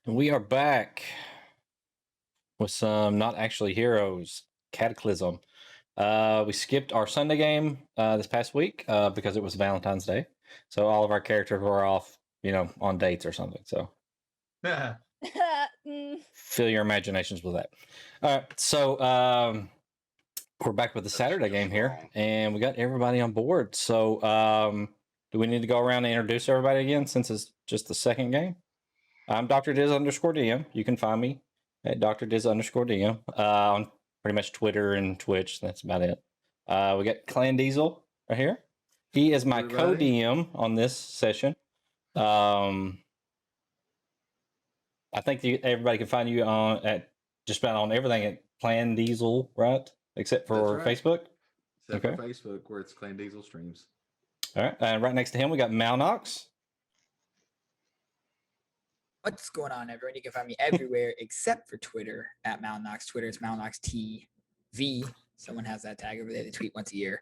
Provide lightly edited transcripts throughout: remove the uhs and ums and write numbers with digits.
We are back with some Not Actually Heroes, Cataclysm. We skipped our Sunday game this past week because it was Valentine's Day. So all of our characters were off, on dates or something. So fill your imaginations with that. All right. So we're back with the Saturday game here, and we got everybody on board. So do we need to go around and introduce everybody again since it's just the second game? I'm Dr. Diz_DM. You can find me at Dr. Diz_DM on pretty much Twitter and Twitch. That's about it. We got Clan Diesel right here. He is my co-DM on this session. I think everybody can find you at just about on everything at Clan Diesel, right? Except for Facebook. Except for Facebook, where it's Clan Diesel streams. All right. And right next to him, we got Malnox. What's going on, everyone? You can find me everywhere except for Twitter at Malnox. Twitter is MalnoxTV. Someone has that tag over there. They tweet once a year.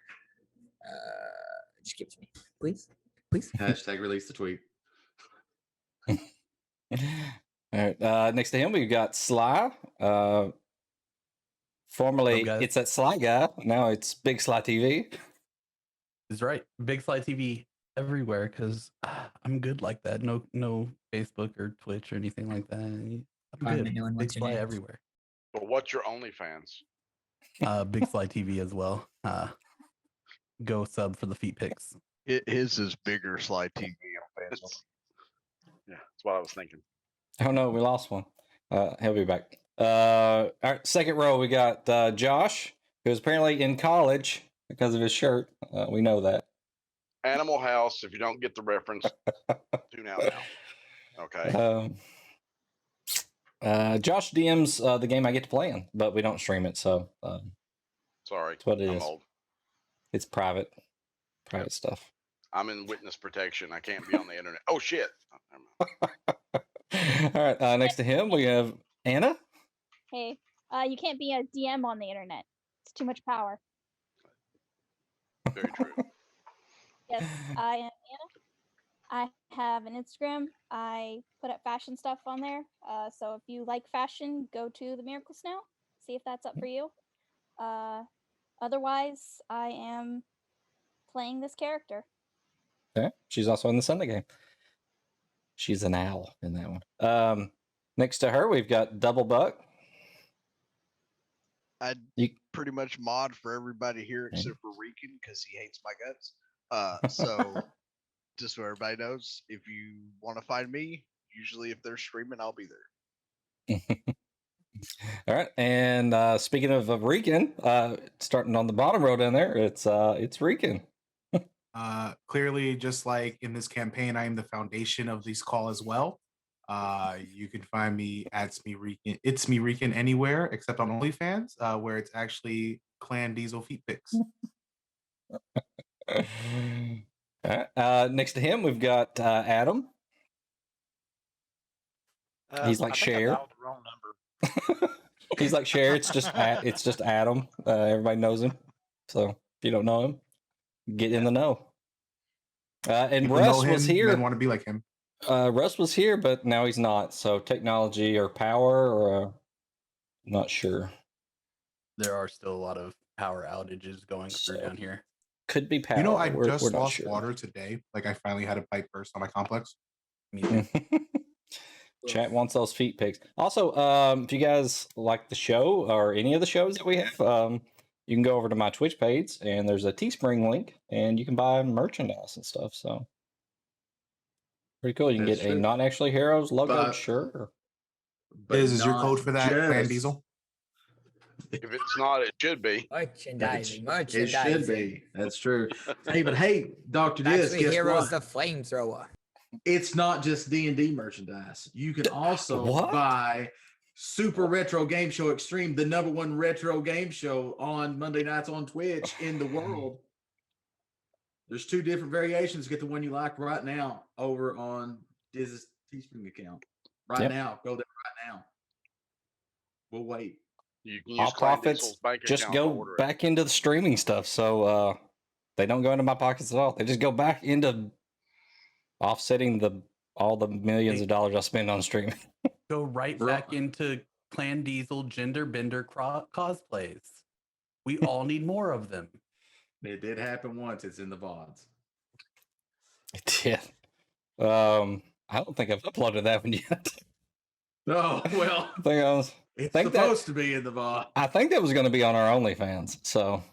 Just give it to me, please. Hashtag release the tweet. All right. Next to him, we've got Sly. Formerly, it's that Sly guy. Now it's Big Sly TV. That's right. Big Sly TV everywhere because I'm good like that. No Facebook or Twitch or anything like that. I'm good. Big Sly everywhere. But what's your OnlyFans? Big Sly TV as well. Go sub for the feet pics. His is bigger Sly TV on Facebook. Yeah, that's what I was thinking. Oh no, we lost one. He'll be back. All right, second row, we got Josh, who's apparently in college because of his shirt. We know that. Animal House, if you don't get the reference, tune out now. Okay. Josh DMs the game I get to play in, but we don't stream it, so sorry. That's what it I'm is. old. It's private stuff. I'm in witness protection. I can't be on the internet. Oh shit. All right, next to him we have Anna. Hey, you can't be a DM on the internet. It's too much power. Very true. Yes, I am Anna. I have an Instagram. I put up fashion stuff on there. So if you like fashion, go to the Miracle Snow. See if that's up for you. Otherwise, I am playing this character. Okay. She's also in the Sunday game. She's an owl in that one. Next to her, we've got Double Buck. I pretty much mod for everybody here except for Rican because he hates my guts. So just so everybody knows, if you want to find me, usually if they're streaming, I'll be there. All right, and speaking of Rican, starting on the bottom row down there, it's Rican. Clearly, just like in this campaign, I am the foundation of this call as well. You can find me at It's Me Rican anywhere except on OnlyFans, where it's actually Clan Diesel feet pics. Next to him, we've got Adam. He's like Cher. He's like Cher. It's just Adam. Everybody knows him. So if you don't know him, get in the know. And Russ was here. I want to be like him. Russ was here, but now he's not. So technology or power, or not sure. There are still a lot of power outages going through down here. Could be power. I just lost water today. Like I finally had a pipe burst on my complex. Chat wants those feet pics. Also, if you guys like the show or any of the shows that we have, you can go over to my Twitch page and there's a Teespring link and you can buy merchandise and stuff. So pretty cool. You can get a Not Actually Heroes logo shirt. Is your code for that, Clan Diesel? If it's not, it should be. Merchandising. It should be. That's true. Hey, Dr. Diz, guess Heroes what? the Flamethrower. It's not just D&D merchandise. You can also buy Super Retro Game Show Extreme, the #1 retro game show on Monday nights on Twitch in the world. There's 2 different variations. Get the one you like right now over on Diz's Teespring account. Right now. Go there right now. We'll wait. You can use All profits just go back into the streaming stuff. So they don't go into my pockets at all. They just go back into offsetting all the millions of dollars I spend on streaming. go right Bro. back into Clan Diesel gender bender cosplays. We all need more of them. It did happen once. It's in the VODs. It did. I don't think I've uploaded that one yet. Oh, well, I think I was. it's think supposed to be in the VOD. I think that was going to be on our OnlyFans. So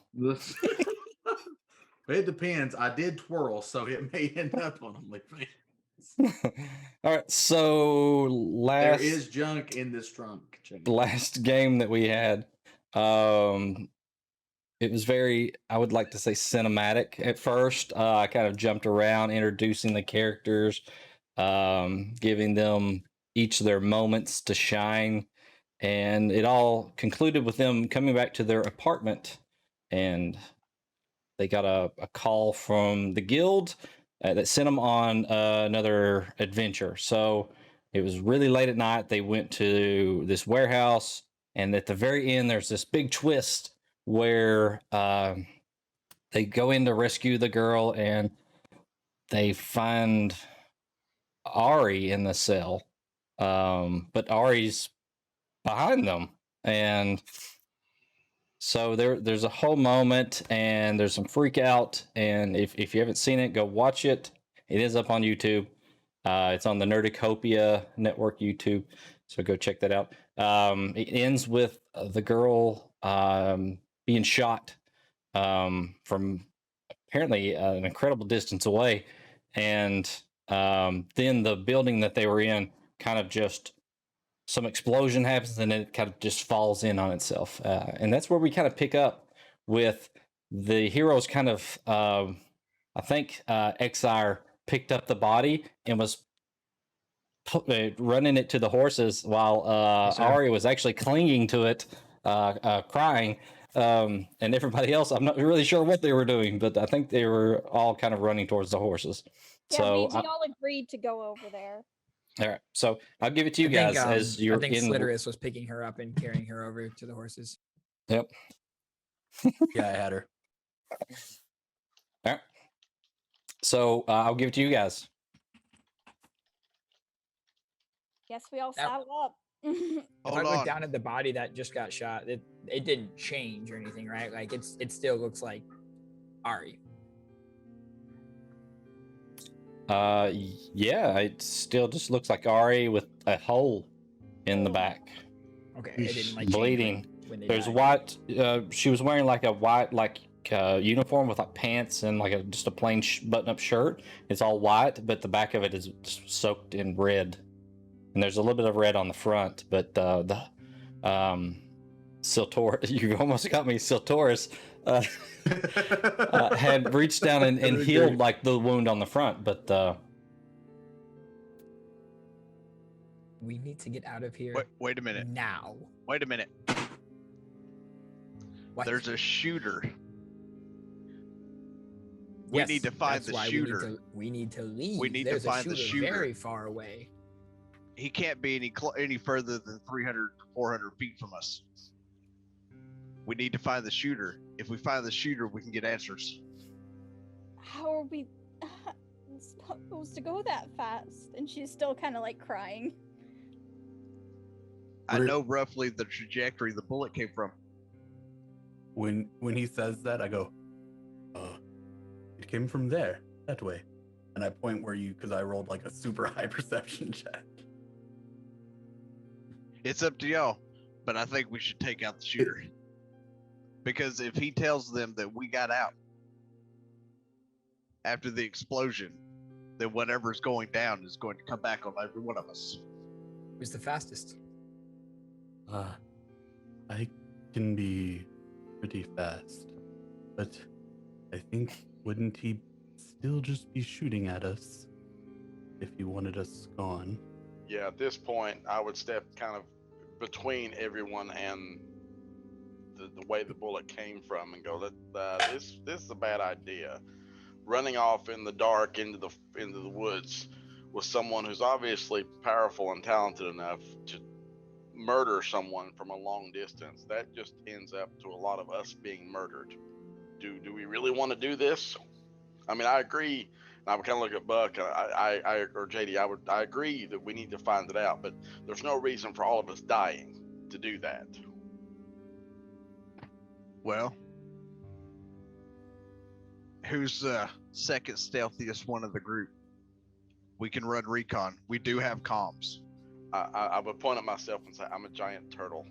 It depends. I did twirl, so it may end up on OnlyFans. all right. So There is junk in this trunk. last game that we had, it was very, I would like to say, cinematic at first. I kind of jumped around introducing the characters, giving them each their moments to shine, and it all concluded with them coming back to their apartment, and they got a call from the guild that sent them on another adventure. So it was really late at night. They went to this warehouse, and at the very end, there's this big twist where they go in to rescue the girl, and they find Ari in the cell. But Ari's behind them, and so there's a whole moment, and there's some freak out. And if you haven't seen it, go watch it. It is up on YouTube. It's on the Nerdicopia Network YouTube, so go check that out. It ends with the girl being shot from apparently an incredible distance away, and then the building that they were in kind of just, some explosion happens, and it kind of just falls in on itself, and that's where we kind of pick up with the heroes. Kind of, I think Exire picked up the body and was running it to the horses, while Ari was actually clinging to it, crying. And everybody else, I'm not really sure what they were doing, but I think they were all kind of running towards the horses. Yeah, So we all agreed to go over there. all right, so I'll give it to you guys as you're I think in. Slitterus was picking her up and carrying her over to the horses. Yep. Yeah, I had her. All right. So I'll give it to you guys. Yes, we all Now- saddle up. If Hold I look on. down at the body that just got shot, it didn't change or anything, right? Like it still looks like Ari. Yeah, it still just looks like Ari with a hole in the back, Okay, it didn't like change bleeding. when they There's died. white. She was wearing like a white uniform with like pants and like just a plain button-up shirt. It's all white, but the back of it is just soaked in red, and there's a little bit of red on the front. But the Siltor, you almost got me, Siltoris, had reached down and healed like the wound on the front, but We need to get out of here Wait a minute. now. Wait a minute. What? There's a shooter. Yes, we need to find that's the why shooter. We need to leave. We need to There's find a the shooter shooter. very far away. He can't be any further than 300, 400 feet from us. We need to find the shooter. If we find the shooter, we can get answers. How are we supposed to go that fast? And she's still kind of like crying. I know roughly the trajectory the bullet came from. When he says that, I go, it came from there, that way. And I point where you, because I rolled like a super high perception check. It's up to y'all, but I think we should take out the shooter. Because if he tells them that we got out after the explosion, then whatever's going down is going to come back on every one of us. Who's the fastest? I can be pretty fast, but I think, wouldn't he still just be shooting at us if he wanted us gone? Yeah, at this point, I would step kind of between everyone and the way the bullet came from, and go, this is a bad idea. Running off in the dark into the woods with someone who's obviously powerful and talented enough to murder someone from a long distance, that just ends up to a lot of us being murdered. Do we really want to do this? I mean, I agree I would kind of look at Buck. I or JD. I agree that we need to find it out, but there's no reason for all of us dying to do that. Well, who's the second stealthiest one of the group? We can run recon. We do have comms. I would point at myself and say, I'm a giant turtle.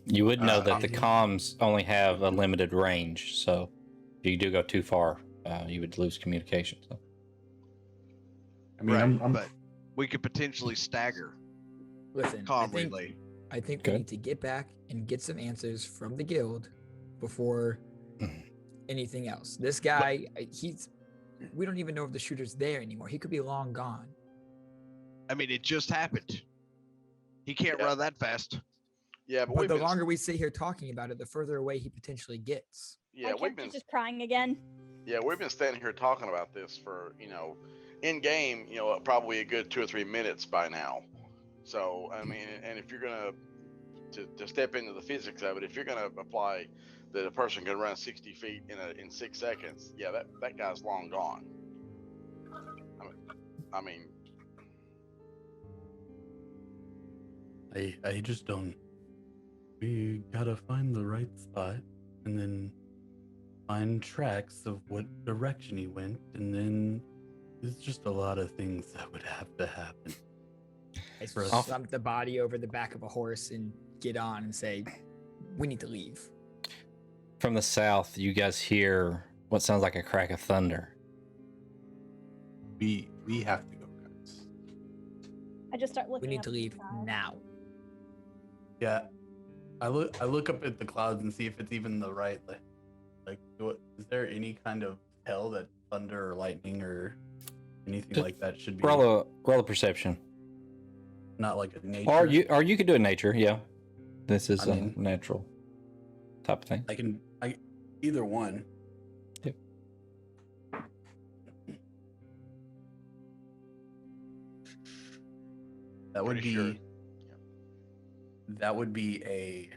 You would know that the yeah. comms only have a limited range, so if you do go too far, you would lose communication. So. I mean, I'm but we could potentially stagger Listen, comm relay. I think Good. we need to get back and get some answers from the guild before anything else. This guy, we don't even know if the shooter's there anymore. He could be long gone. I mean, it just happened. He can't Yeah. run that fast. Yeah, but But we've the been, longer we sit here talking about it, the further away he potentially gets. yeah, My we've character's been, just crying again. yeah, we've been standing here talking about this for, in game, probably a good 2 or 3 minutes by now. So I mean, and if you're gonna to step into the physics of it, if you're gonna apply that a person can run 60 feet in 6 seconds, yeah, that guy's long gone. I mean, I just don't. We gotta find the right spot and then find tracks of what direction he went, and then there's just a lot of things that would have to happen. I For us. slump the body over the back of a horse and get on and say, we need to leave. From the south, you guys hear what sounds like a crack of thunder. we have to go, guys. I just start looking. We need up to at the leave sky. now. Yeah, I look up at the clouds and see if it's even the right. Is there any kind of tell that thunder or lightning or anything like that should be? Roll a perception, Not like a nature. or you could do a nature. Yeah, this is I mean- a natural type of thing. I either one. Yep. That would Pretty be. sure. That would be a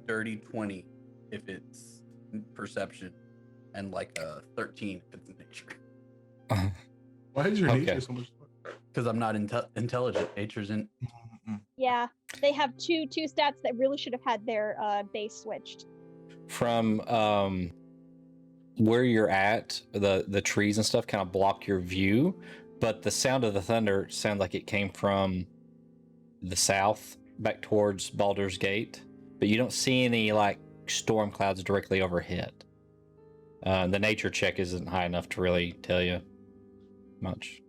dirty 20 if it's perception, and like a 13 if it's nature. Why is your Okay. nature so much? Because I'm not intelligent. Nature's in. Yeah, they have two stats that really should have had their base switched. From where you're at, the trees and stuff kind of block your view, but the sound of the thunder sounds like it came from the south back towards Baldur's Gate, but you don't see any like storm clouds directly overhead. The nature check isn't high enough to really tell you much.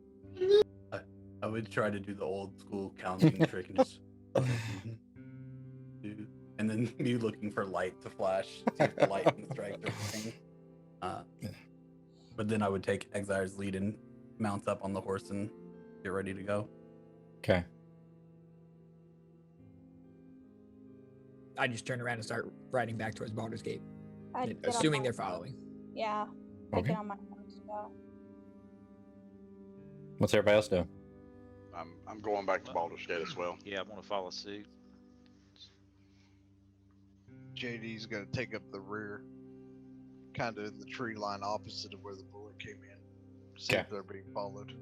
I would try to do the old school counting trick and just. And then me looking for light to flash, see if the lightning strikes or anything. But then I would take Exire's lead and mount up on the horse and get ready to go. Okay. I just turn around and start riding back towards Baldur's Gate, I'd get on assuming my- they're following. Yeah, I Okay. get on my horse to go. What's everybody else doing? I'm going back to Baldur's Gate as well. Yeah, I want to follow suit. JD's gonna take up the rear, kind of in the tree line opposite of where the bullet came in. See Okay. if they're being followed.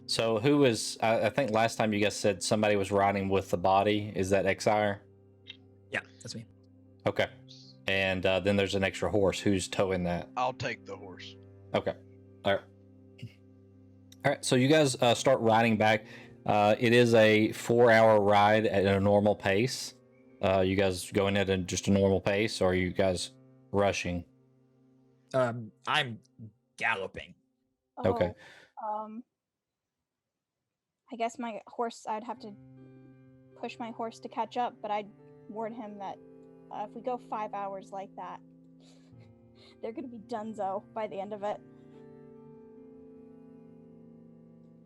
So who was? I think last time you guys said somebody was riding with the body. Is that Exire? Yeah, that's me. Okay. And then there's an extra horse. Who's towing that? I'll take the horse. Okay. All right. All right. So you guys start riding back. It is a 4-hour ride at a normal pace. You guys going at just a normal pace, or are you guys rushing? I'm galloping. Okay. I guess my horse. I'd have to push my horse to catch up, but I'd warn him that if we go 5 hours like that, they're gonna be donezo by the end of it.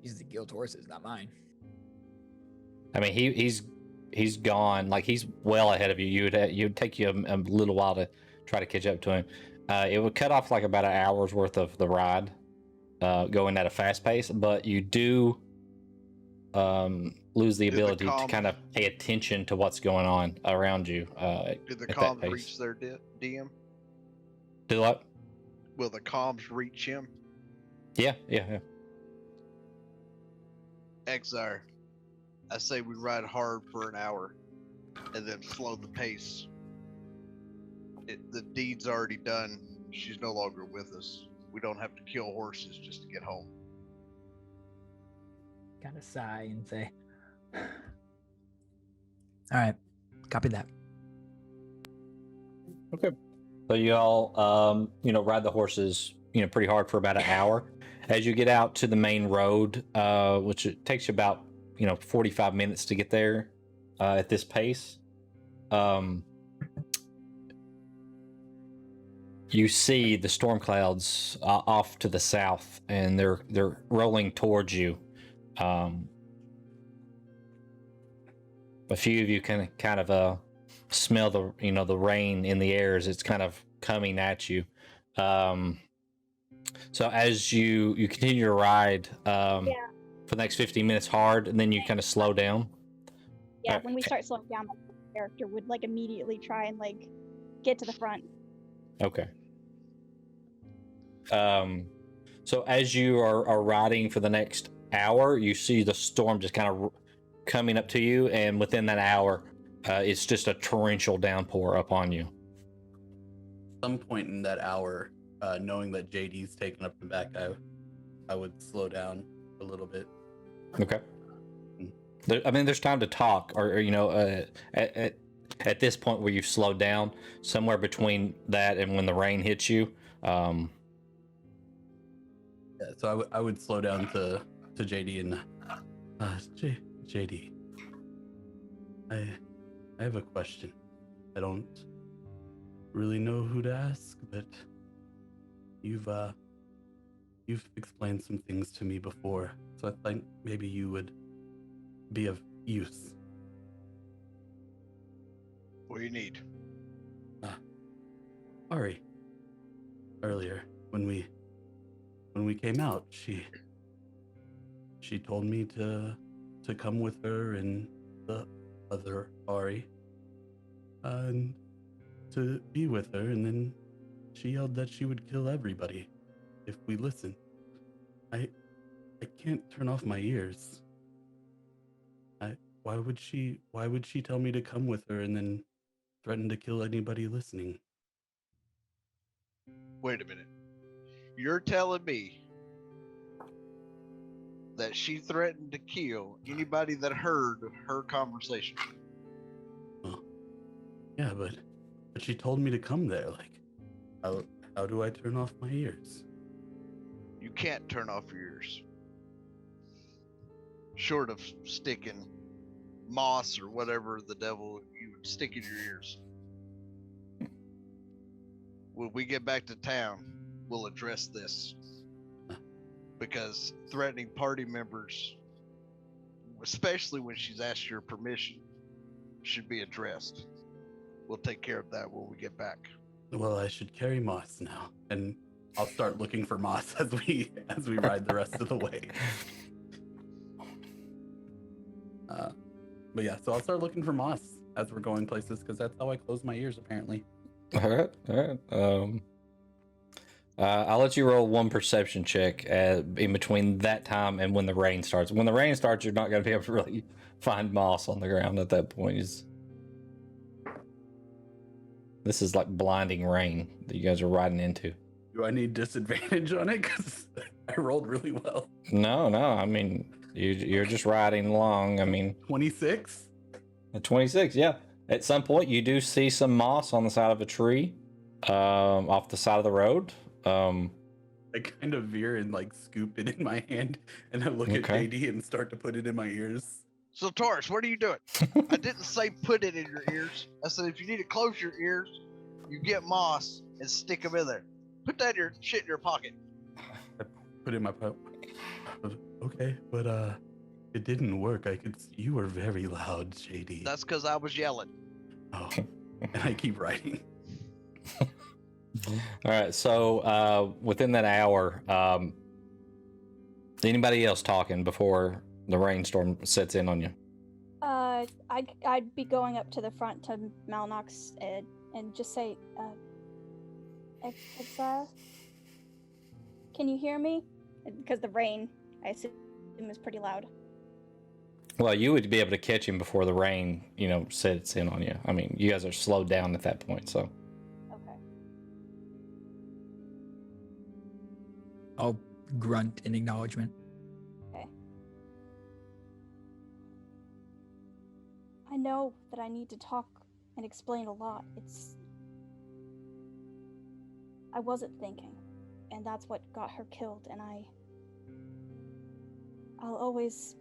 These are the guild horses, not mine. I mean, he's gone. Like he's well ahead of you. You'd take you a little while to try to catch up to him. It would cut off like about an hour's worth of the ride, going at a fast pace. But you do lose the Did the ability to comm- kind of pay attention to what's going on around you. Did the at that comms pace. reach their DM? Do what? Will the comms reach him? Yeah. Exar, I say we ride hard for an hour and then slow the pace. The deed's already done. She's no longer with us. We don't have to kill horses just to get home. Kind of sigh and say, "All right, copy that." Okay. So you all, ride the horses, pretty hard for about an hour. As you get out to the main road, which it takes you about, 45 minutes to get there at this pace, you see the storm clouds off to the south, and they're rolling towards you. A few of you can kind of smell the rain in the air as it's kind of coming at you. So as you continue to ride for the next 15 minutes hard, and then you kind of slow down. Yeah, when we start slowing down, the character would immediately try and get to the front. Okay. So as you are riding for the next hour, you see the storm just kind of coming up to you, and within that hour, it's just a torrential downpour upon you. Some point in that hour, knowing that JD's taken up the back, I would slow down a little bit. Okay. There's time to talk, or at this point where you've slowed down, somewhere between that and when the rain hits you. Yeah, so I would slow down to JD and JD. I have a question. I don't really know who to ask, but you've explained some things to me before, so I think maybe you would be of use. What do you need? Ari, earlier when we came out, she told me to come with her and the other Ari, and to be with her, and then she yelled that she would kill everybody if we listen. I can't turn off my ears. Why would she tell me to come with her and then threaten to kill anybody listening? Wait a minute. You're telling me that she threatened to kill anybody that heard her conversation? Well, yeah, but she told me to come there. How do I turn off my ears? You can't turn off your ears. Short of sticking moss or whatever the devil you would stick in your ears. When we get back to town, we'll address this. Because threatening party members, especially when she's asked your permission, should be addressed. We'll take care of that when we get back. Well, I should carry moss now, and I'll start looking for moss as we ride the rest of the way. But yeah, so I'll start looking for moss as we're going places, because that's how I close my ears, apparently. All right. I'll let you roll one perception check in between that time and when the rain starts. When the rain starts, you're not going to be able to really find moss on the ground at that point. This is like blinding rain that you guys are riding into. Do I need disadvantage on it? Because I rolled really well. No. I mean, you're just riding along. I mean, 26? 26, yeah. At some point, you do see some moss on the side of a tree off the side of the road. I kind of veer and scoop it in my hand, and I look at JD and start to put it in my ears. So Taurus, what are you doing? I didn't say put it in your ears. I said if you need to close your ears, you get moss and stick them in there. Put that shit in your pocket. I put it in my pocket. Okay, but it didn't work. You were very loud, JD. That's because I was yelling. Oh, and I keep writing. All right, so within that hour, anybody else talking before the rainstorm sets in on you? I'd be going up to the front to Malnox and just say, Can you hear me? Because the rain, I assume, is pretty loud. Well, you would be able to catch him before the rain, sets in on you. I mean, you guys are slowed down at that point, so. Okay. I'll grunt in acknowledgement. Okay. I know that I need to talk and explain a lot. I wasn't thinking, and that's what got her killed, and I'll always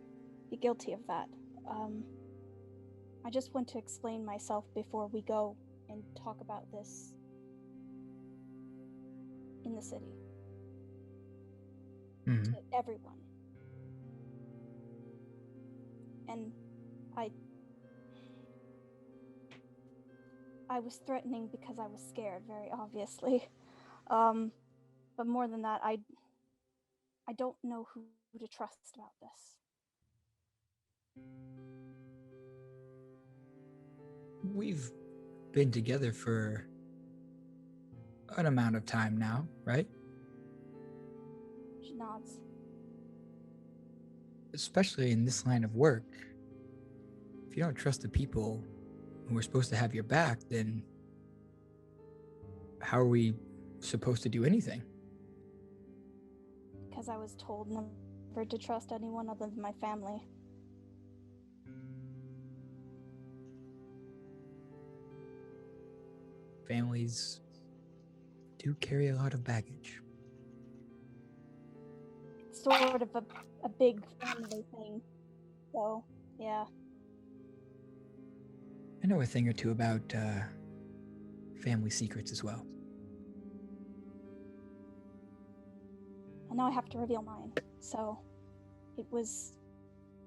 be guilty of that. I just want to explain myself before we go and talk about this in the city. Mm-hmm. To everyone. And I was threatening because I was scared, very obviously. But more than that, I don't know who to trust about this. We've been together for an amount of time now, right? She nods. Especially in this line of work. If you don't trust the people who are supposed to have your back, then how are we supposed to do anything? Because I was told never to trust anyone other than my family. Families do carry a lot of baggage. It's sort of a big family thing. So, yeah. I know a thing or two about family secrets as well. And now I have to reveal mine. So, it was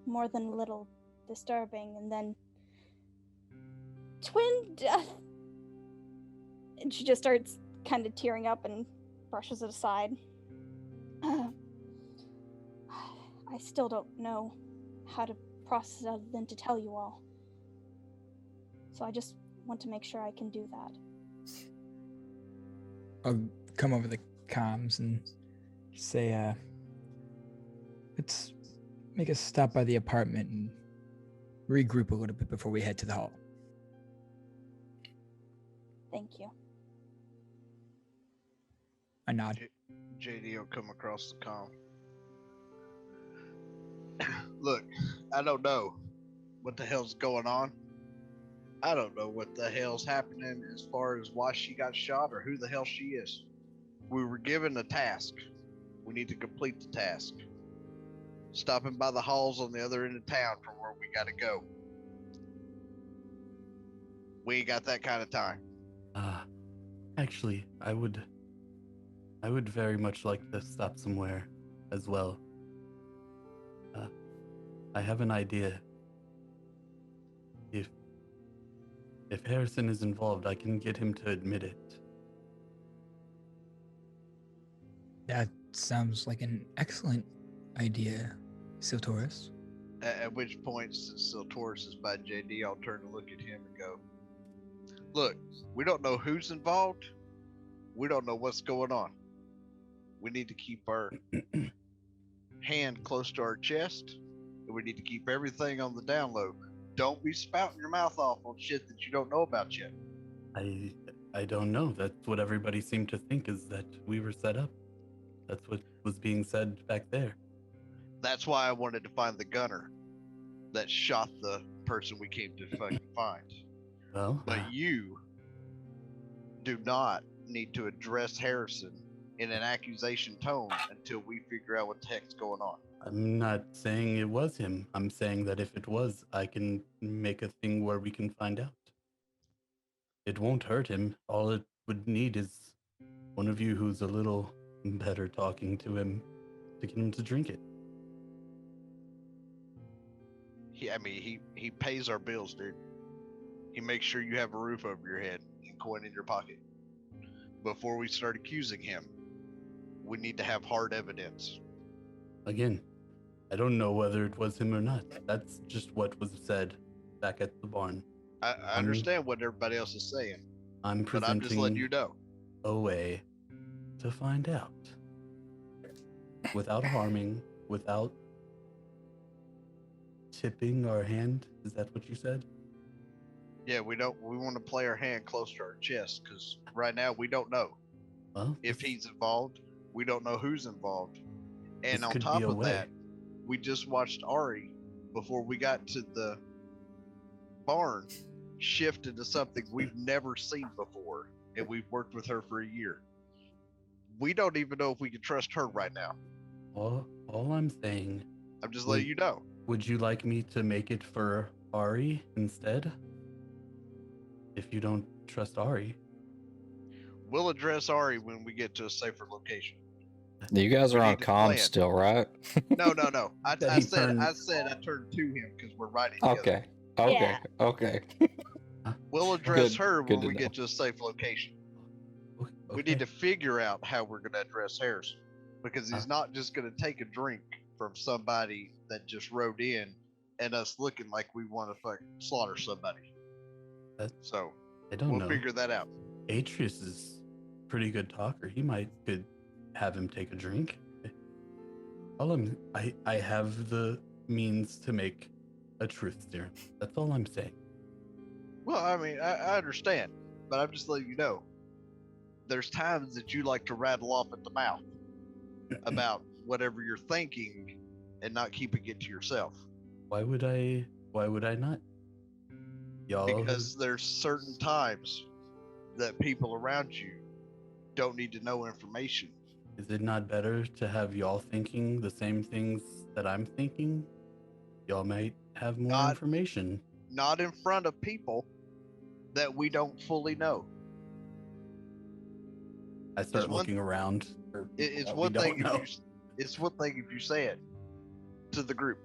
more than a little disturbing. And then, twin death. And she just starts kind of tearing up and brushes it aside. I still don't know how to process it other than to tell you all. So I just want to make sure I can do that. I'll come over the comms and say, let's make a stop by the apartment and regroup a little bit before we head to the hall. Thank you. I nod. JD will come across the comm. Look, I don't know what the hell's going on. I don't know what the hell's happening as far as why she got shot or who the hell she is. We were given a task. We need to complete the task. Stopping by the halls on the other end of town from where we gotta go. We ain't got that kind of time. Actually, I would very much like to stop somewhere as well. I have an idea. If Harrison is involved, I can get him to admit it. That sounds like an excellent idea, Siltoris. At which point, since Siltoris is by JD, I'll turn to look at him and go, look, we don't know who's involved. We don't know what's going on. We need to keep our hand close to our chest, and we need to keep everything on the down low. Don't be spouting your mouth off on shit that you don't know about yet. I don't know. That's what everybody seemed to think, is that we were set up. That's what was being said back there. That's why I wanted to find the gunner that shot the person we came to fucking find. Well, But you do not need to address Harrison in an accusation tone until we figure out what the heck's going on. I'm not saying it was him. I'm saying that if it was, I can make a thing where we can find out. It won't hurt him. All it would need is one of you who's a little better talking to him to get him to drink it. He pays our bills, dude. He makes sure you have a roof over your head and coin in your pocket. Before we start accusing him, we need to have hard evidence. Again, I don't know whether it was him or not. That's just what was said back at the barn. I understand what everybody else is saying, I'm but I'm just letting presenting you know. a way to find out. without harming, without tipping our hand. Is that what you said? Yeah, we want to play our hand close to our chest because right now we don't know Well, if this- he's involved. We don't know who's involved. And This on could be top a of way. that, we just watched Ari before we got to the barn shift into something we've never seen before, and we've worked with her for a year. We don't even know if we can trust her right now. all I'm saying, I'm just letting you know. would you like me to make it for Ari instead? If you don't trust Ari. We'll address Ari when we get to a safer location. You guys We are on need to plan. comms still, right? No. I That he said turned- I turned to him because we're riding together. Okay. Okay. Yeah. Okay. We'll address Good- her good when to we know. get to a safe location. Okay. We need to figure out how we're going to address Harrison because he's not just going to take a drink from somebody that just rode in and us looking like we want to fucking slaughter somebody. So I don't we'll know. figure that out. Atreus is a pretty good talker. He could have him take a drink. I have the means to make a truth serum. That's all I'm saying. Well, I mean, I understand, but I'm just letting you know. There's times that you like to rattle off at the mouth about whatever you're thinking and not keeping it to yourself. Why would I not? Y'all Because there's certain times that people around you don't need to know information. is it not better to have y'all thinking the same things that I'm thinking? Y'all might have more Not- information. Not in front of people that we don't fully know. I start one- looking around. for It's people that one we thing don't know. it's one thing if you say it to the group.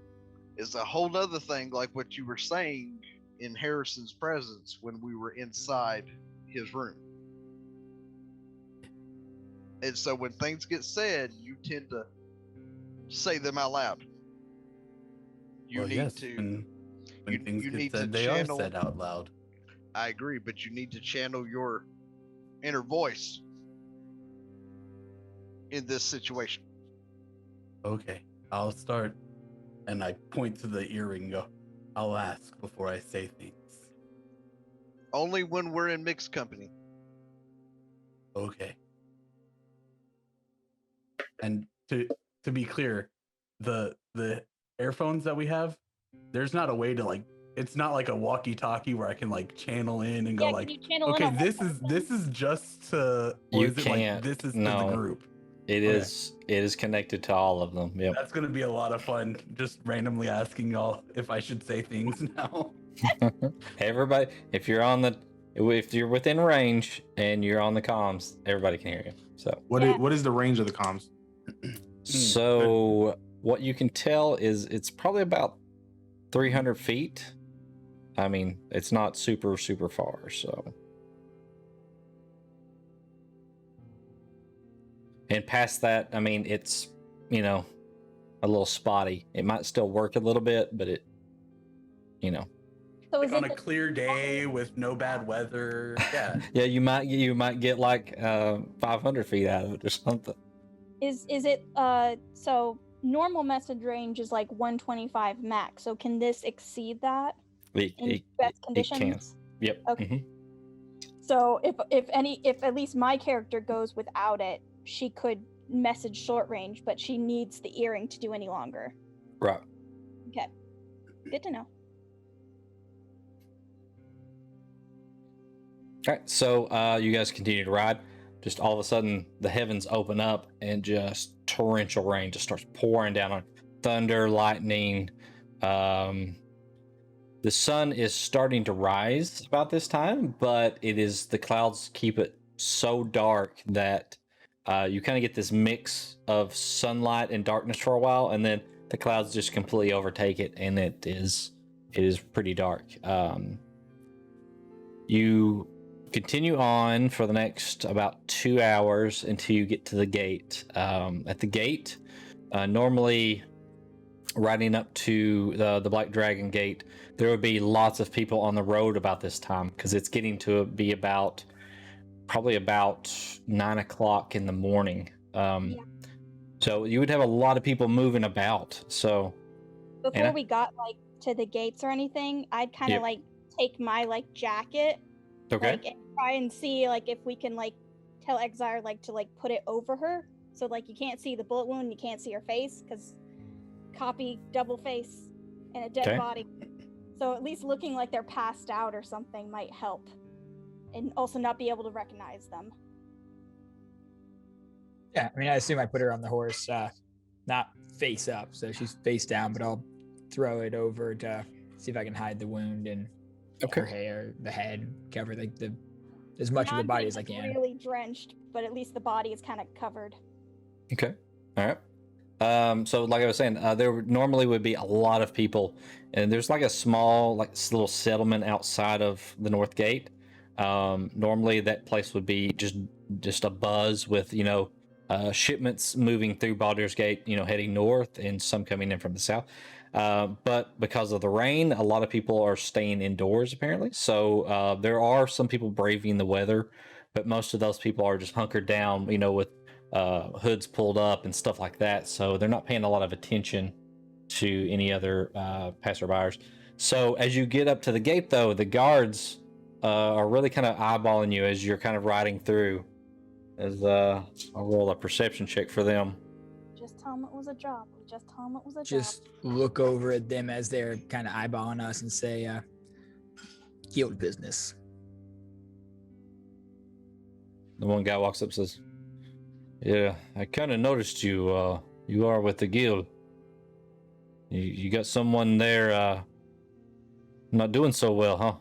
It's a whole other thing like what you were saying in Harrison's presence when we were inside his room. And so when things get said, you tend to say them out loud. You Well, need yes, to when things you get need to said, they channel- are said out loud. I agree, but you need to channel your inner voice in this situation. Okay, I'll start, and I point to the earring. And go, I'll ask before I say things. Only when we're in mixed company. Okay. And to be clear, the earphones that we have, there's not a way to like. It's not like a walkie-talkie where I can like channel in and go Yeah, like, can you channel in okay, on this is just to. Or You is it can't, like this is no. to the group? It Okay. is connected to all of them. Yep. That's gonna be a lot of fun. Just randomly asking y'all if I should say things now. Everybody, if you're within range and you're on the comms, everybody can hear you. So Yeah. What is the range of the comms? So what you can tell is it's probably about 300 feet. I mean, it's not super far. So, and past that, I mean, it's a little spotty. It might still work a little bit, but it. So Like is on it a clear day with no bad weather. Yeah. Yeah, you might get like 500 feet out of it or something. is it so normal message range is like 125 max. So can this exceed that in best conditions? Yep. Okay. Mhm. So if at least my character goes without it, she could message short range, but she needs the earring to do any longer. Right. Okay. Good to know. All right, so you guys continue to ride. Just all of a sudden, the heavens open up and just torrential rain just starts pouring down on thunder, lightning. The sun is starting to rise about this time, but the clouds keep it so dark that you kind of get this mix of sunlight and darkness for a while, and then the clouds just completely overtake it, and it is pretty dark. You continue on for the next about 2 hours until you get to the gate. At the gate, normally riding up to the Black Dragon Gate, there would be lots of people on the road about this time because it's getting to be probably about 9 o'clock in the morning. So you would have a lot of people moving about. So Before Anna? we got like to the gates or anything, I'd kind of Yep. like take my like jacket, okay, like and try and see like if we can like tell Exile like to like put it over her, so like you can't see the bullet wound, you can't see her face because copy double face and a dead Okay. body. So at least looking like they're passed out or something might help, and also not be able to recognize them. Yeah, I mean, I assume I put her on the horse, not face up, so she's face down, but I'll throw it over to see if I can hide the wound and her hair, the head, cover the as much of the Not body being, as I like, can. Really drenched, but at least the body is kind of covered. Okay. All right. So like I was saying, there normally would be a lot of people, and there's like a small, like little settlement outside of the North Gate. Normally that place would be just a buzz with, shipments moving through Baldur's Gate, heading north, and some coming in from the south. But because of the rain, a lot of people are staying indoors apparently. So there are some people braving the weather, but most of those people are just hunkered down, with hoods pulled up and stuff like that. So they're not paying a lot of attention to any other passerbyers. So as you get up to the gate, though, the guards are really kind of eyeballing you as you're kind of riding through. As I'll roll a perception check for them. Just tell them it was a job. We just tell them it was a Just look over at them as they're kind of eyeballing us and say, guild business. The one guy walks up and says, "Yeah, I kind of noticed you. You are with the guild. You got someone there not doing so well, huh?"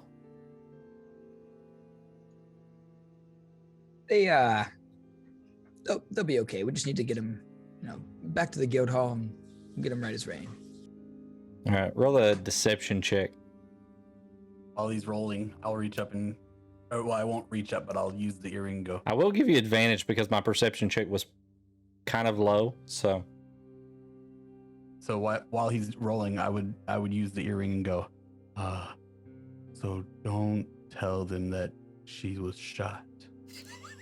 They'll be okay. We just need to get them, back to the guild hall and get them right as rain. All right, roll a deception check. While he's rolling, I'll reach up and, well, I won't reach up, but I'll use the earring and go. I will give you advantage because my perception check was kind of low. So While he's rolling, I would use the earring and go, so don't tell them that she was shot.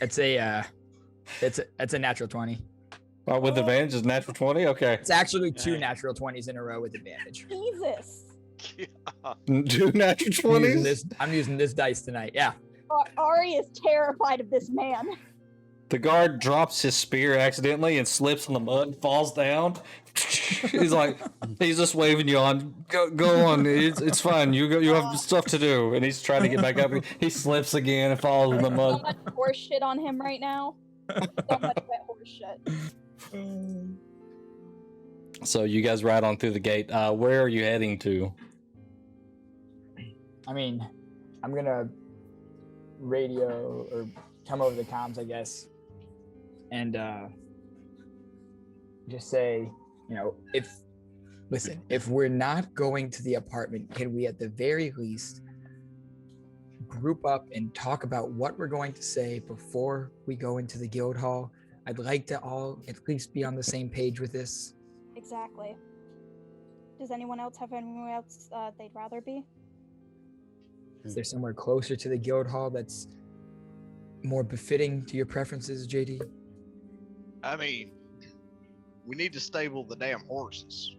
It's a natural 20. with advantage is natural 20. Okay, It's actually 2 natural 20s in a row with advantage. Jesus. two natural I'm using 20s. I'm using this dice tonight. Yeah. Ari is terrified of this man. The guard drops his spear accidentally and slips in the mud and falls down. He's just waving you on. Go on. It's fine. You have stuff to do. And he's trying to get back up. He slips again and falls in the So mud. much horse shit on him right now. So much wet horse shit. So you guys ride on through the gate. Where are you heading to? I mean, I'm gonna radio or come over the comms, I guess, and just say, if we're not going to the apartment, can we at the very least group up and talk about what we're going to say before we go into the guild hall? I'd like to all at least be on the same page with this. Exactly. Does anyone else have anywhere else they'd rather be? Is there somewhere closer to the guild hall that's more befitting to your preferences, JD? I mean, we need to stable the damn horses.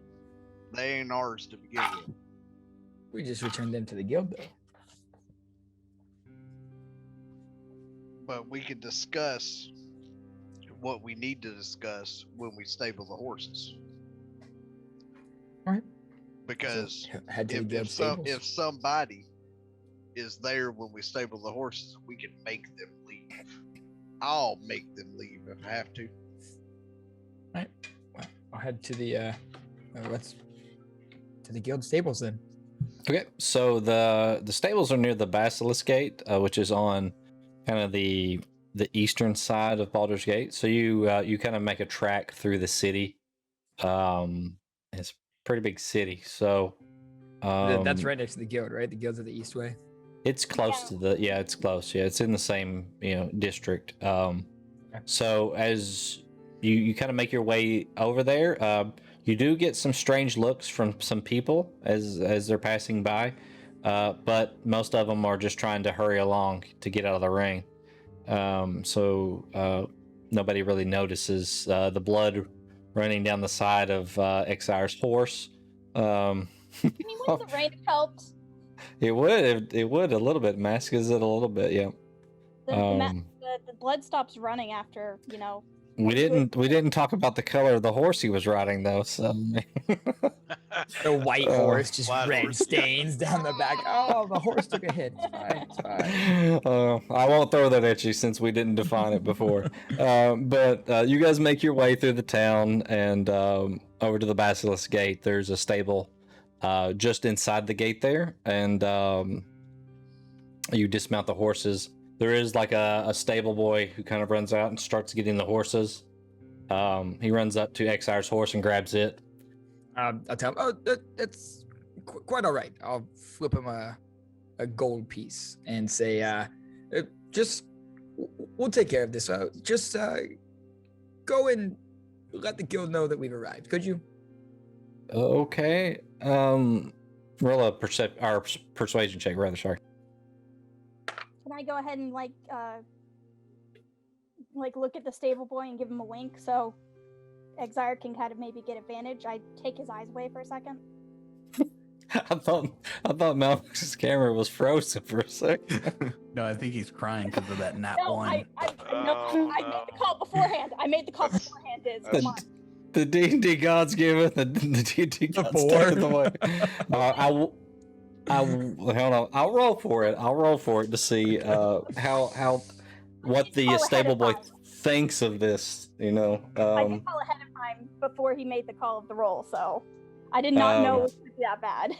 They ain't ours to begin with. We just returned them to the guild, though. But we can discuss what we need to discuss when we stable the horses. Alright. Because So, head to the guild stables. if somebody is there when we stable the horses, we can make them leave. I'll make them leave if I have to. Right. Well, I'll head to the to the guild stables then. Okay, so the stables are near the Basilisk Gate, which is on kind of the eastern side of Baldur's Gate. So you kind of make a track through the city. It's a pretty big city, so That's right next to the guild, right? The guild's at the east way. It's close to it's close. Yeah, it's in the same district. So as you kind of make your way over there, you do get some strange looks from some people as they're passing by, but most of them are just trying to hurry along to get out of the ring. So nobody really notices. The blood running down the side of Exire's horse. I mean, wouldn't the rain have helped? It would a little bit. Masks it a little bit, yeah. The blood stops running after, We didn't talk about the color of the horse he was riding though. So The white horse, just White red horse. stains down the back. Oh, the horse took a hit. It's fine. I won't throw that at you since we didn't define it before. But you guys make your way through the town and over to the Basilisk Gate. There's a stable just inside the gate there, and you dismount the horses. There is like a stable boy who kind of runs out and starts getting the horses. He runs up to Exire's horse and grabs it. I'll tell him, oh, that's quite all right. I'll flip him a gold piece and say, we'll take care of this. Just go and let the guild know that we've arrived. Could you? Okay. Roll a persuasion check, rather. Sorry. Can I go ahead and like look at the stable boy and give him a wink so Exire can kind of maybe get advantage? I take his eyes away for a second. I thought Malcolm's camera was frozen for a second. No, I think he's crying because of that nat No, one. I made the call beforehand. Come on. The D&D gods give it. The D&D gods four. take it away. Hold on. I'll roll for it. To see how what the Call ahead stable of boy time. thinks of this. I did call ahead of time before he made the call of the roll, so I did not know it was that bad.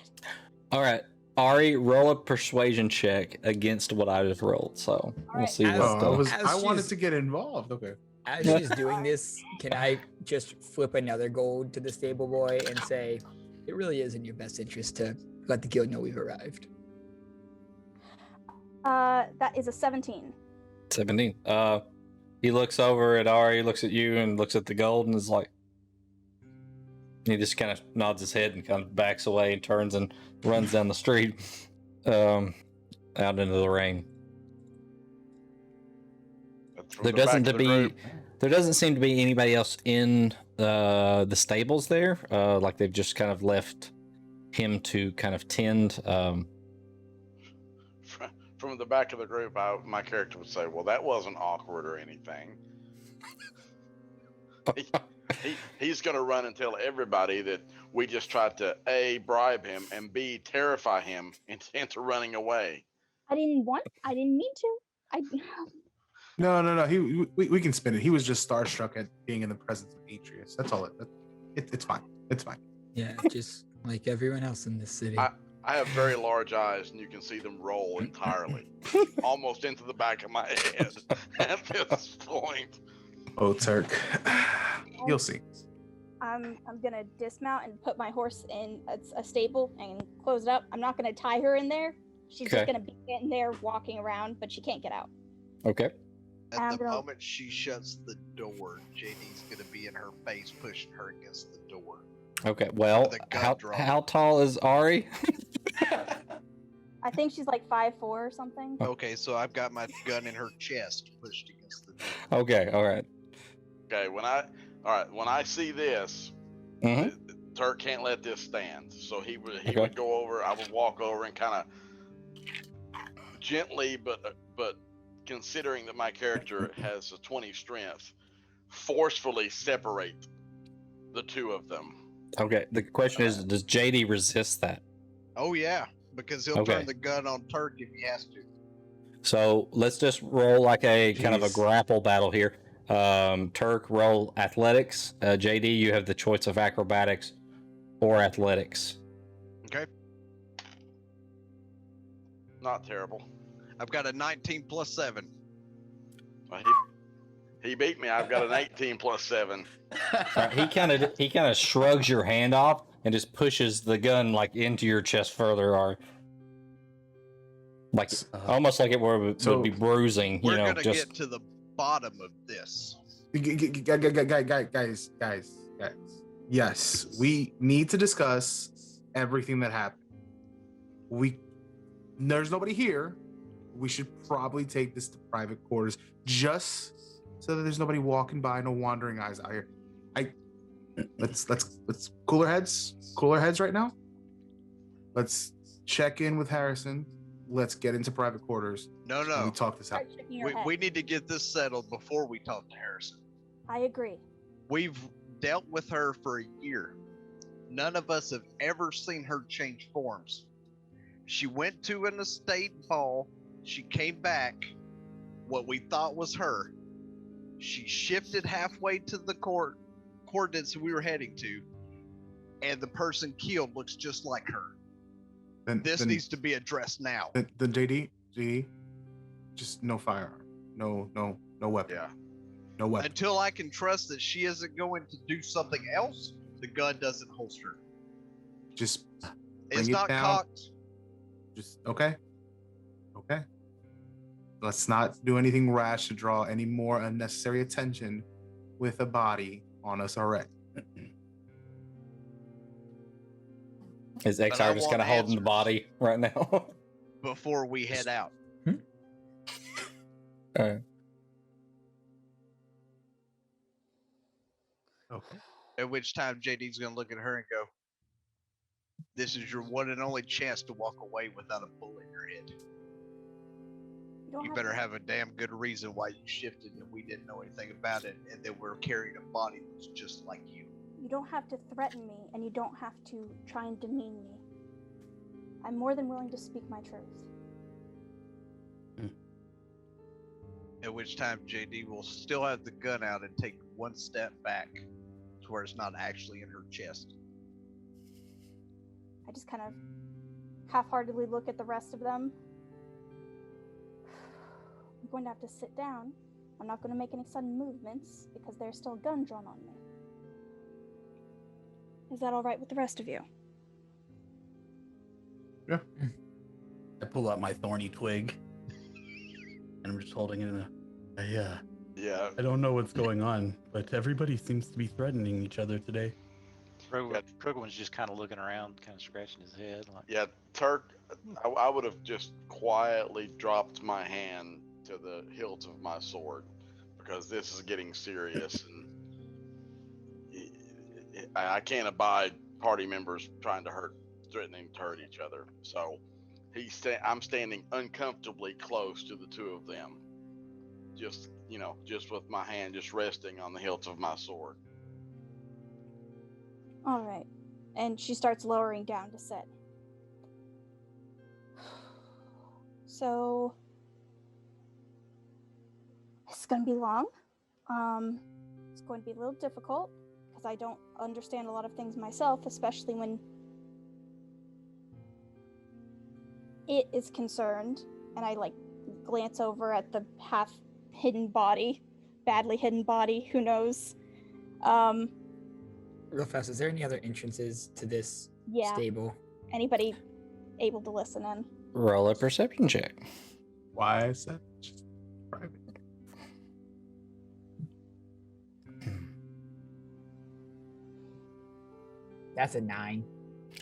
All right, Ari, roll a persuasion check against what I just rolled. So we'll right. see As- what. I wanted she's- to get involved. Okay. As she's doing this, can I just flip another gold to the stable boy and say, it really is in your best interest to let the guild know we've arrived? That is a 17. 17. He looks over at Ari, looks at you, and looks at the gold, and is like, he just kind of nods his head and kind of backs away and turns and runs down the street, out into the rain. That's from There the back doesn't of the group. seem to be anybody else in the stables there. Like they've just kind of left him to kind of tend. From the back of the group, my character would say, "Well, that wasn't awkward or anything." He's going to run and tell everybody that we just tried to A, bribe him, and B, terrify him into running away. I didn't mean to. No. We can spin it. He was just starstruck at being in the presence of Atreus. That's all. It's fine. It's fine. Yeah, just like everyone else in this city. I have very large eyes, and you can see them roll entirely, almost into the back of my head at this point. Oh, Turk. You'll see. I'm gonna dismount and put my horse in a stable and close it up. I'm not gonna tie her in there. She's Okay. just gonna be in there walking around, but she can't get out. Okay. At I'm the gonna- moment she shuts the door, JD's gonna be in her face, pushing her against the door. Okay. Well, With a gun drawn. how tall is Ari? I think she's like 5'4" or something. Okay, so I've got my gun in her chest, pushed against the door. Okay. All right. Okay, when I see this, Mhm. Turk can't let this stand. So he Okay. would go over. I would walk over and kind of gently, but considering that my character has a 20 strength, forcefully separate the two of them. Okay. The question is, does JD resist that? Oh yeah, because he'll Okay. turn the gun on Turk if he has to. So let's just roll like a kind of a Jeez. grapple battle here. Turk, roll athletics. JD, you have the choice of acrobatics or athletics. Okay, Not terrible. I've got a 19 plus 7. He beat me. I've got an 18 plus 7. He kind of shrugs your hand off and just pushes the gun like into your chest further, or like almost like it would So- be bruising. We're You know, gonna just get to the bottom of this. Guys. Yes, we need to discuss everything that happened. There's nobody here. We should probably take this to private quarters, just so that there's nobody walking by, no wandering eyes out here. let's cooler heads right now. Let's check in with Harrison. Let's get into private quarters. No, and we talk this out. Start shaking your head. We need to get this settled before we talk to Harrison. I agree. We've dealt with her for a year. None of us have ever seen her change forms. She went to an estate ball. She came back. What we thought was her. She shifted halfway to the coordinates we were heading to, and the person killed looks just like her. This needs to be addressed now. Then JD, just no firearm, no weapon. Yeah. No weapon. Until I can trust that she isn't going to do something else, the gun doesn't holster. Just It's bring it not down. cocked. Just okay. Let's not do anything rash to draw any more unnecessary attention with a body on us already. Is But I XR just want kind of holding the answers. body right now? Before we head out. Alright. Okay. At which time JD's gonna look at her and go, "This is your one and only chance to walk away without a bullet in your head. don't You have better to- have a damn good reason why you shifted and we didn't know anything about it, and then we're carrying a body that's just like you." You don't have to threaten me, and you don't have to try and demean me. I'm more than willing to speak my truth. At which time JD will still have the gun out and take one step back to where it's not actually in her chest. I just kind of half-heartedly look at the rest of them. I'm going to have to sit down. I'm not going to make any sudden movements because there's still a gun drawn on me. Is that all right with the rest of you? I pull out my thorny twig, and I'm just holding it in Yeah. I don't know what's going on, but everybody seems to be threatening each other today. Krogan's just kind of looking around, kind of scratching his head. Like, Yeah, Turk, I would have just quietly dropped my hand to the hilt of my sword because this is getting serious, and I can't abide party members threatening to hurt each other. So I'm standing uncomfortably close to the two of them, just with my hand just resting on the hilt of my sword. All right. And she starts lowering down to sit. So it's going to be long. It's going to be a little difficult because I don't understand a lot of things myself, especially when it is concerned. And I glance over at the half hidden body, badly hidden body, who knows. Real fast, is there any other entrances to this Yeah. stable? Anybody able to listen in? Roll a perception check. Why is that just private? That's a 9.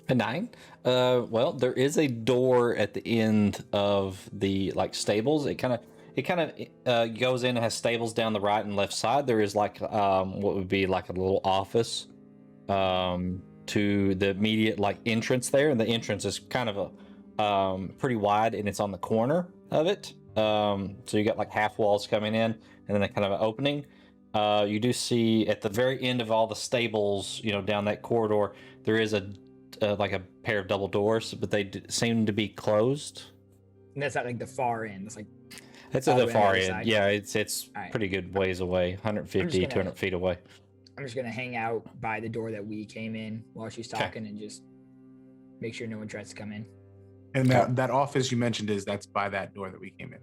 A 9? Well, there is a door at the end of the stables. It kind of goes in and has stables down the right and left side. There is what would be like a little office to the immediate entrance there, and the entrance is kind of a pretty wide, and it's on the corner of it. So you got half walls coming in, and then a kind of an opening. You do see at the very end of all the stables, down that corridor, there is a pair of double doors, but they seem to be closed. And that's at the far end. It's It's all at the the way on far the end. other side. Yeah, it's All right. pretty good ways away, 150, gonna- 200 feet away. I'm just gonna hang out by the door that we came in while she's talking and just make sure no one tries to come in. And that office you mentioned that's by that door that we came in.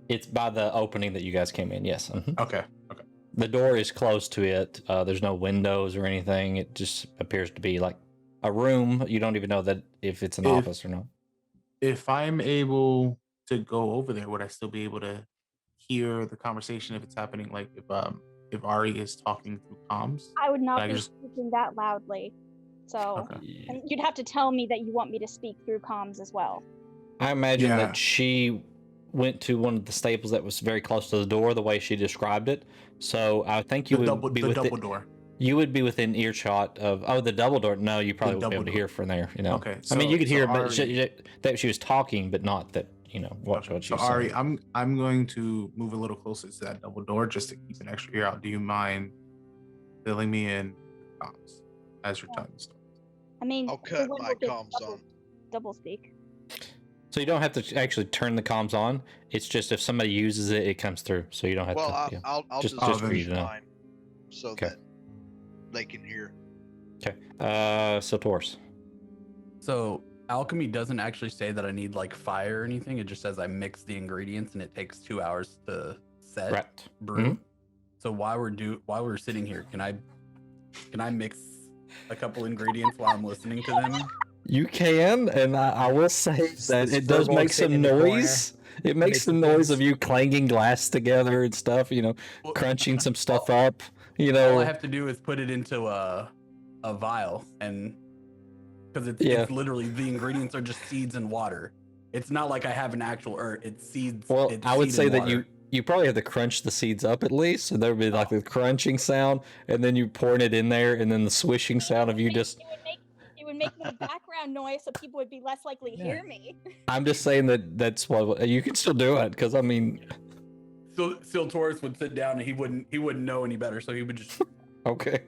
It's by the opening that you guys came in, yes. Mhm. Okay. The door is close to it. There's no windows or anything. It just appears to be a room. You don't even know that if it's an office or not. If I'm able to go over there, would I still be able to hear the conversation if it's happening? If Ari is talking through comms? I would not I be just- speaking that loudly. So Okay. and you'd have to tell me that you want me to speak through comms as well. I imagine Yeah. that she went to one of the stables that was very close to the door, the way she described it. So I think you The would double be with door. You would be within earshot of the double door. No, you probably The wouldn't be able double to hear from there. You know. Okay, I mean, you could hear, but Ari, that she was talking, but not that what okay, she so was Ari, saying. I'm going to move a little closer to that double door just to keep an extra ear out. Do you mind filling me in comms as you're telling the story? I mean, I'll the cut one my will get comms on. double speak. So you don't have to actually turn the comms on. It's just if somebody uses it, it comes through. So you don't have Well, to. Yeah. I'll Just- just just for you use to know. mine so Okay. that they can hear. Okay. So Taurus. So alchemy doesn't actually say that I need like fire or anything. It just says I mix the ingredients and it takes 2 hours to set Right. brew. So while we're sitting here, can I mix a couple ingredients while I'm listening to them? You can, and I will say Just that the it does scribble make sitting some in the corner, noise. It makes the mixing noise of things. you clanging glass together and stuff. Well, Crunching some stuff up. all I have to do is put it into a vial, and because it's literally the ingredients are just seeds and water. It's not like I have an actual herb. It's seeds. Well, it's I would seed say and that water. you probably have to crunch the seeds up at least, so there would be like the crunching sound, and then you pouring it in there, and then the swishing sound of you just. It would make no background noise, so people would be less likely to hear me. I'm just saying that's what you can still do it, because I mean. Still Taurus would sit down and he wouldn't know any better, so he would just Okay.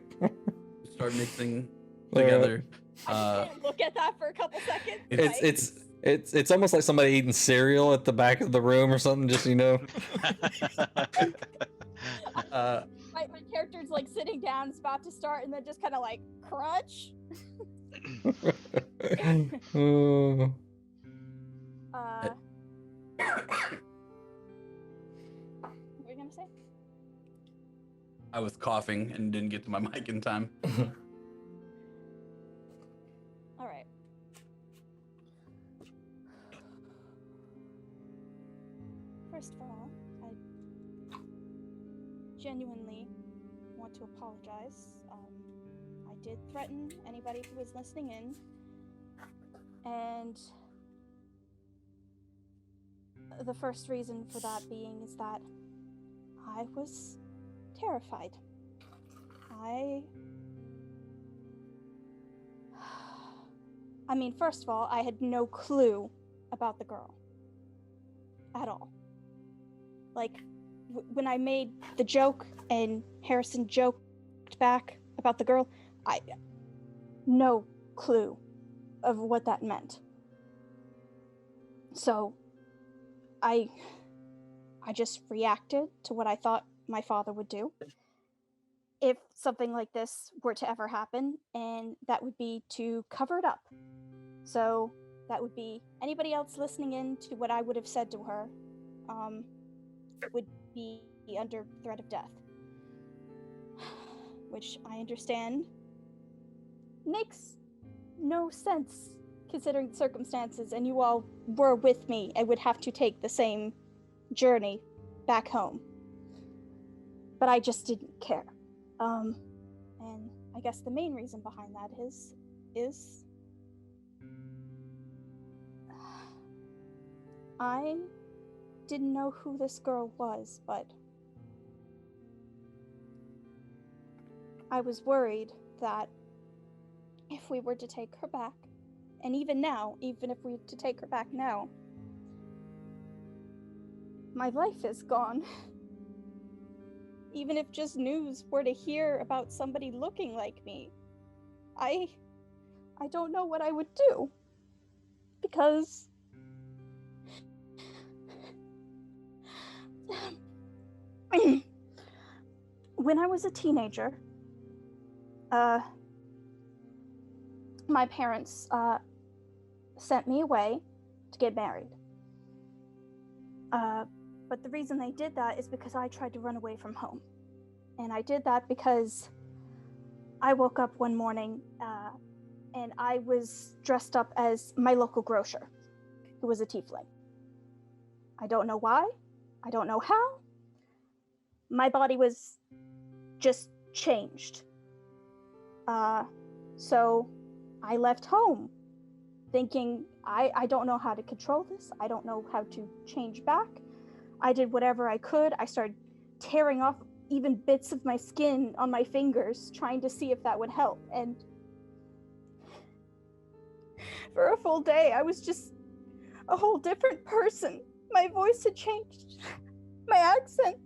start mixing together. I just can't look at that for a couple seconds. It's almost like somebody eating cereal at the back of the room or something. Just My character's like sitting down, it's about to start, and then just kind of like crunch. What were you gonna say? I was coughing and didn't get to my mic in time. All right. First of all, I genuinely want to apologize. I did threaten anybody who was listening in, and the first reason for that being is that I was terrified. I mean, first of all, I had no clue about the girl at all. Like, when I made the joke and Harrison joked back about the girl, I no clue of what that meant. So I just reacted to what I thought my father would do if something like this were to ever happen, and that would be to cover it up. So that would be anybody else listening in to what I would have said to her would be under threat of death, which I understand makes no sense considering the circumstances, and you all were with me and would have to take the same journey back home. But I just didn't care. And I guess the main reason behind that is I didn't know who this girl was, but I was worried that if we were to take her back, and even now, even if we were to take her back now, my life is gone. Even if just news were to hear about somebody looking like me, I don't know what I would do. Because when I was a teenager, my parents sent me away to get married. But the reason they did that is because I tried to run away from home. And I did that because I woke up one morning and I was dressed up as my local grocer, who was a tiefling. I don't know why. I don't know how. My body was just changed. So I left home thinking, I don't know how to control this. I don't know how to change back. I did whatever I could. I started tearing off even bits of my skin on my fingers, trying to see if that would help. And for a full day, I was just a whole different person. My voice had changed, my accent,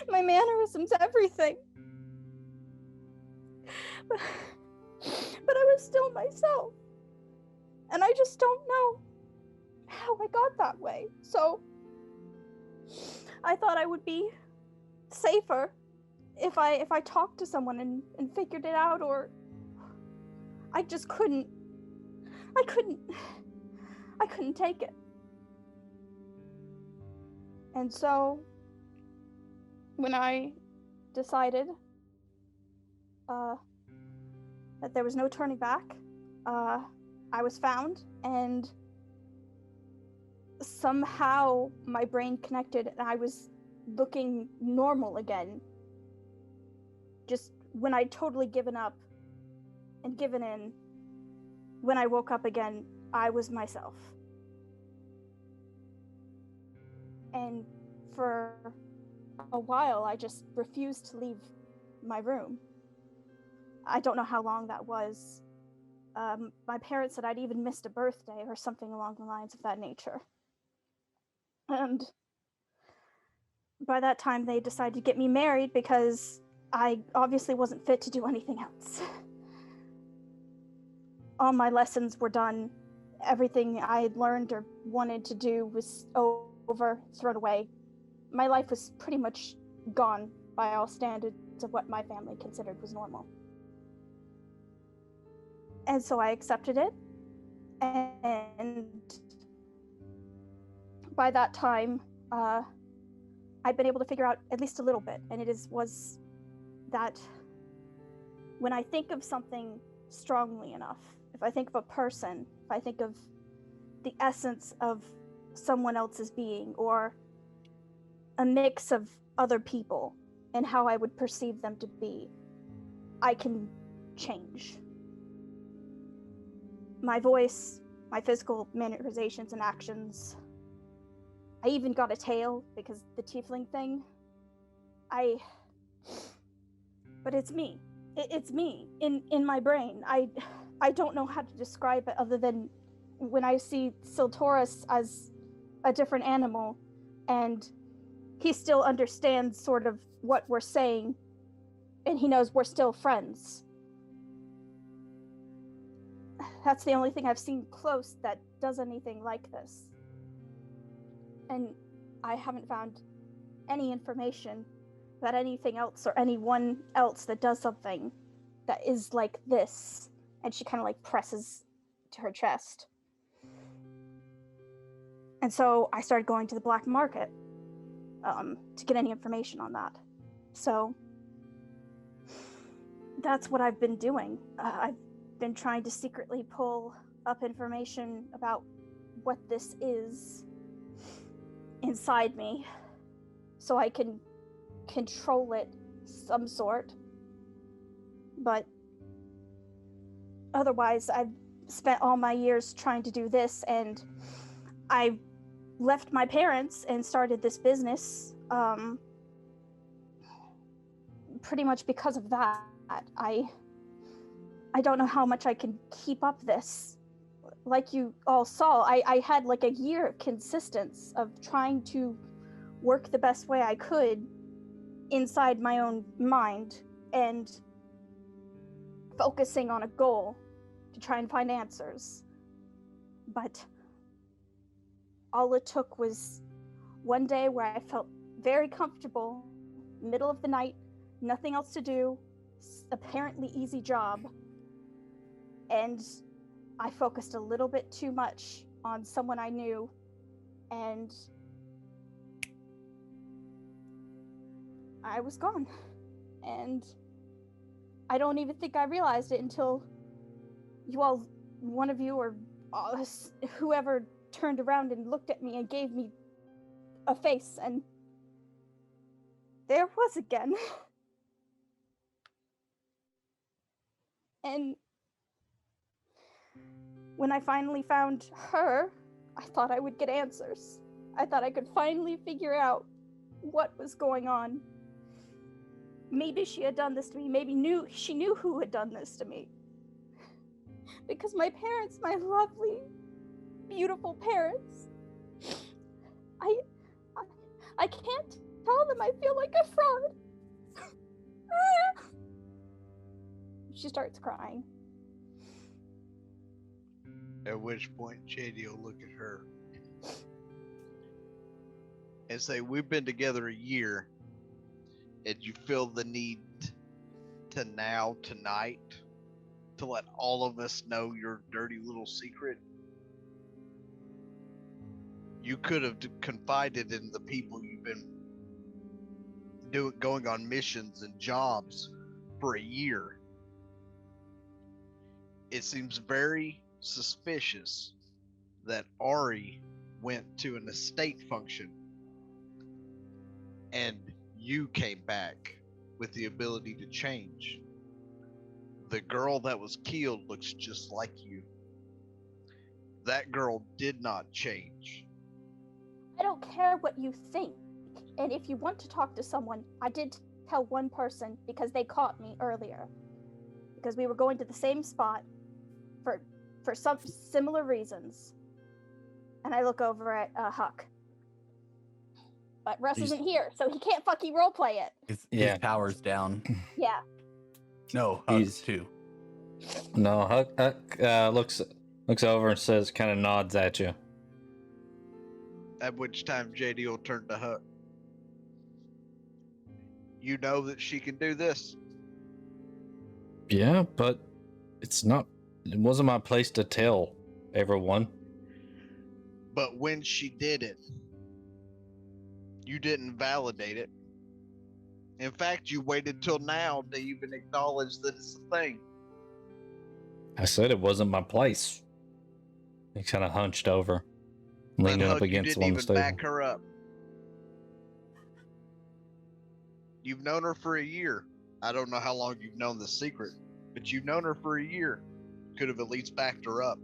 my mannerisms, everything. But I was still myself. And I just don't know how I got that way. So I thought I would be safer if I talked to someone and figured it out, or I just couldn't take it. And so when I decided that there was no turning back, I was found, and somehow my brain connected and I was looking normal again. Just when I'd totally given up and given in, when I woke up again, I was myself. And for a while, I just refused to leave my room. I don't know how long that was. My parents said I'd even missed a birthday or something along the lines of that nature. And by that time, they decided to get me married because I obviously wasn't fit to do anything else. All my lessons were done. Everything I had learned or wanted to do was over, thrown away. My life was pretty much gone by all standards of what my family considered was normal. And so I accepted it. And by that time, I'd been able to figure out at least a little bit. And was that when I think of something strongly enough, if I think of a person, if I think of the essence of someone else's being, or a mix of other people and how I would perceive them to be, I can change. My voice, my physical manifestations and actions. I even got a tail because the tiefling thing. But it's me. It's me in my brain. I don't know how to describe it other than when I see Siltoris as a different animal, and he still understands sort of what we're saying, and he knows we're still friends. That's the only thing I've seen close that does anything like this. And I haven't found any information about anything else or anyone else that does something that is like this. And she kind of like presses to her chest. And so I started going to the black market to get any information on that. So that's what I've been doing. I've been trying to secretly pull up information about what this is inside me so I can control it some sort. But otherwise, I've spent all my years trying to do this, and I left my parents and started this business pretty much because of that. I don't know how much I can keep up this. Like you all saw, I had like a year of consistency of trying to work the best way I could inside my own mind and focusing on a goal to try and find answers. But all it took was one day where I felt very comfortable, middle of the night, nothing else to do, apparently easy job, and I focused a little bit too much on someone I knew, and I was gone. And I don't even think I realized it until you all, one of you or whoever, turned around and looked at me and gave me a face, and there it was again. And when I finally found her, I thought I would get answers. I thought I could finally figure out what was going on. maybe she had done this to me. Maybe she knew who had done this to me. Because my parents, my lovely, beautiful parents, I can't tell them I feel like a fraud. She starts crying. At which point, JD will look at her and say, "We've been together a year, and you feel the need to now, tonight, to let all of us know your dirty little secret? You could have confided in the people you've been going on missions and jobs for a year. It seems very suspicious that Ari went to an estate function and you came back with the ability to change. The girl that was killed looks just like you. That girl did not change." I don't care what you think. And if you want to talk to someone, I did tell one person because they caught me earlier. Because we were going to the same spot for some similar reasons. And I look over at Huck. But Russ isn't here, so he can't fucking roleplay it. His power's down. Yeah. No, Huck's too. No, Huck looks over and says, kind of nods at you. At which time JD will turn to Huck. "You know that she can do this?" Yeah, but it wasn't my place to tell everyone. "But when she did it, you didn't validate it. In fact, you waited till now to even acknowledge that it's a thing." I said it wasn't my place. He kind of hunched over, leaning But up Huck, you against didn't one of the even table. back her up. You've known her for a year. I don't know how long you've known the secret, but you've known her for a year. Could have at least backed her up.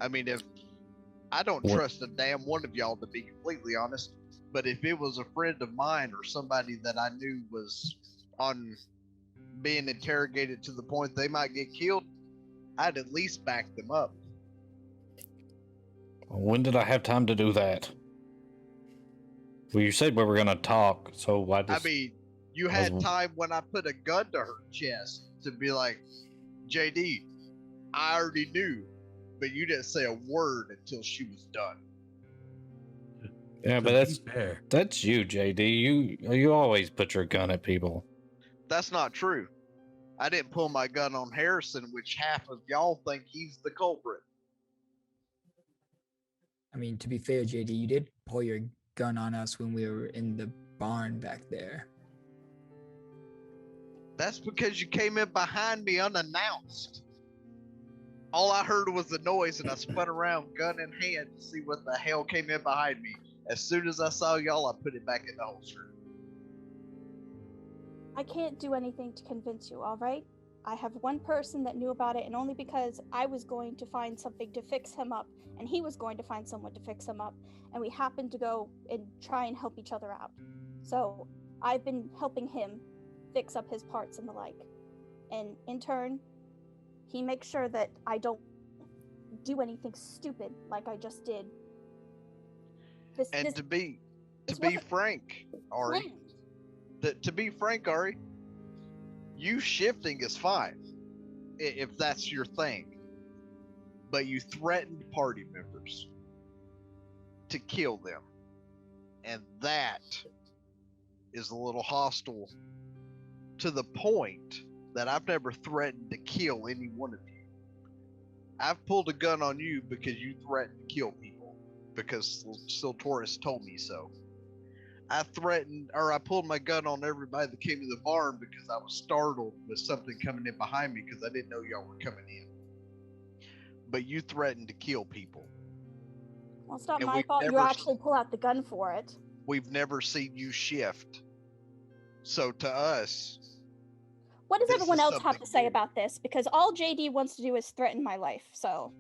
I mean, if I don't What? trust a damn one of y'all, to be completely honest, but if it was a friend of mine or somebody that I knew was on being interrogated to the point they might get killed, I'd at least back them up. When did I have time to do that? Well, you said we were gonna talk, so I just. I mean, you had time when I put a gun to her chest to be like, "JD, I already knew," but you didn't say a word until she was done. Yeah, but that's you, JD. You always put your gun at people. That's not true. I didn't pull my gun on Harrison, which half of y'all think he's the culprit. I mean, to be fair, JD, you did pull your gun on us when we were in the barn back there. That's because you came in behind me unannounced. All I heard was the noise, and I spun around, gun in hand, to see what the hell came in behind me. As soon as I saw y'all, I put it back in the holster. I can't do anything to convince you, all right? I have one person that knew about it, and only because I was going to find something to fix him up, and he was going to find someone to fix him up, and we happened to go and try and help each other out. So I've been helping him fix up his parts and the like. And in turn, he makes sure that I don't do anything stupid like I just did. To be frank, Ari, you shifting is fine if that's your thing, but you threatened party members to kill them, and that is a little hostile, to the point that I've never threatened to kill any one of you. I've pulled a gun on you because you threatened to kill people, because Siltoris told me so. I pulled my gun on everybody that came to the barn because I was startled with something coming in behind me because I didn't know y'all were coming in. But you threatened to kill people. Well, it's not my fault. You actually pull out the gun for it. We've never seen you shift. So to us, what does everyone else have to say about this? Because all JD wants to do is threaten my life, so.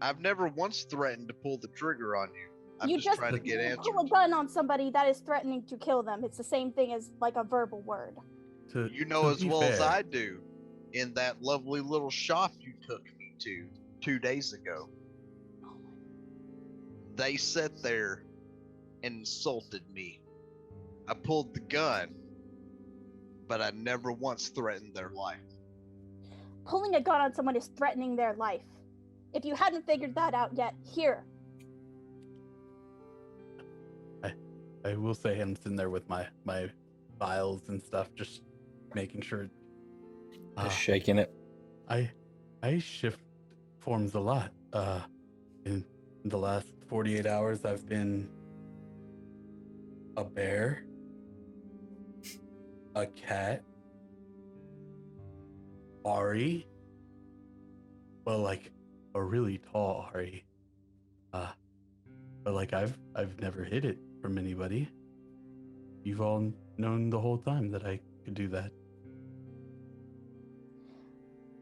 I've never once threatened to pull the trigger on you. I'm You just trying to get answers. pull a gun on somebody that is threatening to kill them. It's the same thing as like a verbal word. You know as well as I do, in that lovely little shop you took me to 2 days ago, they sat there and insulted me. I pulled the gun, but I never once threatened their life. Pulling a gun on someone is threatening their life. If you hadn't figured that out yet, here. I will say I'm sitting there with my files and stuff, just making sure. Just shaking it. I shift forms a lot. In the last 48 hours, I've been a bear, a cat, Ari. Well, like a really tall Ari. But like I've never hid it from anybody. You've all known the whole time that I could do that.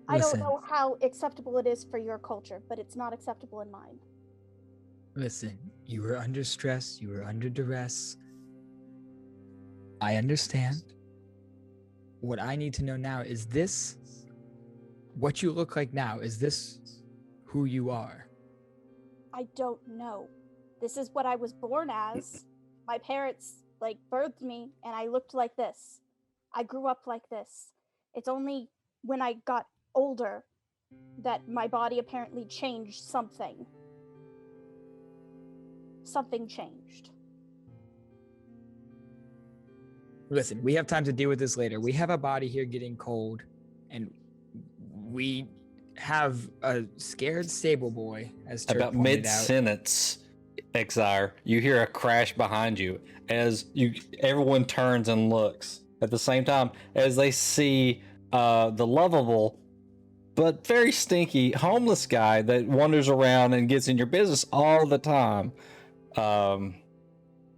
I don't Listen. know how acceptable it is for your culture, but it's not acceptable in mine. Listen, you were under stress, you were under duress. I understand. What I need to know now is this what you look like now? Is this who you are? I don't know. This is what I was born as. My parents birthed me and I looked like this. I grew up like this. It's only when I got older that my body apparently changed something. Something changed. Listen, we have time to deal with this later. We have a body here getting cold, and we have a scared stable boy, as Turk About pointed out. mid-sentence, Exire, you hear a crash behind you as everyone turns and looks at the same time as they see the lovable but very stinky homeless guy that wanders around and gets in your business all the time.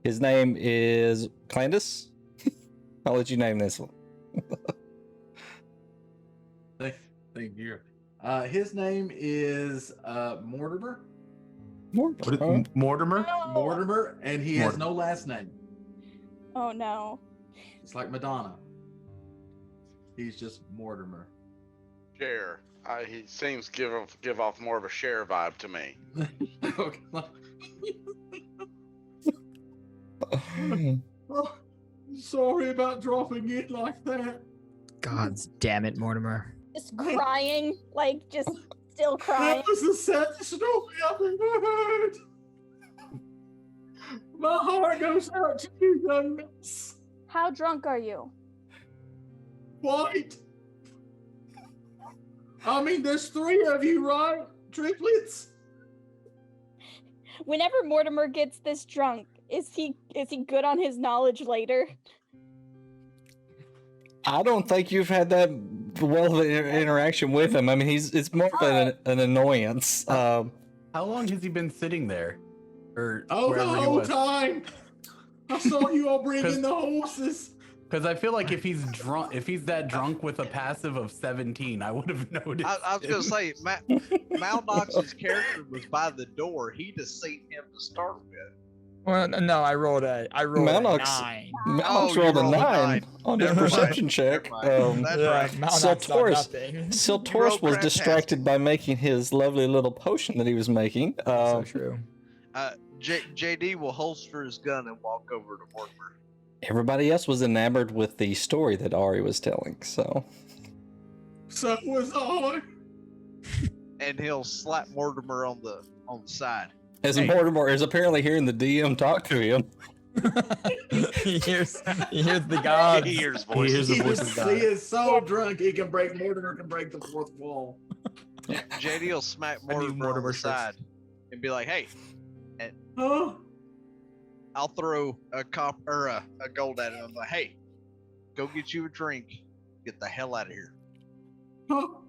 His name is Clandis. I'll let you name this one. Thank you. His name is Mortimer. Mortimer? Mortimer, and he has no last name. Oh no. It's like Madonna. He's just Mortimer. Share. He seems to give off more of a Share vibe to me. Oh, sorry about dropping it like that. God damn it, Mortimer. Just crying, just still crying. That was the saddest story I've ever heard. My heart goes out to you, young miss. How drunk are you? White. I mean, there's 3 of you, right? Triplets? Whenever Mortimer gets this drunk, is he good on his knowledge later? I don't think you've had that well of an interaction with him. I mean, it's more of an annoyance. How long has he been sitting there? Or the wherever he whole was? time. I saw you all bringing the horses. Because I feel like if he's that drunk with a passive of 17, I would have noticed. I was gonna say, Malnox's character was by the door. He just seen him to start with. Well, no, I rolled a 9. Malnox you rolled a rolled a 9 on his Never mind. perception check. That's right. Siltoris was distracted by making his lovely little potion that he was making. So true. JD will holster his gun and walk over to Mortimer. Everybody else was enamored with the story that Ari was telling, so was I. And he'll slap Mortimer on the side. As Mortimer is apparently hearing the DM talk to him. he hears the gods. He hears voices. He is so drunk Mortimer can break the 4th wall. JD will smack Mortimer on the side and be like, "Hey," and I'll throw a gold at him. I'm like, "Hey, go get you a drink. Get the hell out of here." Oh,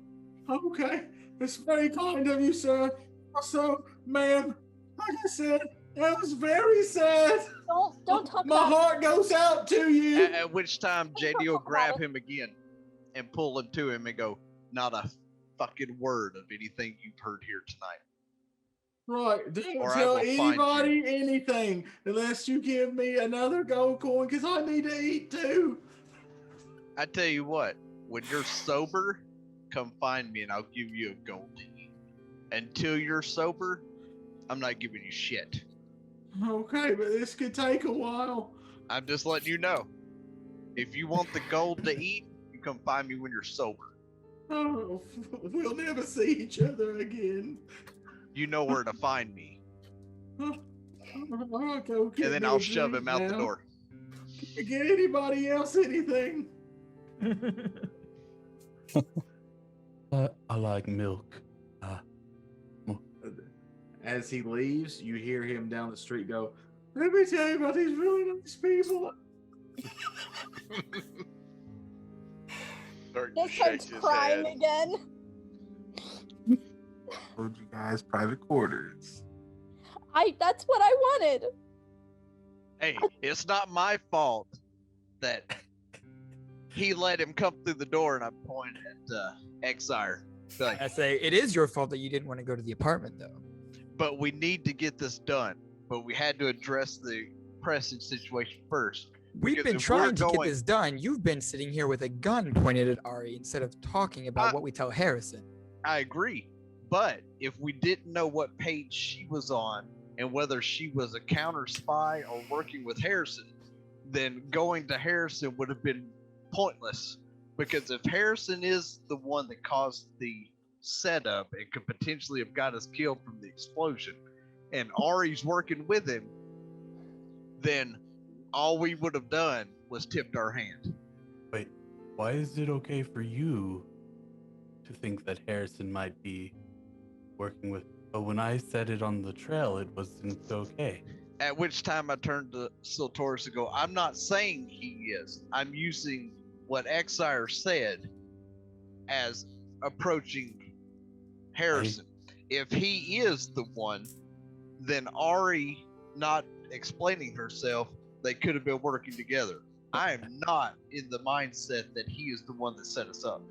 okay. It's very kind of you, sir. Also, ma'am, like I said, that was very sad. Don't talk My about heart goes out to you. At which time JD will grab him again and pull him to him and go, "Not a fucking word of anything you've heard here tonight." Right. Don't Or I tell will find you. anybody anything unless you give me another gold coin because I need to eat too. I tell you what, when you're sober, come find me and I'll give you a gold to eat. Until you're sober, I'm not giving you shit. Okay, but this could take a while. I'm just letting you know. If you want the gold to eat, you come find me when you're sober. Oh, we'll never see each other again. You know where to find me. I'll go get And then me I'll a shove drink him out the now. door. Get anybody else anything? I like milk. As he leaves, you hear him down the street go, "Let me tell you about these really nice people." Turk Just shakes starts his crying head. again. Told you guys private quarters. That's what I wanted. Hey, it's not my fault that he let him come through the door, and I'm pointing at Exire. Like, I say it is your fault that you didn't want to go to the apartment, though. but we need to get this done. But we had to address the pressing situation first. We've Because been if we're trying to get going- this done. You've been sitting here with a gun pointed at Ari instead of talking about what we tell Harrison. I agree. But if we didn't know what page she was on and whether she was a counter spy or working with Harrison, then going to Harrison would have been pointless. Because if Harrison is the one that caused the setup and could potentially have got us killed from the explosion, and Ari's working with him, then all we would have done was tipped our hand. Wait, why is it okay for you to think that Harrison might be working with? But when I said it on the trail, it wasn't okay. At which time I turned to Siltoris and go, I'm not saying he is. I'm using what Exire said as approaching Harrison. If he is the one, then Ari not explaining herself, they could have been working together. I am not in the mindset that he is the one that set us up.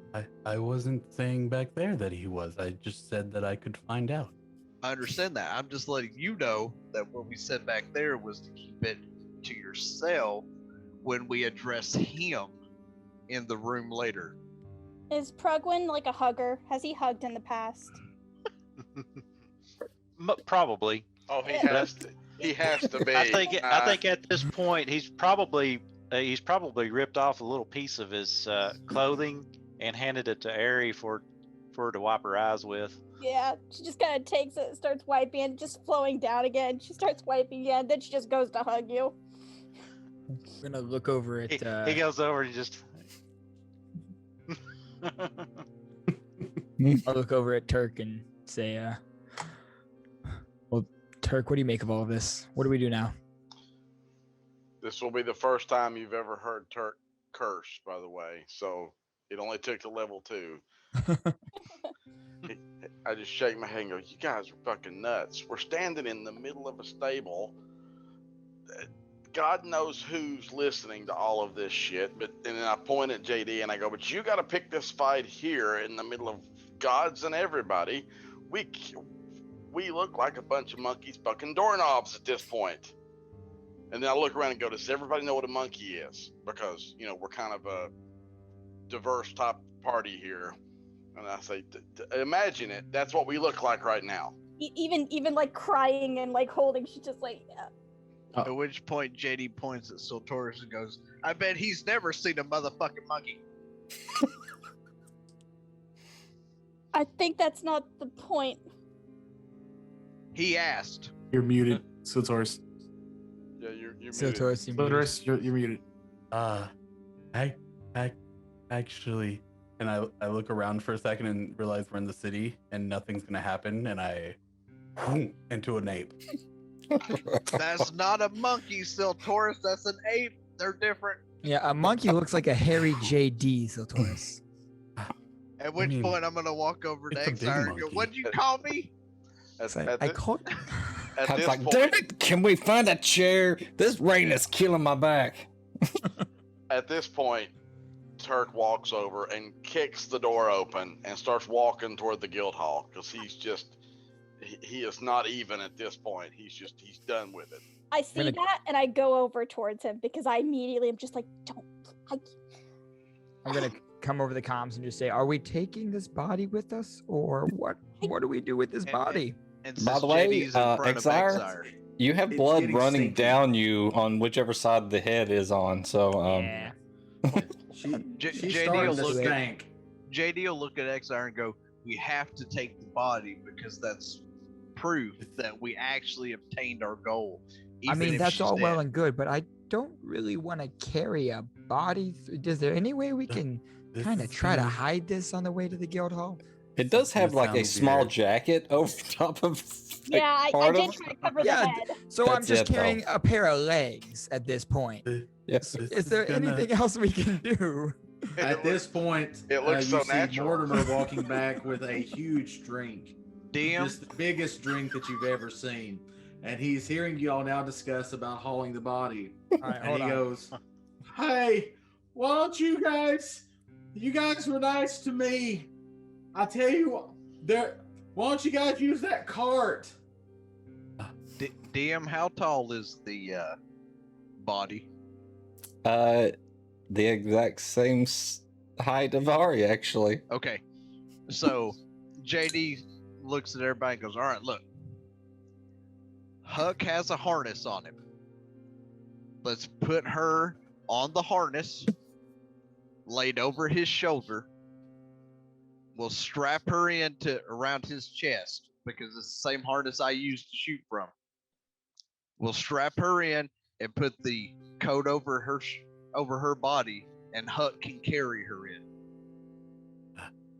I wasn't saying back there that he was. I just said that I could find out. I understand that. I'm just letting you know that what we said back there was to keep it to yourself when we address him in the room later. Is Prugwin like a hugger? Has he hugged in the past? Probably. Oh, he has to. He has to be. I think at this point he's probably ripped off a little piece of his clothing and handed it to Ari for her to wipe her eyes with. Yeah, she just kind of takes it, starts wiping it, just flowing down again. She starts wiping again, then she just goes to hug you. I'm gonna look over at. He goes over and just. I'll look over at Turk and say, "Well, Turk, what do you make of all of this? What do we do now?" This will be the first time you've ever heard Turk curse, by the way. So it only took to level 2. I just shake my head and go, "You guys are fucking nuts. We're standing in the middle of a stable. God knows who's listening to all of this shit." And then I point at JD and I go, "But you got to pick this fight here in the middle of gods and everybody. We look like a bunch of monkeys fucking doorknobs at this point." And then I look around and go, "Does everybody know what a monkey is?" Because, we're kind of a diverse type party here. And I say, imagine it. That's what we look like right now. Even like crying and like holding, she just like, yeah. At which point JD points at Siltoris and goes, I bet he's never seen a motherfucking monkey. I think that's not the point. He asked. You're muted, Siltoris. Yeah, you're Siltoris, Siltoris, you're muted. Actually, and I look around for a second and realize we're in the city and nothing's gonna happen, and I into an ape. That's not a monkey, Siltoris. That's an ape. They're different. Yeah, a monkey looks like a hairy JD, Siltoris. At which point I'm gonna walk over to it's a big Exire and go, monkey. "What'd you call me?" I called. At Pat's this like, point, damn it, can we find a chair? This rain is killing my back. at this point, Turk walks over and kicks the door open and starts walking toward the guild hall because he he is not even at this point. He's done with it. I see gonna- that and I go over towards him because I immediately am just like, don't. I'm gonna come over the comms and just say, "Are we taking this body with us, or what? What do we do with this And- body?" And By since the way, JD's in front Exire, of Exire, You have It's blood getting running stinky. down you on whichever side the head is on. So, Yeah. She's JD starting will to look- stank. JD will look at Exire and go, "We have to take the body because that's proof that we actually obtained our goal." I even mean, if that's she's all well dead." and good, but I don't really want to carry a body. Is there any way we can This kind of is try to gonna- hide this on the way to the guild hall? it does gonna have like a sound small weird. jacket over top of. like, Yeah, I part did of- try to cover Yeah, the head. So I'm That's just it, though. carrying a pair of legs at this point. Yes. This Is there gonna- anything else we can do? At this point, it looks you so see natural. Mortimer walking back with a huge drink. DM, Just the biggest drink that you've ever seen. And he's hearing you all now discuss about hauling the body. All right, And hold he on. goes, "Hey, why don't you guys were nice to me. I tell you what, why don't you guys use that cart?" DM, how tall is the body? The exact same height of Ari, actually. Okay, so JD looks at everybody and goes, "All right, look. Huck has a harness on him. Let's put her on the harness, laid over his shoulder. We'll strap her around his chest because it's the same harness I used to shoot from. We'll strap her in and put the coat over her body, and Huck can carry her in."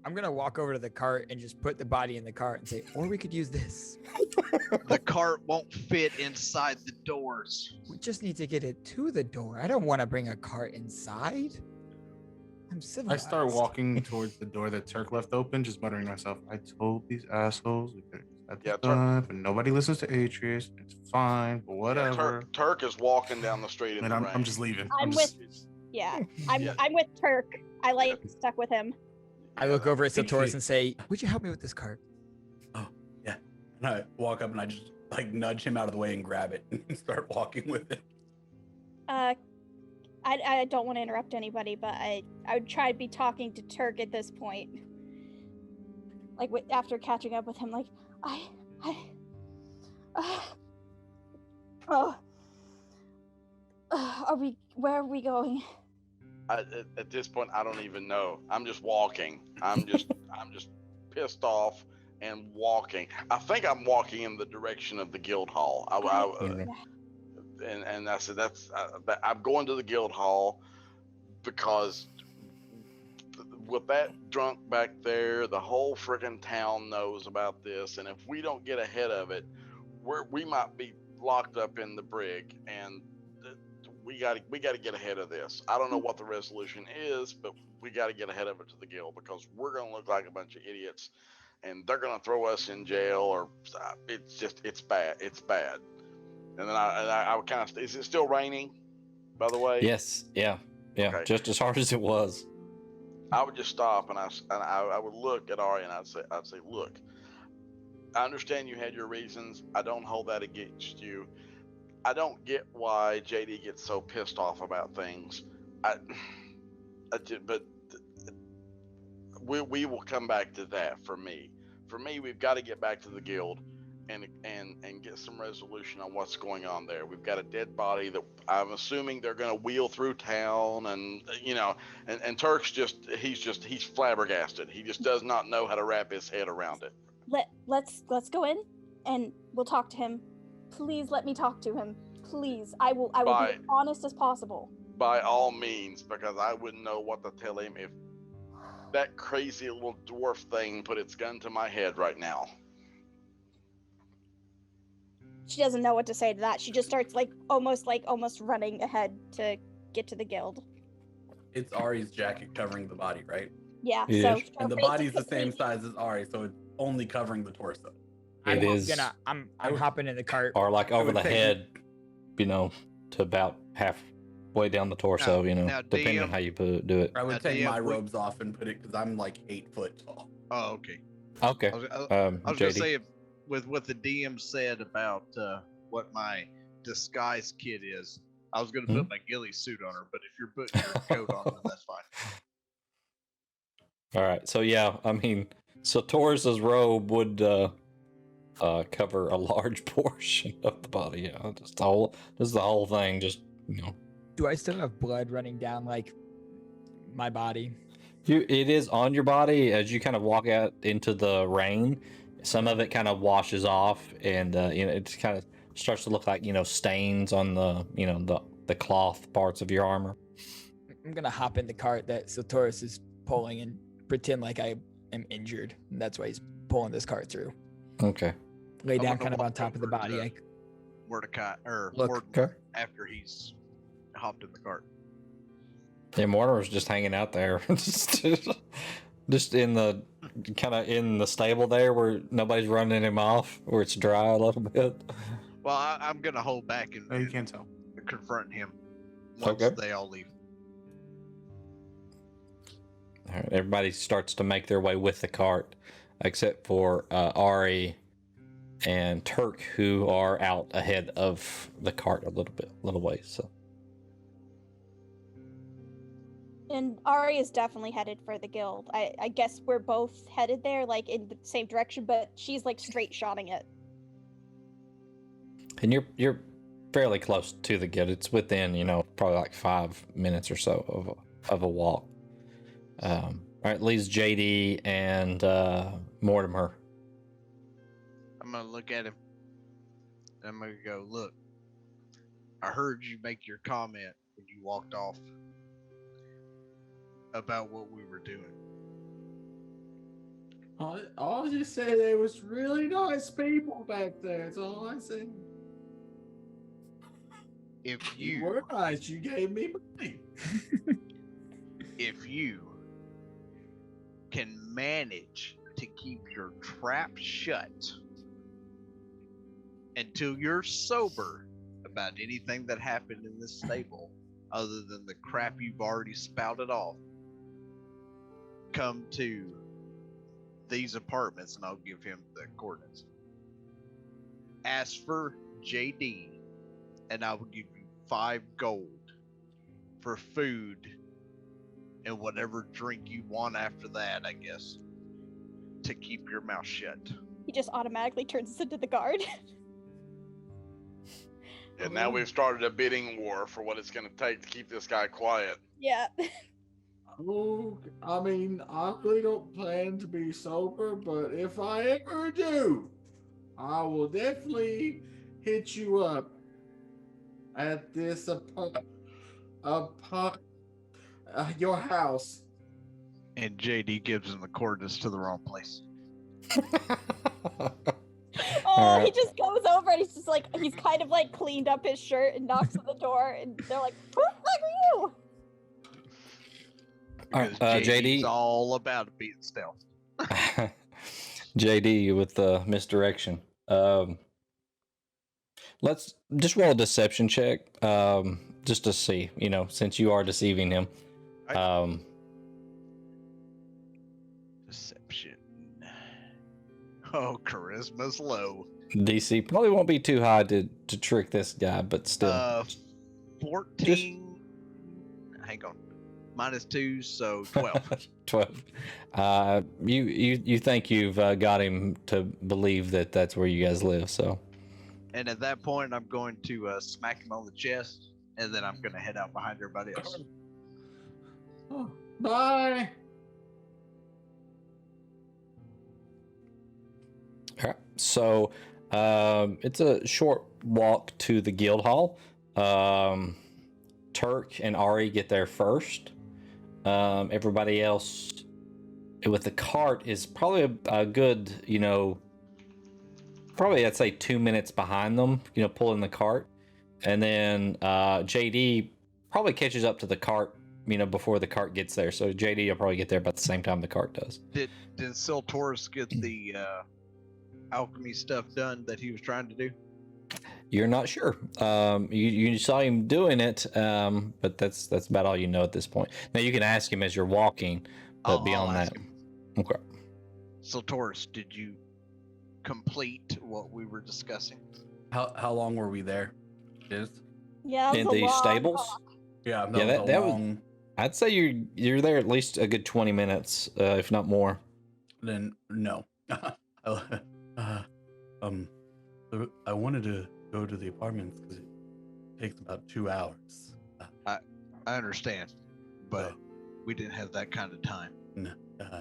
I'm gonna walk over to the cart and just put the body in the cart and say, or we could use this. The cart won't fit inside the doors. We just need to get it to the door. I don't want to bring a cart inside. I'm I civilized. start walking towards the door that Turk left open, just muttering to myself, "I told these assholes we could have Yeah, this Turk- done, but nobody listens to Atreus. It's fine, but Yeah, whatever." Turk is walking down the street in And the I'm rain. just leaving. I'm just, Yeah, Yeah. I'm with Turk. I like stuck with him. I look over at Thank Satoris you. and say, would you help me with this cart? And I walk up and I just like nudge him out of the way and grab it and start walking with it. I don't want to interrupt anybody, but I would try to be talking to Turk at this point. Like after catching up with him, like where are we going? At this point, I don't even know. I'm just walking. I'm just pissed off and walking. I think I'm walking in the direction of the guild hall. And I said I'm going to the guild hall because with that drunk back there, the whole friggin' town knows about this, and if we don't get ahead of it, we might be locked up in the brig, and we got to get ahead of this. I don't know what the resolution is, but we got to get ahead of it to the guild because we're going to look like a bunch of idiots, and they're going to throw us in jail, or it's bad. It's bad. And then I would kind of. Is it still raining? By the way. Yes. Yeah. Okay. Just as hard as it was. I would just stop and I would look at Ari and I'd say, look, I understand you had your reasons. I don't hold that against you. I don't get why JD gets so pissed off about things. But we will come back to that. For me, we've got to get back to the guild and get some resolution on what's going on there. We've got a dead body that I'm assuming they're going to wheel through town, and and Turk's he's flabbergasted. He just does not know how to wrap his head around it. Let's go in and we'll talk to him. Please let me talk to him. Please. I will be as honest as possible. By all means, because I wouldn't know what to tell him if that crazy little dwarf thing put its gun to my head right now. She doesn't know what to say to that. She just starts almost running ahead to get to the guild. It's Ari's jacket covering the body, right? Yeah. It So is. And the her body's the basically- same size as Ari, so it's only covering the torso. It is. I'm hopping in the cart. Or like over would the say- head, to about halfway down the torso. now, depending on DM how you do it. I would Now, take DM, my we- robes off and put it because I'm like 8 foot tall. Oh, okay. Okay. I was gonna JD. say with what the DM said about what my disguise kit is, I was gonna put my ghillie suit on her, but if you're putting your coat on, then that's fine. All right. So yeah, I mean, so Taurus's robe would cover a large portion of the body. Yeah, just the whole thing. Just Do I still have blood running down like my body? It is on your body as you kind of walk out into the rain. Some of it kind of washes off, and it kind of starts to look like stains on the the cloth parts of your armor. I'm gonna hop in the cart that Sotoris is pulling and pretend like I am injured, and that's why he's pulling this cart through. Okay. Lay I'm down gonna kind of on walk top of the over body. to Mordecai or Look. Mortimer after he's hopped in the cart. Yeah, Mortimer's just hanging out there, just in the kind of in the stable there where nobody's running him off, where it's dry a little bit. Well, I'm gonna hold back and, Oh, you can't tell. and confront him once Okay. they all leave. All right, everybody starts to make their way with the cart, except for Ari and Turk, who are out ahead of the cart a little ways. So. And Ari is definitely headed for the guild. I guess we're both headed there, like in the same direction, but she's like straight shotting it. And you're fairly close to the guild. It's within, probably like 5 minutes or so of a walk. All right, leaves JD and Mortimer. I'm gonna look at him. I'm gonna go, look. I heard you make your comment when you walked off about what we were doing. I'll just say there was really nice people back there. That's all I said. If You you were nice. You gave me money. if you can manage to keep your trap shut until you're sober about anything that happened in this stable other than the crap you've already spouted off, come to these apartments and I'll give him the coordinates. Ask for JD and I will give you 5 gold for food and whatever drink you want after that, I guess, to keep your mouth shut. He just automatically turns us into the guard. And now we've started a bidding war for what it's going to take to keep this guy quiet. Yeah. Oh, I mean, I really don't plan to be sober, but if I ever do, I will definitely hit you up at this your house. And JD gives him the coordinates to the wrong place. Oh, he right. just goes over and he's just like, he's kind of like cleaned up his shirt and knocks on the door, and they're like, who the fuck are you? All right, Because JD's JD. all about being stealth. JD with the misdirection. Let's just roll a deception check, just to see, since you are deceiving him. Deception. Oh, charisma's low. DC probably won't be too high to trick this guy, but still. 14. Hang on. -2, so 12. 12. You think you've got him to believe that that's where you guys live, so. And at that point, I'm going to smack him on the chest, and then I'm going to head out behind everybody else. Oh, bye. All right. So it's a short walk to the guild hall. Turk and Ari get there first. Everybody else with the cart is probably a good, probably I'd say 2 minutes behind them, pulling the cart. And then JD probably catches up to the cart, before the cart gets there. So JD will probably get there about the same time the cart does. Did Siltorus get the alchemy stuff done that he was trying to do? You're not sure. You saw him doing it, but that's about all you know at this point. Now you can ask him as you're walking, but I'll beyond ask that, him. okay. Siltorus, did you complete what we were discussing. How long were we there? Yeah, it In was a the long stables? walk. Yeah, Yeah, that was that a was- long. I'd say you're there at least a good 20 minutes, if not more. Then no. I wanted to go to the apartments because it takes about 2 hours. I understand, but So, we didn't have that kind of time.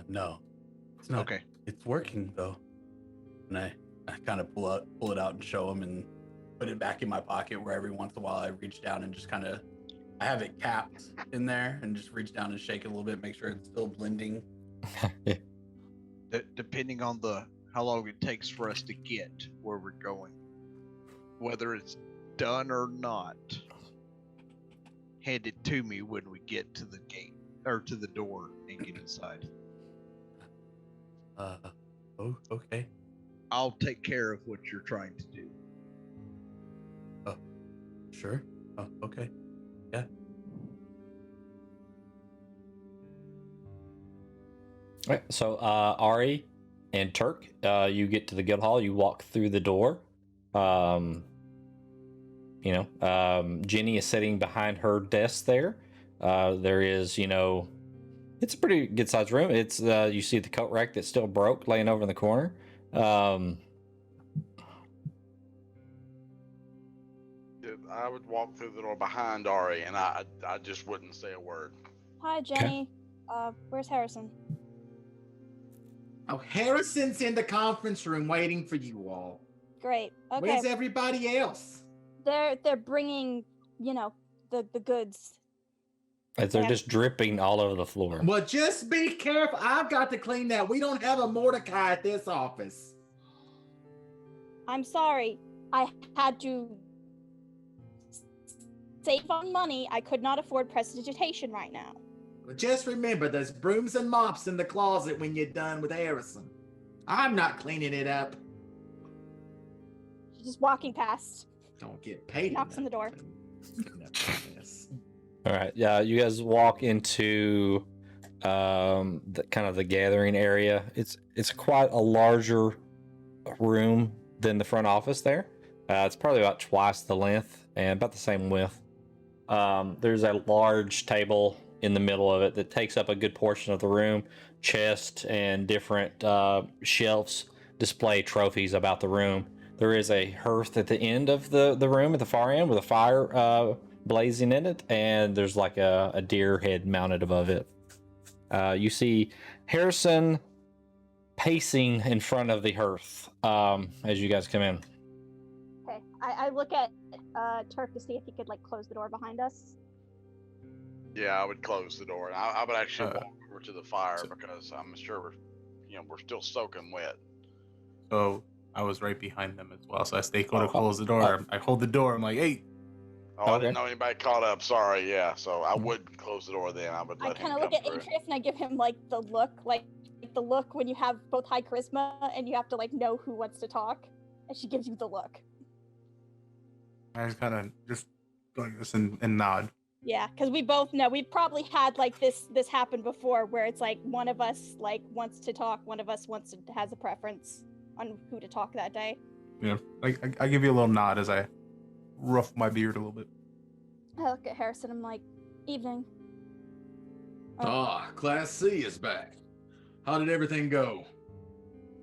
no, it's not. Okay. It's working though. And I kind of pull it out and show him and put it back in my pocket where every once in a while I reach down and just kind of, I have it capped in there and just reach down and shake it a little bit, make sure it's still blending. Yeah. Depending on how long it takes for us to get where we're going, whether it's done or not, hand it to me when we get to the gate or to the door and get inside. Oh, okay. I'll take care of what you're trying to do. Sure. Oh, okay. Yeah. All right, so Ari and Turk, you get to the guild hall. You walk through the door. Jenny is sitting behind her desk there. There is, it's a pretty good sized room. It's you see the coat rack that's still broke laying over in the corner. I would walk through the door behind Ari, and I just wouldn't say a word. Hi, Jenny. Where's Harrison? Oh, Harrison's in the conference room waiting for you all. Great. Okay. Where's everybody else? They're bringing, the goods. As they're Yeah. just dripping all over the floor. Well, just be careful. I've got to clean that. We don't have a Mordecai at this office. I'm sorry. I had to save on money. I could not afford prestidigitation right now. But just remember, there's brooms and mops in the closet when you're done with Harrison. I'm not cleaning it up. She's just walking past. Don't get paid. Knocks on the door. Yes. All right. Yeah, you guys walk into the kind of the gathering area. It's quite a larger room than the front office there. It's probably about twice the length and about the same width. There's a large table in the middle of it that takes up a good portion of the room. Chest and different shelves display trophies about the room. There is a hearth at the end of the room at the far end with a fire blazing in it, and there's like a deer head mounted above it. You see Harrison pacing in front of the hearth as you guys come in. Okay. I look at Turk to see if he could close the door behind us. Yeah, I would close the door, and I would actually Uh, walk over to the fire so- because I'm sure we're still soaking wet. So I was right behind them as well. So as they go to Oh, close the door, oh. I hold the door. I'm like, hey. Oh, I Okay. didn't know anybody caught up. Sorry. Yeah, so I would close the door then. I would I let him kind of come look at through. Atreus and I give him the look, the look when you have both high charisma and you have to know who wants to talk, and she gives you the look. I just kind of just like this and nod. Yeah, because we both know we probably had this happen before, where it's one of us wants to talk, one of us has a preference on who to talk that day. Yeah, I give you a little nod as I ruff my beard a little bit. I look at Harrison. I'm like, evening. Class C is back. How did everything go?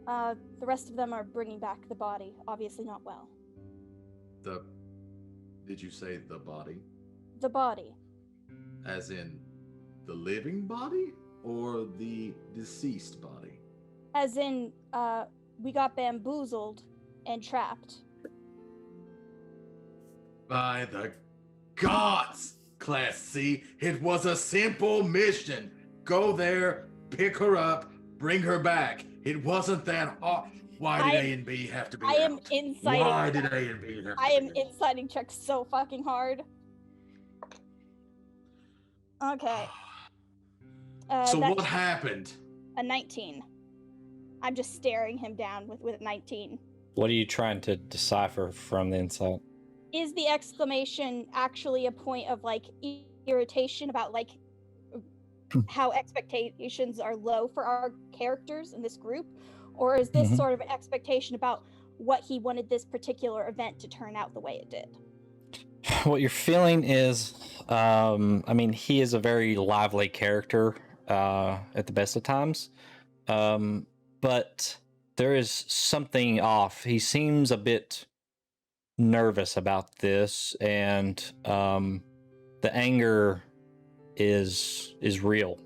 The rest of them are bringing back the body. Obviously not well. Did you say the body? The body. As in the living body or the deceased body? As in, we got bamboozled and trapped. By the gods, Class C, it was a simple mission. Go there, pick her up, bring her back. It wasn't that hard. Why did A and B have to be I am out? inciting. Why did A and B have to I am be out? inciting Chuck so fucking hard. Okay. So that's what happened? a 19. I'm just staring him down with 19. What are you trying to decipher from the insight? Is the exclamation actually a point of irritation about how expectations are low for our characters in this group, Or is this Mhm. sort of an expectation about what he wanted this particular event to turn out the way it did? What you're feeling is, I mean, he is a very lively character at the best of times, but there is something off. He seems a bit nervous about this, and the anger is real.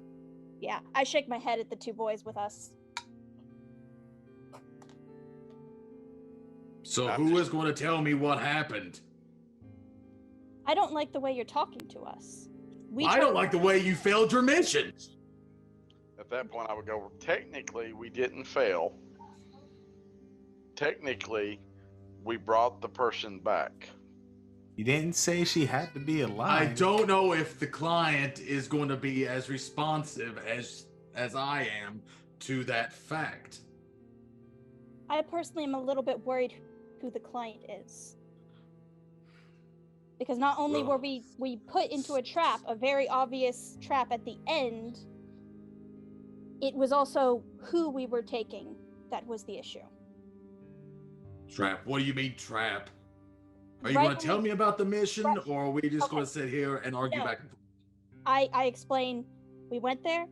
Yeah, I shake my head at the two boys with us. So I'm who just- is going to tell me what happened? I don't like the way you're talking to us. I don't like the way you failed your mission. At that point, I would go, technically, we didn't fail. Technically, we brought the person back. You didn't say she had to be alive. I don't know if the client is going to be as responsive as I am to that fact. I personally am a little bit worried who the client is. Because not only were we put into a trap, a very obvious trap at the end, it was also who we were taking that was the issue. Trap? What do you mean trap? Are you Right going to tell when me about the mission, Right. or are we just Okay. going to sit here and argue No. back and forth? I explain, we went there,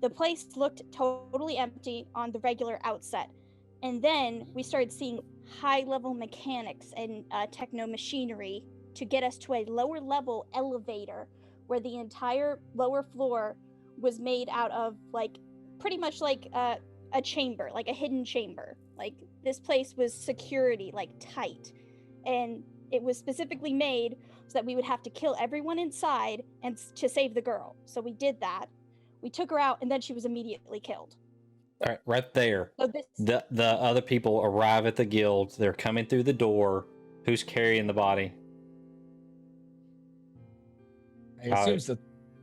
the place looked totally empty on the regular outset. And then we started seeing high-level mechanics and techno machinery to get us to a lower level elevator where the entire lower floor was made out of like pretty much like a chamber, like a hidden chamber. Like this place was security, like tight. And it was specifically made so that we would have to kill everyone inside and to save the girl. So we did that. We took her out and then she was immediately killed. All right, right there. So this The other people arrive at the guild. They're coming through the door. Who's carrying the body? I Kyle- assume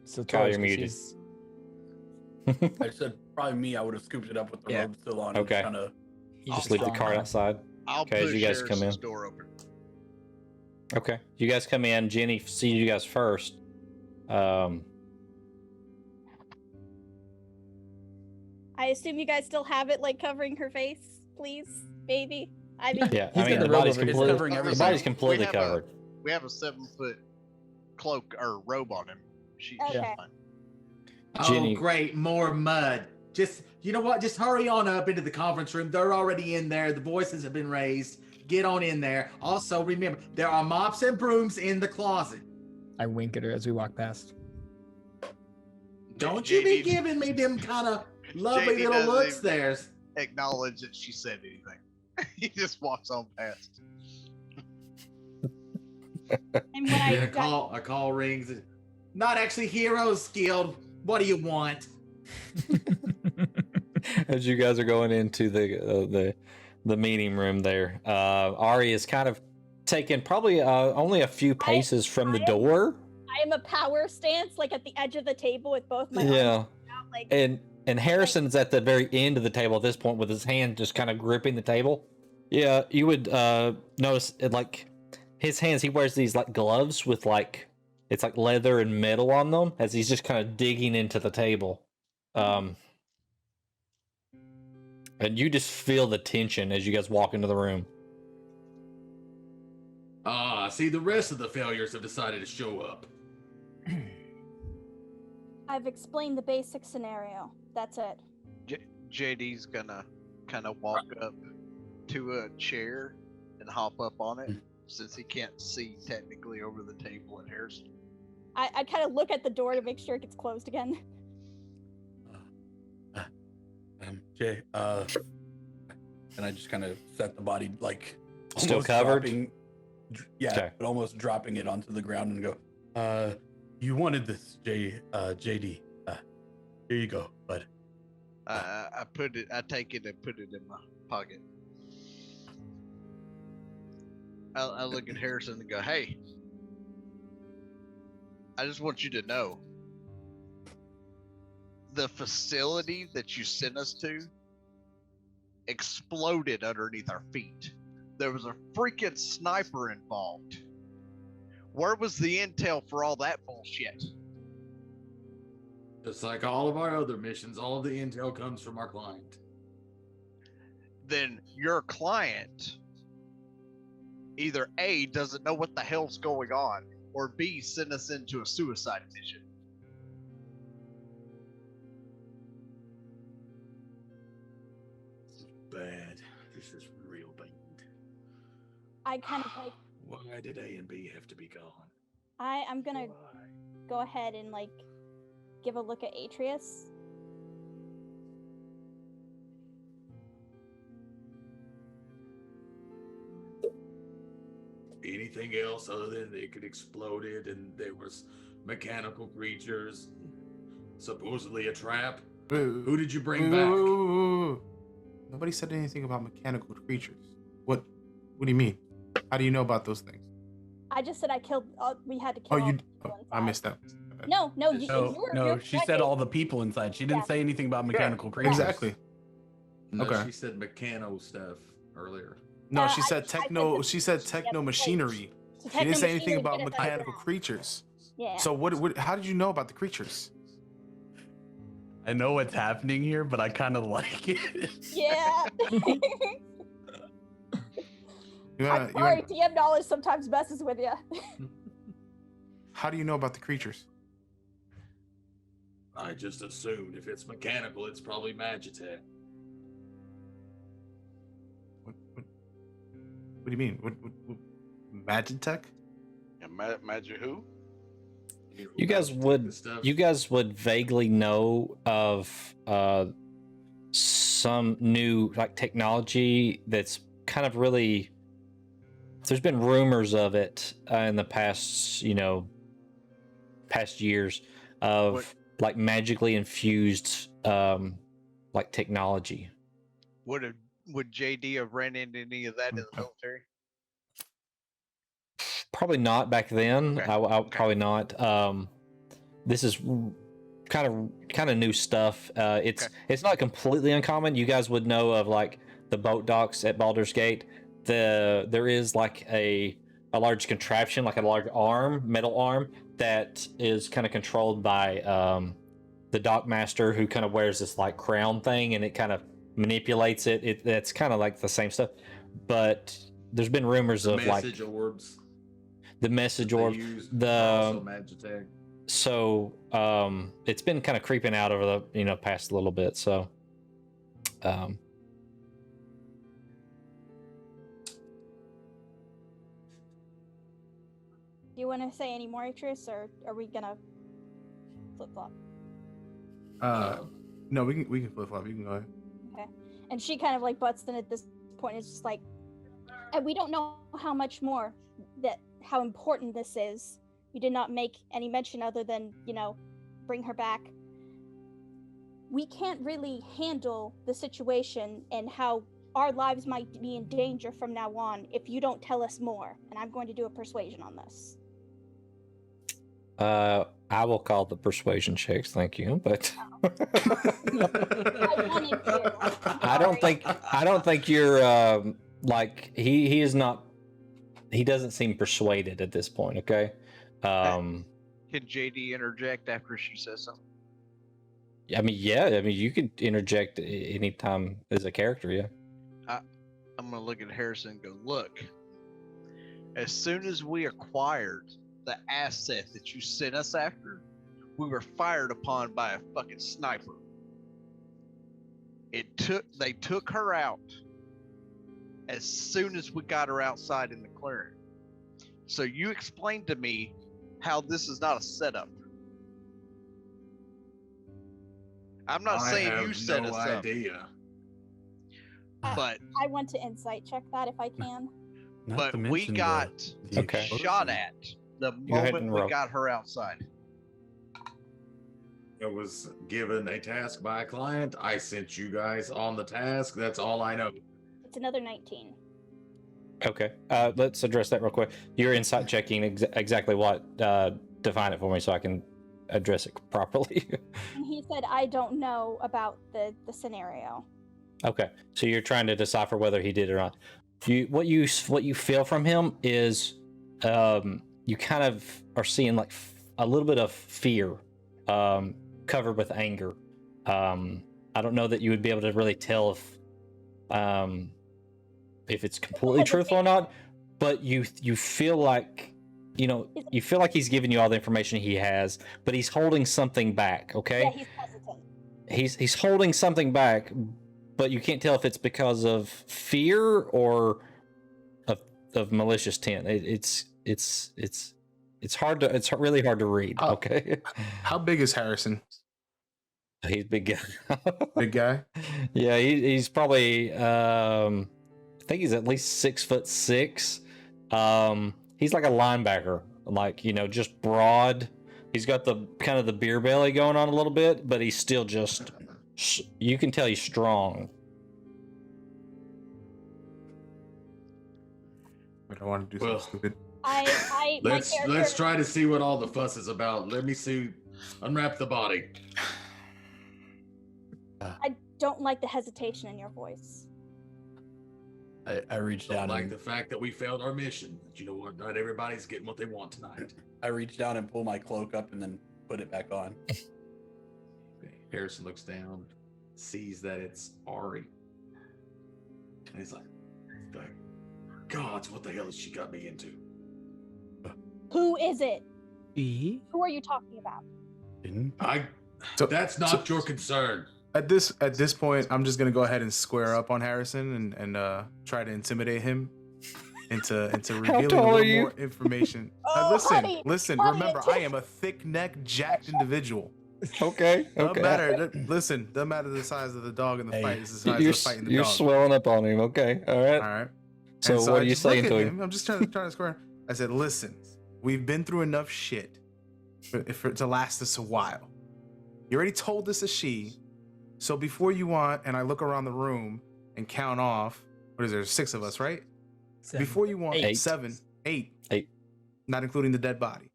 so. Kyle, Toril, you're muted. she's- I said probably me. I would have scooped it up with the Yeah. robe still on. Okay. Kind of. he's Just leave the strong cart arm. outside. I'll Okay, as push you guys come Harrison's in. door open. Okay, you guys come in. Jenny sees you guys first. I assume you guys still have it like covering her face, please, baby. I mean, Yeah, He's I mean got the the robe body's over his completely head. Covering the everything. body's We completely have covered. We have a 7-foot cloak or robe on him. She's Okay. fine. Jenny- Oh, great, more mud. Just, you know what? Just hurry on up into the conference room. They're already in there. The voices have been raised. Get on in there. Also, remember, there are mops and brooms in the closet. I wink at her as we walk past. Don't you be JD giving me them kind of lovely JD little looks doesn't there. acknowledge that she said anything. He just walks on past. and when I A call rings. Not actually Heroes Guild. What do you want? As you guys are going into the meeting room there, Ari is kind of taking probably only a few paces from the door. I am a power stance, like at the edge of the table with both my arms Yeah, out, like and Harrison's at the very end of the table at this point with his hand just kind of gripping the table. Yeah, you would notice it, like his hands. He wears these like gloves with like it's like leather and metal on them as he's just kind of digging into the table. And you just feel the tension as you guys walk into the room. See, the rest of the failures have decided to show up. I've explained the basic scenario. That's it. JD's gonna kind of walk up to a chair and hop up on it since he can't see technically over the table at Harrison. I kind of look at the door to make sure it gets closed again. Jay, and I just kind of set the body like Still almost covered? Yeah, Okay. but almost dropping it onto the ground and go. You wanted this, JD. Here you go, bud. I take it and put it in my pocket. I look at Harrison and go, hey, I just want you to know the facility that you sent us to exploded underneath our feet. There was a freaking sniper involved. Where was the intel for all that bullshit? Just like all of our other missions, all of the intel comes from our client. then your client either A, doesn't know what the hell's going on, or B, send us into a suicide mission. Bad. This is real bad. I kind of like. Why did A and B have to be gone? I'm gonna Why? go ahead and like give a look at Atreus. Anything else other than it could exploded and there was mechanical creatures, supposedly a trap? Who did you bring back? Nobody said anything about mechanical creatures. What do you mean? How do you know about those things? I just said I killed. We had to kill. all the people I inside. missed that. No, No, you're she said correct. all the people inside. She didn't Yeah. say anything about mechanical creatures. Exactly. No, Okay. she said mechano stuff earlier. No, I she said said techno. the- She said yeah, techno like, machinery. So She didn't say anything technomachinery about hit us mechanical underground. creatures. Yeah. So what? How did you know about the creatures? I know what's happening here, but I kind of like it. Yeah. You I'm wanna- sorry, DM knowledge sometimes messes with you. How do you know about the creatures? I just assumed if it's mechanical, it's probably Magitech. What do you mean? What Magitech? And Magic who? You guys would vaguely know of some new like technology that's kind of really. There's been rumors of it in the past, past years of What? like magically infused like technology. Would JD have ran into any of that in the military? Probably not back then. Okay. Probably not. This is kind of new stuff. It's not completely uncommon. You guys would know of like the boat docks at Baldur's Gate. There is like a large contraption, like a large metal arm that is kind of controlled by the dock master, who kind of wears this like crown thing, and it kind of manipulates it. It's kind of like the same stuff, but there's been rumors of like message orbs. the message orb, also Magitech. so it's been kind of creeping out over the past little bit. So Do you want to say any more, Atreus, or are we gonna flip flop? No, we can flip flop. You can go ahead. Okay. And she kind of like butts in at this point. It's just like, and we don't know how much more how important this is. You did not make any mention other than bring her back. We can't really handle the situation and how our lives might be in danger from now on if you don't tell us more. And I'm going to do a persuasion on this. I will call the persuasion checks, thank you, but I wanted to. I don't think you're like he is not. He doesn't seem persuaded at this point. Okay. Can JD interject after she says something? I mean, you could interject anytime as a character. Yeah. I'm gonna look at Harrison and go, look. As soon as we acquired the asset that you sent us after, we were fired upon by a fucking sniper. They took her out as soon as we got her outside in the clearing. So you explained to me how this is not a setup. I'm not saying you set us up, but I want to insight check that if I can. Not to we mention got the Okay. shot at the Go ahead moment and we roll. got her outside. I was given a task by a client. I sent you guys on the task. That's all I know. It's another 19. Okay. Let's address that real quick. You're insight checking exactly what. Define it for me so I can address it properly. And he said, I don't know about the scenario. Okay, so you're trying to decipher whether he did or not. What you feel from him is you kind of are seeing like a little bit of fear covered with anger. I don't know that you would be able to really tell if if it's completely truthful or not, but you feel like, you know, you feel like he's giving you all the information he has, but he's holding something back. Okay. Yeah, he's hesitant. He's holding something back, but you can't tell if it's because of fear or of malicious intent. It's hard to, it's really hard to read. Okay. How big is Harrison? He's a big guy. Big guy? Yeah, he's probably I think he's at least 6'6". He's like a linebacker, like, you know, just broad. He's got the kind of the beer belly going on a little bit, but he's still just, you can tell he's strong. I don't want to do something stupid. Let's try to see what all the fuss is about. Let me see. Unwrap the body. I don't like the hesitation in your voice. I reached Don't down like and the fact that we failed our mission. But you know what? Not everybody's getting what they want tonight. I reached down and pulled my cloak up and then put it back on. Okay. Harrison looks down, sees that it's Ari, and he's like, "Gods, what the hell has she got me into?" Who is it? E? Who are you talking about? That's not your concern. At this point, I'm just gonna go ahead and square up on Harrison and try to intimidate him into revealing a little more information. Oh, Listen. honey, Remember, I am a thick-necked, jacked individual. Okay. Doesn't matter. Listen, doesn't matter the size of the dog in the fight. It's the size of the fight in the you're dog. swelling up on him. Okay. All right. All right. So And what I are you just look saying at to him? I'm just trying to square. I said, listen, we've been through enough shit for it to last us a while. You already told us a she. So before you want, and I look around the room and count off, what is there, 6 of us, right? Before you want 8. 7, 8, 8, not including the dead body.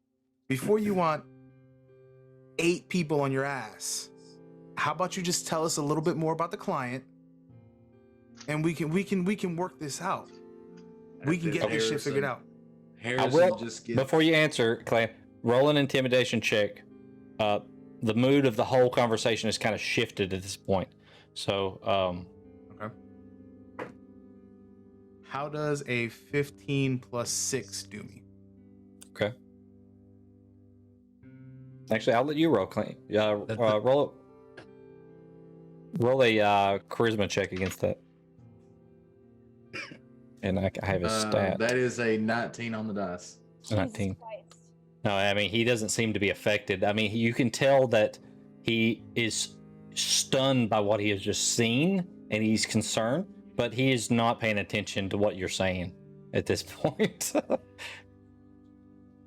Before you want 8 people on your ass, how about you just tell us a little bit more about the client, and we can work this out. We can get this shit figured out. I will, before you answer, Clay, roll an intimidation check. The mood of the whole conversation has kind of shifted at this point. So, okay. How does a 15 plus 6 do me? Okay. Actually, I'll let you roll, Clay. Roll a charisma check against that. And I have his stat. That is a 19 on the dice. 19. No, I mean, he doesn't seem to be affected. I mean, you can tell that he is stunned by what he has just seen, and he's concerned, but he is not paying attention to what you're saying at this point.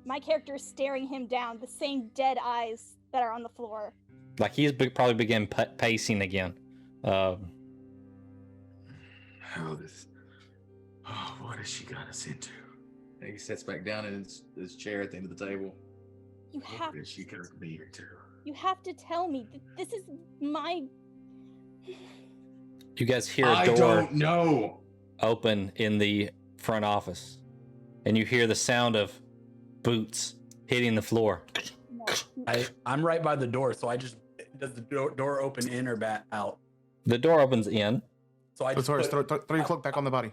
My character is staring him down, the same dead eyes that are on the floor. Like he's probably began pacing again. What has she got us into? And he sits back down in his chair at the end of the table. You have. What has she got me into? You have to tell me. This is my. You guys hear a I door don't know. open in the front office, and you hear the sound of boots hitting the floor. I'm right by the door, so I just does the door open in or back out? The door opens in. So I just throw your cloak back on the body.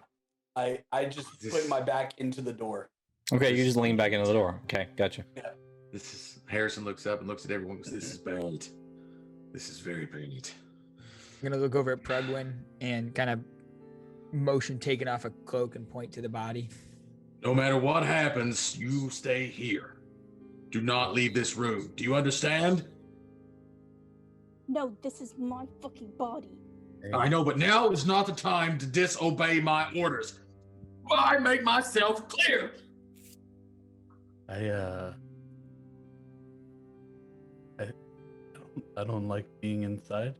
I just put my back into the door. Okay, you just lean back into the door. Okay, gotcha. Yeah. This is Harrison looks up and looks at everyone and goes, "This is bad. This is very bad." I'm gonna look over at Prugwin and kind of motion taking off a cloak and point to the body. No matter what happens, you stay here. Do not leave this room. Do you understand? No, this is my fucking body. I know, but now is not the time to disobey my orders. I make myself clear. I don't like being inside.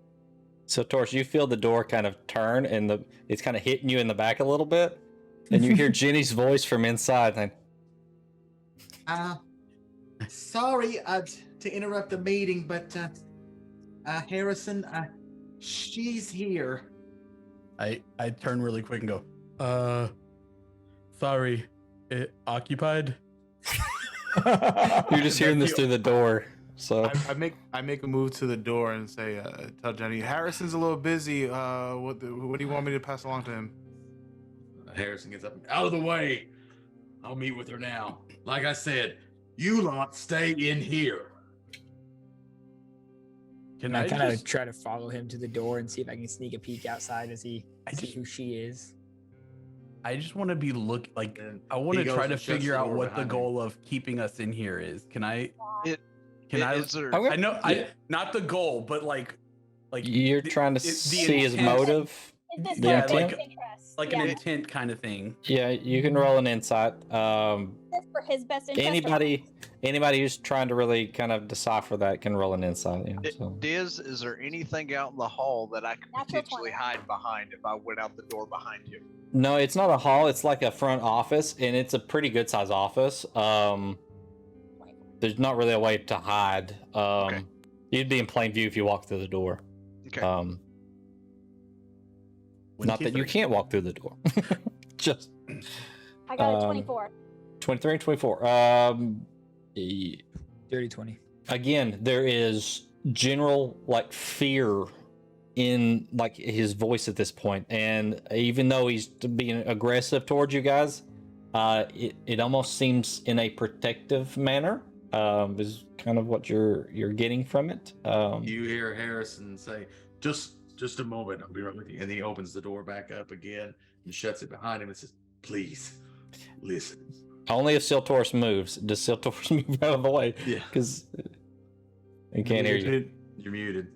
So, Torch, you feel the door kind of turn, and it's kind of hitting you in the back a little bit, and you hear Jenny's voice from inside. And Sorry to interrupt the meeting, but Harrison, she's here. I turn really quick and go, sorry, occupied? you're just hearing this through the door. So I make a move to the door and say, tell Jenny, Harrison's a little busy. What do you want me to pass along to him? Harrison gets up. Out of the way. I'll meet with her now. Like I said, you lot stay in here. Can I kind of try to follow him to the door and see if I can sneak a peek outside as he see who she is? I just want to be And I want he to goes try and to shuts figure the out door what the behind him. goal of keeping us in here is. Can I? Is there, Okay. I know. Yeah. Not the goal, but like you're trying to see his intent. motive. Is this The like intent? his interest? like yeah. an intent kind of thing. Yeah, you can roll an insight. Is this for his best interest? Anybody who's trying to really kind of decipher that can roll an insight. Yeah, so. Diz, is there anything out in the hall that I could Natural potentially 20. hide behind if I went out the door behind you? No, it's not a hall. It's like a front office, and it's a pretty good size office. There's not really a way to hide. Okay. You'd be in plain view if you walked through the door. Okay. Not that you can't walk through the door. Just I got a 24. 23 and 24. Dirty 20. Again, there is general like fear in like his voice at this point, and even though he's being aggressive towards you guys, it almost seems in a protective manner. Is kind of what you're getting from it. You hear Harrison say, just a moment, I'll be right with you. And he opens the door back up again and shuts it behind him and says, please, listen. Only if Siltorus moves. Does Siltorus move out of the way? Yeah. Because he can't hear you. You're muted.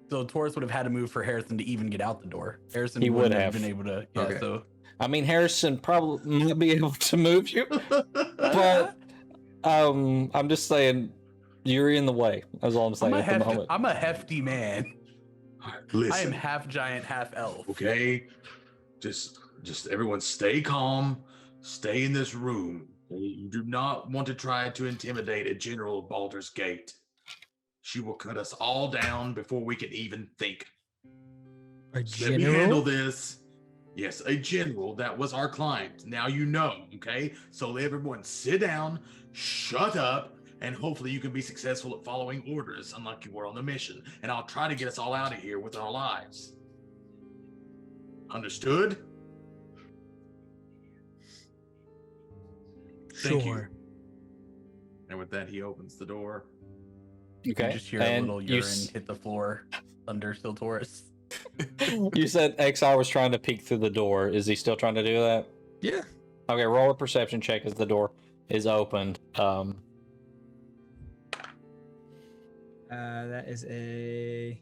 So Taurus would have had to move for Harrison to even get out the door. Harrison He would wouldn't have. been able to. Yeah, Okay. So I mean, Harrison probably might be able to move you, but I'm just saying you're in the way. That's all I'm saying at the moment. I'm a hefty man. Listen. I am half giant, half elf. Okay, just everyone stay calm, stay in this room. You do not want to try to intimidate a general of Baldur's Gate. She will cut us all down before we can even think. A Let me handle this. Yes, a general. That was our client. Now you know, okay? So everyone sit down, shut up, and hopefully you can be successful at following orders, unlike you were on the mission. And I'll try to get us all out of here with our lives. Understood? Thank you. And with that, he opens the door. You can Okay, just hear and a little you urine s- hit the floor under Siltorus. You said XR was trying to peek through the door. Is he still trying to do that? Yeah. Okay, roll a perception check as the door is opened. That is a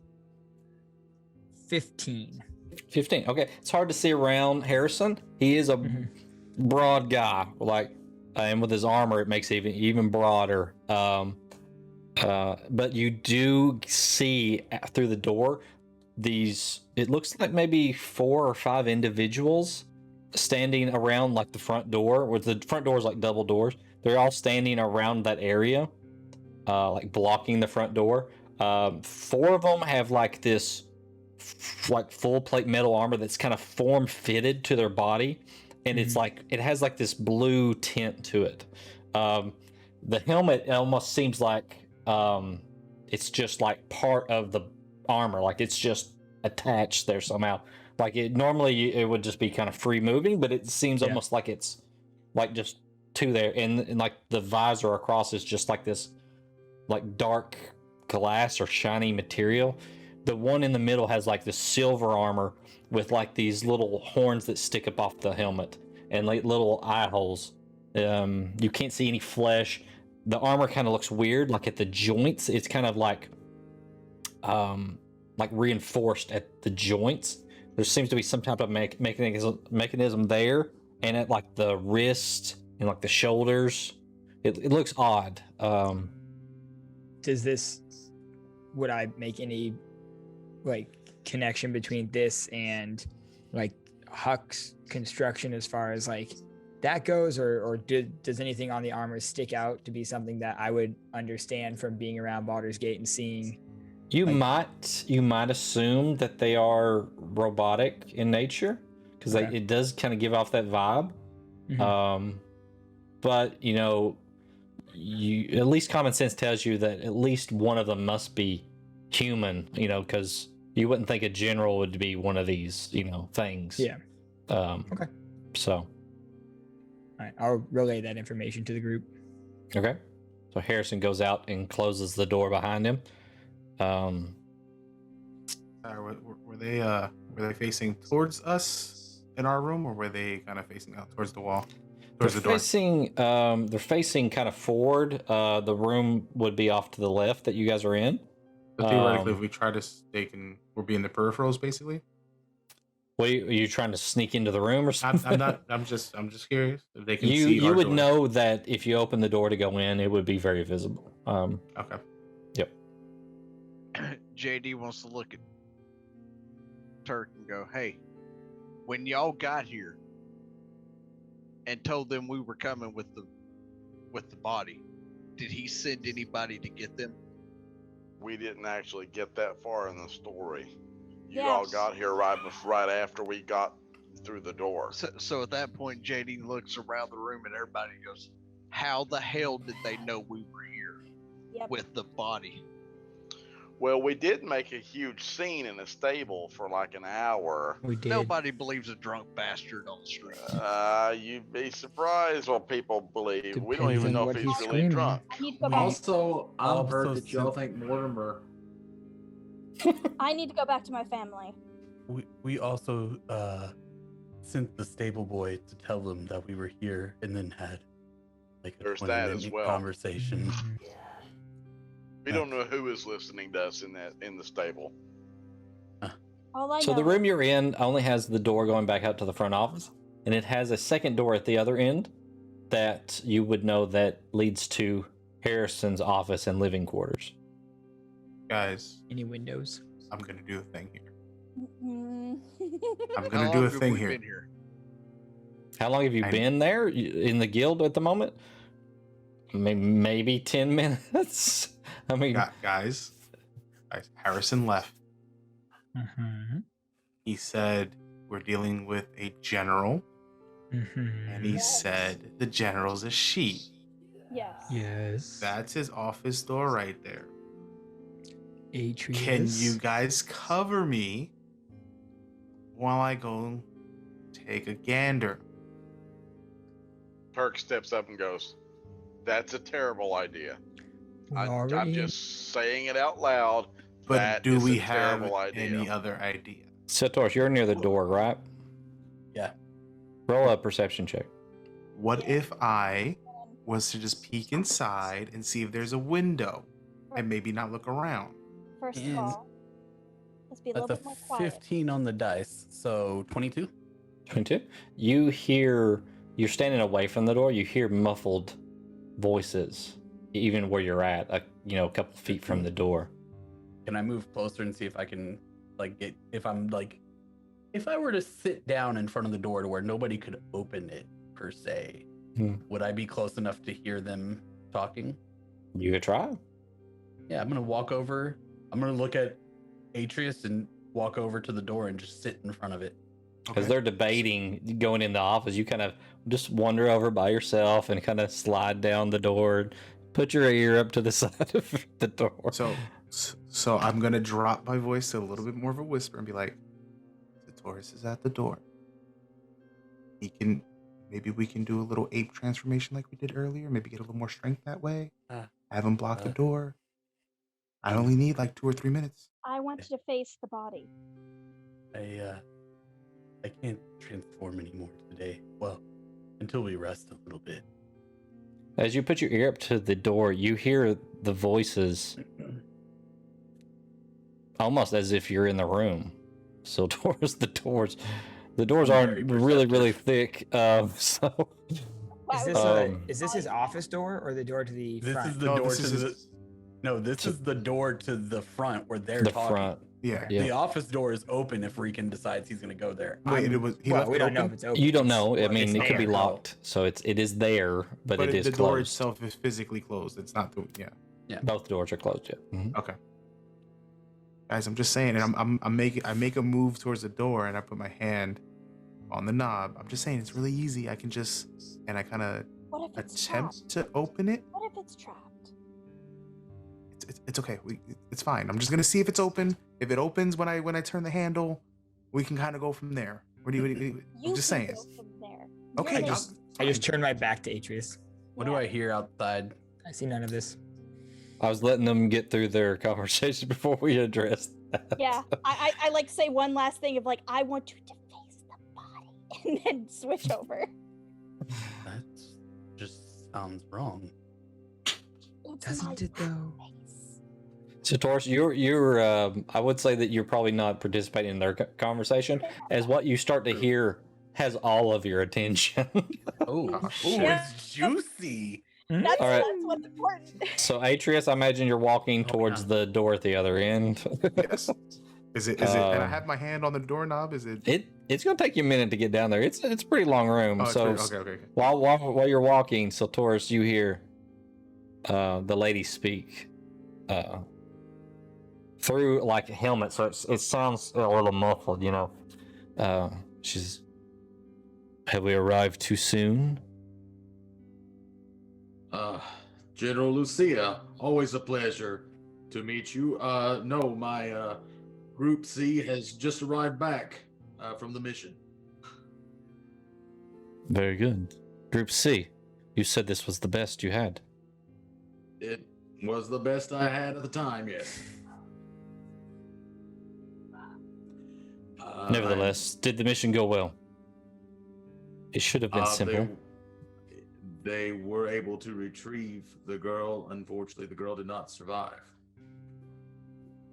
15. 15. Okay, it's hard to see around Harrison. He is a broad guy, like, and with his armor, it makes it even broader. But you do see through the door these. It looks like maybe 4 or 5 individuals standing around like the front door. With the front door is like double doors. They're all standing around that area, like blocking the front door. 4 of them have like this like full plate metal armor that's kind of form fitted to their body, and it's like it has like this blue tint to it. The helmet almost seems like it's just like part of the armor, like it's just attached there somehow. Like it normally it would just be kind of free moving, but it seems almost like it's like just to there, and like the visor across is just like this like dark glass or shiny material. The one in the middle has like this silver armor with like these little horns that stick up off the helmet and like little eye holes. You can't see any flesh. The armor kind of looks weird, like at the joints. It's kind of like reinforced at the joints. There seems to be some type of mechanism there, and at like the wrist and like the shoulders. It looks odd. Would I make any like connection between this and like Huck's construction as far as like that goes, or does anything on the armor stick out to be something that I would understand from being around Baldur's Gate and seeing? You might assume that they are robotic in nature, because it does kind of give off that vibe. But you know, you at least common sense tells you that at least one of them must be human, you know, because you wouldn't think a general would be one of these, you know, things. Yeah. Okay. So. All right. I'll relay that information to the group. Okay. So Harrison goes out and closes the door behind him. Were they facing towards us in our room, or were they kind of facing out towards the wall, towards the door? They're facing kind of forward. The room would be off to the left that you guys are in. But theoretically, if we try to we'll be in the peripherals, basically. What are you trying to sneak into the room or something? I'm not. I'm just curious if they can you see. You our would door. know that if you open the door to go in, it would be very visible. Okay. Yep. JD wants to look at Turk and go, "Hey, when y'all got here and told them we were coming with the body, did he send anybody to get them?" We didn't actually get that far in the story. You Yes. all got here right after we got through the door. So at that point, JD looks around the room and everybody goes, "How the hell did they know we were here Yep. with the body?" Well, we did make a huge scene in the stable for like an hour. We did. Nobody believes a drunk bastard on the street. You'd be surprised what people believe. We don't Depends even on know what if he's he's really screaming. drunk. I need to go back. Also, I'm Also, hurt that y'all since- think Mortimer. I need to go back to my family. We also sent the stable boy to tell them that we were here, and then had like a There's 20-minute that as well. conversation. We don't know who is listening to us in the stable. All I So know the room you're in only has the door going back out to the front office, and it has a second door at the other end that you would know that leads to Harrison's office and living quarters. Guys, Any windows? I'm gonna do a thing here. Mm. I'm How gonna long do a have thing we here. been here? How long have you I- been there in the guild at the moment? Maybe 10 minutes. I mean, Guys, Harrison left. Mm-hmm. He said we're dealing with a general, Mm-hmm. and he Yes. said the general's a she. Yes. Yes. That's his office door right there. Atreus. Can you guys cover me while I go take a gander? Turk steps up and goes, "That's a terrible idea. We I'm already- just saying it out loud. But That do is we a have terrible idea." any other idea? Satoris, you're near the door, right? Yeah. Roll a perception check. What if I was to just peek inside and see if there's a window and maybe not look around? First of And- all, let's be a little That's a bit more quiet. 15 on the dice, so 22. 22. You're standing away from the door. You hear muffled voices, even where you're at, a couple feet from the door. Can I move closer and see if I can, if I were to sit down in front of the door to where nobody could open it per se, would I be close enough to hear them talking? You could try. Yeah, I'm gonna walk over. I'm gonna look at Atreus and walk over to the door and just sit in front of it. As they're debating going in the office, you kind of just wander over by yourself and kind of slide down the door and put your ear up to the side of the door. So I'm gonna drop my voice to a little bit more of a whisper and be like, "The Taurus is at the door. Maybe we can do a little ape transformation like we did earlier. Maybe get a little more strength that way. Have him block the door. I only need like 2 or 3 minutes." I want you to face the body. I can't transform anymore today. Well, until we rest a little bit. As you put your ear up to the door, you hear the voices almost as if you're in the room. So the doors aren't really, really thick. So Why Is would this, you- is this his office door or the door to the This front? is the No, door this to is the. his- No, this is the door to the front where they're the talking. front. Yeah. Yeah. The office door is open if Riken decides he's gonna go there. Wait, I'm- he Well, left we it don't know open? if it's open. You don't It's- know. I mean, it's it could be there. locked. So it is there, but it is the closed. door itself is physically closed. It's not the Both doors are closed yet. Okay. Guys, I'm just saying, and I make a move towards the door, and I put my hand on the knob. I'm just saying, it's really easy. I can just, and I kind of What if it's attempt trapped? to open it. What if it's trapped? It's okay. It's fine. I'm just gonna see if it's open. If it opens when I turn the handle, we can kind of go from there. What do you I'm just can saying. go from there. Okay, You're I just turned my back to Atreus. What do I hear outside? I see none of this. I was letting them get through their conversation before we addressed that. Yeah, I like say one last thing of like, I want you to face the body, and then switch over. That just sounds wrong. Doesn't it though? So, Taurus, you're I would say that you're probably not participating in their conversation, as what you start to hear has all of your attention. Oh, Yeah. it's juicy. That's, All right. that's what's important. So, Atreus, I imagine you're walking towards yeah. the door at the other end. Yes. Is it? And I have my hand on the doorknob. Is it? It's gonna take you a minute to get down there. It's a pretty long room. Oh, so okay. while you're walking, so Taurus, you hear the lady speak through like a helmet, so it sounds a little muffled, you know. She's, have we arrived too soon? General Lucia, always a pleasure to meet you. No, my Group C has just arrived back from the mission. Very good. Group C, you said this was the best you had. It was the best I had at the time, yes. Nevertheless, did the mission go well? It should have been simple. They were able to retrieve the girl. Unfortunately, the girl did not survive.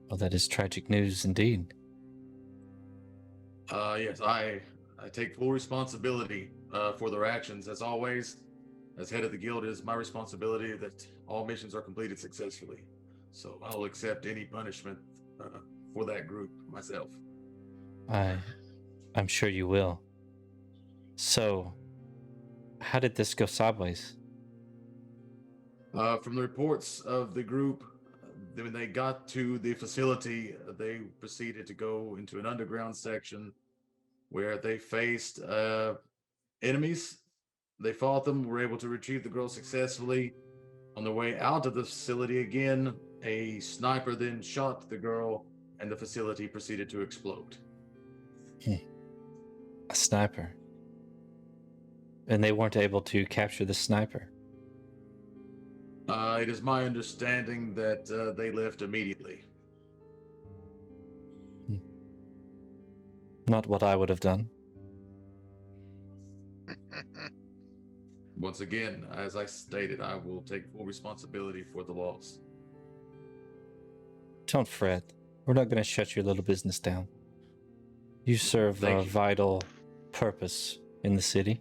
Well, that is tragic news indeed. Yes, I take full responsibility for their actions. As always, as head of the guild, it is my responsibility that all missions are completed successfully. So I'll accept any punishment for that group myself. I'm sure you will. So, how did this go sideways? From the reports of the group, when they got to the facility, they proceeded to go into an underground section where they faced enemies. They fought them, were able to retrieve the girl successfully. On the way out of the facility again, a sniper then shot the girl, and the facility proceeded to explode. A sniper. And they weren't able to capture the sniper. It is my understanding that they left immediately. Not what I would have done. Once again, as I stated, I will take full responsibility for the loss. Don't fret. We're not going to shut your little business down. You serve Thank a you. vital purpose in the city.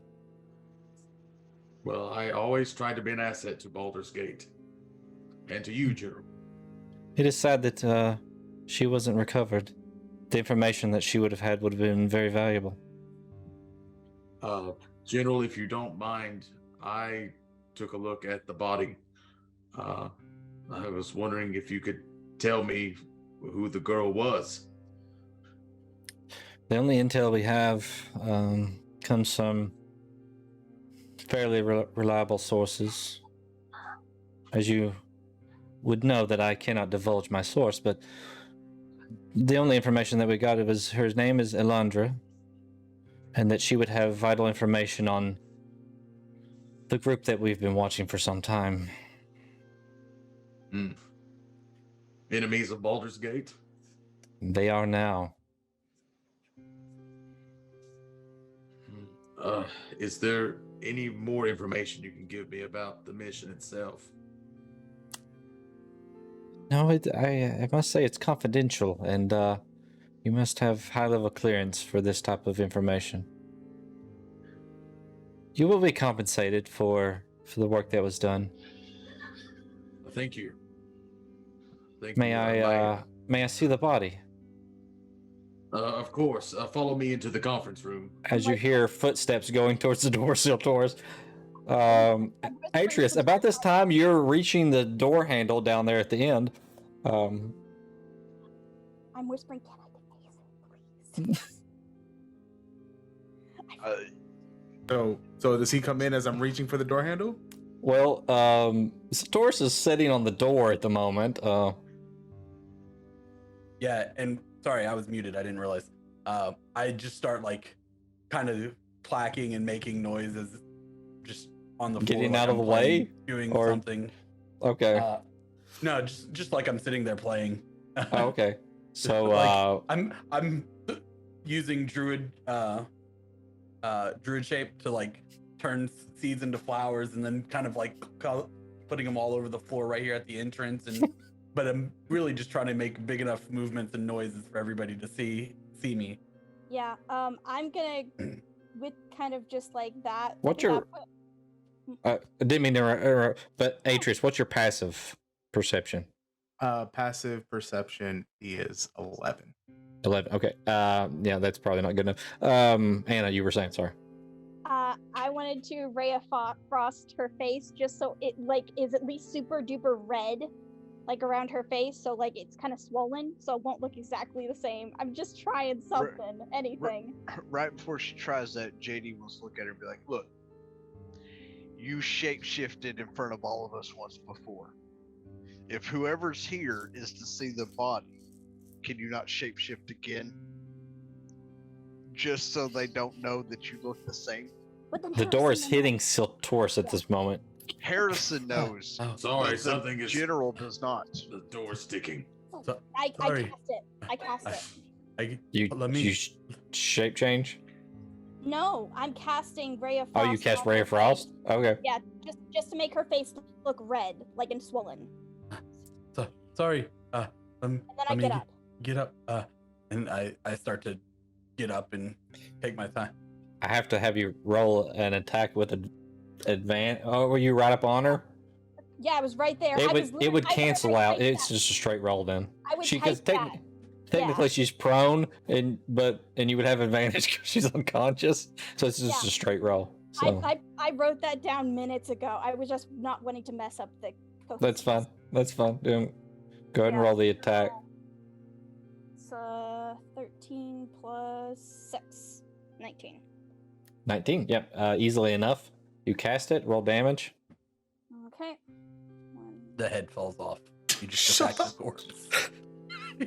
Well, I always try to be an asset to Baldur's Gate. And to you, General. It is sad that she wasn't recovered. The information that she would have had would have been very valuable. General, if you don't mind, I took a look at the body. I was wondering if you could tell me who the girl was. The only intel we have comes from fairly reliable sources. As you would know, that I cannot divulge my source, but the only information that we got was her name is Elandra, and that she would have vital information on the group that we've been watching for some time. Enemies of Baldur's Gate? They are now. Is there any more information you can give me about the mission itself? No, I must say it's confidential, and you must have high-level clearance for this type of information. You will be compensated for the work that was done. Thank you. Thank May you. I see the body? Of course. Follow me into the conference room. As you hear footsteps going towards the door, Taurus. Atreus, about this time, you're reaching the door handle down there at the end. I'm whispering, can I get please? So does he come in as I'm reaching for the door handle? Well, Taurus is sitting on the door at the moment. Yeah, and sorry, I was muted. I didn't realize. I just start like kind of clacking and making noises just on the floor. Getting like out of I'm the way? playing, doing Or- something. Okay. No, just like I'm sitting there playing. Oh, okay. So, Like, I'm using druid shape to like turn seeds into flowers, and then kind of like putting them all over the floor right here at the entrance. And but I'm really just trying to make big enough movements and noises for everybody to see me. Yeah. I'm gonna with kind of just like that. What's at your- that I didn't mean to interrupt, but Atreus, what's your passive perception? Passive perception is 11. 11. Okay. Yeah, that's probably not good enough. Anna, you were saying, sorry. I wanted to ray of frost her face just so it like is at least super duper red, like around her face, so like it's kind of swollen, so it won't look exactly the same. I'm just trying something, anything. Right before she tries that, JD wants to look at her and be like, "Look, you shapeshifted in front of all of us once before. If whoever's here is to see the body, can you not shapeshift again? Just so they don't know that you look the same." But then The door is Harrison and hitting Taurus at this moment. Harrison knows. Sorry, but something the is. general does not. The door's sticking. I Sorry. cast it. I cast it. You shape change? No, I'm casting ray of Oh, frost. you cast on Ray her of Frost? face. Okay. Yeah, just to make her face look red, like and swollen. So sorry. And then I let me get up. Get up. And I start to get up and take my time. I have to have you roll an attack with advance. Oh, were you right up on her? Yeah, I was right there. It I would was it would I cancel I out. typed It's that. just a straight roll then. I would She type because that. technically Yeah. she's prone and you would have advantage because she's unconscious. So it's just Yeah. a straight roll. So I wrote that down minutes ago. I was just not wanting to mess up the. that's fine. That's fine. Go ahead and Yeah. roll the attack. It's 13 plus 6, 19. 19. Yep. Easily enough. You cast it. Roll damage. Okay. One. The head falls off. You just Shut attack up. the corpse.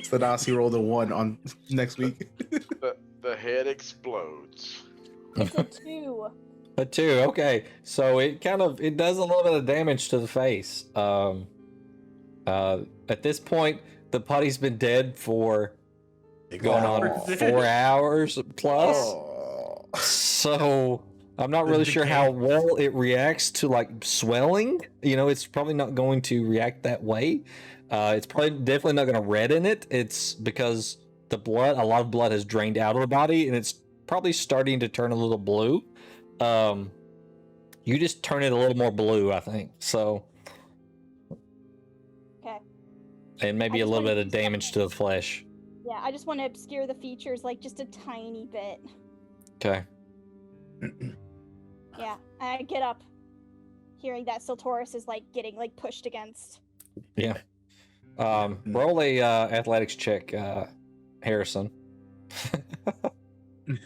So Nasi rolled a 1 on next week. The head explodes. It's a 2. A 2. Okay. So it does a little bit of damage to the face. At this point, the body's been dead for going on 4 hours plus. Oh. So I'm not really sure how well it reacts to like swelling. It's probably not going to react that way. It's definitely not going to redden it. It's because a lot of blood has drained out of the body, and it's probably starting to turn a little blue. You just turn it a little more blue, I think. So, Okay. and maybe I a just little wanna bit of do damage to the flesh. Yeah, I just want to obscure the features like just a tiny bit. Okay. Yeah, I get up, hearing that Siltoris is like getting like pushed against. Yeah. Roll a athletics check, Harrison.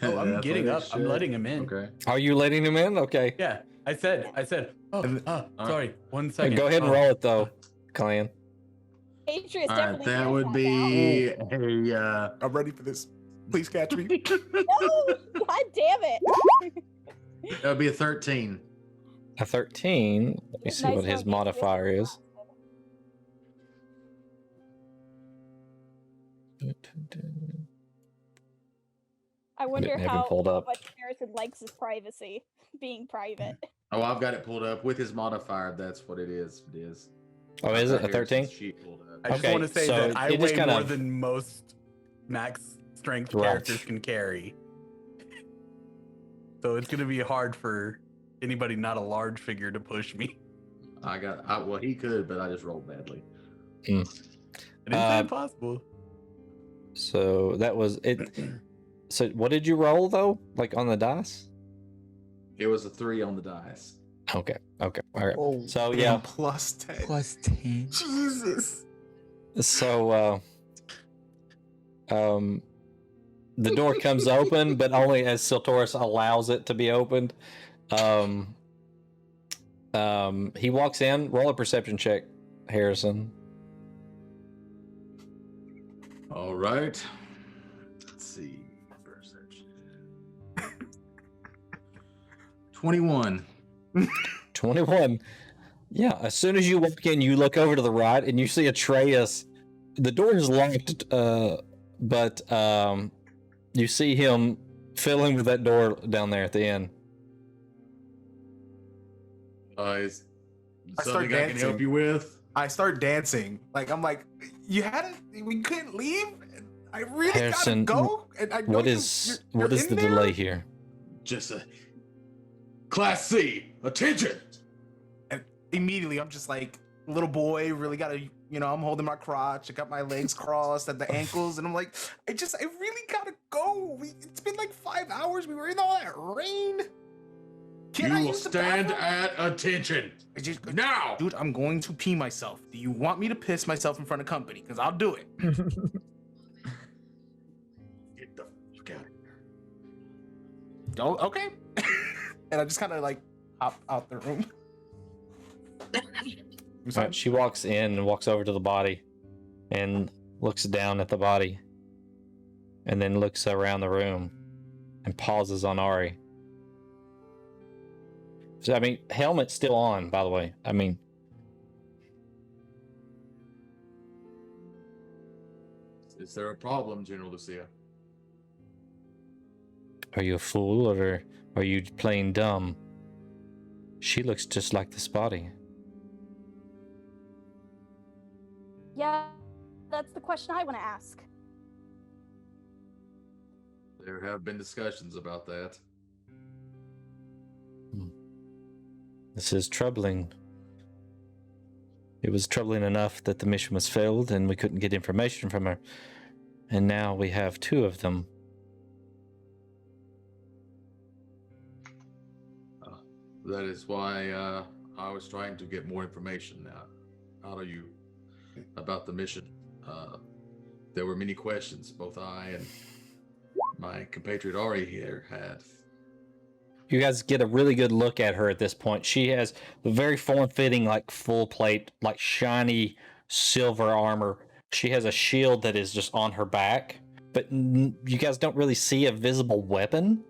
Oh, I'm getting up. I'm letting him in. Okay. Are you letting him in? Okay. Yeah, I said. Sorry. 1 second. Go ahead and roll it though, Clan. Atreus All right, definitely. that hears would now. be a. I'm ready for this. Please catch me. No! God damn it! That would be a 13. A 13. Let me see Nice what his one, modifier Atreus. is. I wonder didn't have him how pulled up. much Harrison likes his privacy, being private. Oh, I've got it pulled up with his modifier. That's what it is. It is. Oh, is it a 13? Sheet pulled up. I just Okay, want to say so that I it just weigh kind more of- than most max strength Right. characters can carry. So it's going to be hard for anybody not a large figure to push me. Well, he could, but I just rolled badly. I didn't say impossible. So that was it. So what did you roll though? Like on the dice? It was a 3 on the dice. Okay. All right. Oh, So yeah. Plus 10. plus 10. Jesus. So the door comes open, but only as Siltoris allows it to be opened. He walks in. Roll a perception check, Harrison. All right. Let's see. Perception. 21. 21. Yeah, as soon as you walk in, you look over to the right and you see Atreus. The door is locked, but you see him fiddling with that door down there at the end. Is I start something I can help dancing. you with? I start dancing. Like I'm like, you had it. We couldn't leave. I really Harrison, gotta go. And I know What you- is you're what is in the there? delay here? Just a Class C. Attention. Immediately, I'm just like, little boy, really gotta, I'm holding my crotch. I got my legs crossed at the ankles, and I'm like, I really gotta go. It's been like 5 hours. We were in all that rain. Can I You will use the stand bathroom? at attention now. Dude, I'm going to pee myself. Do you want me to piss myself in front of company? Because I'll do it. Get the fuck out of here. Oh, okay. And I just kind of like hop out the room. Right, she walks in and walks over to the body and looks down at the body and then looks around the room and pauses on Ari. So, I mean, helmet's still on, by the way. I mean, Is there a problem, General Lucia? are you a fool or are you playing dumb? She looks just like this body. Yeah, that's the question I want to ask. There have been discussions about that. This is troubling. It was troubling enough that the mission was failed and we couldn't get information from her. And now we have two of them. That is why I was trying to get more information out of you about the mission. There were many questions both I and my compatriot Ari here had. You guys get a really good look at her at this point. She has the very form-fitting, like full plate, like shiny silver armor. She has a shield that is just on her back, but you guys don't really see a visible weapon.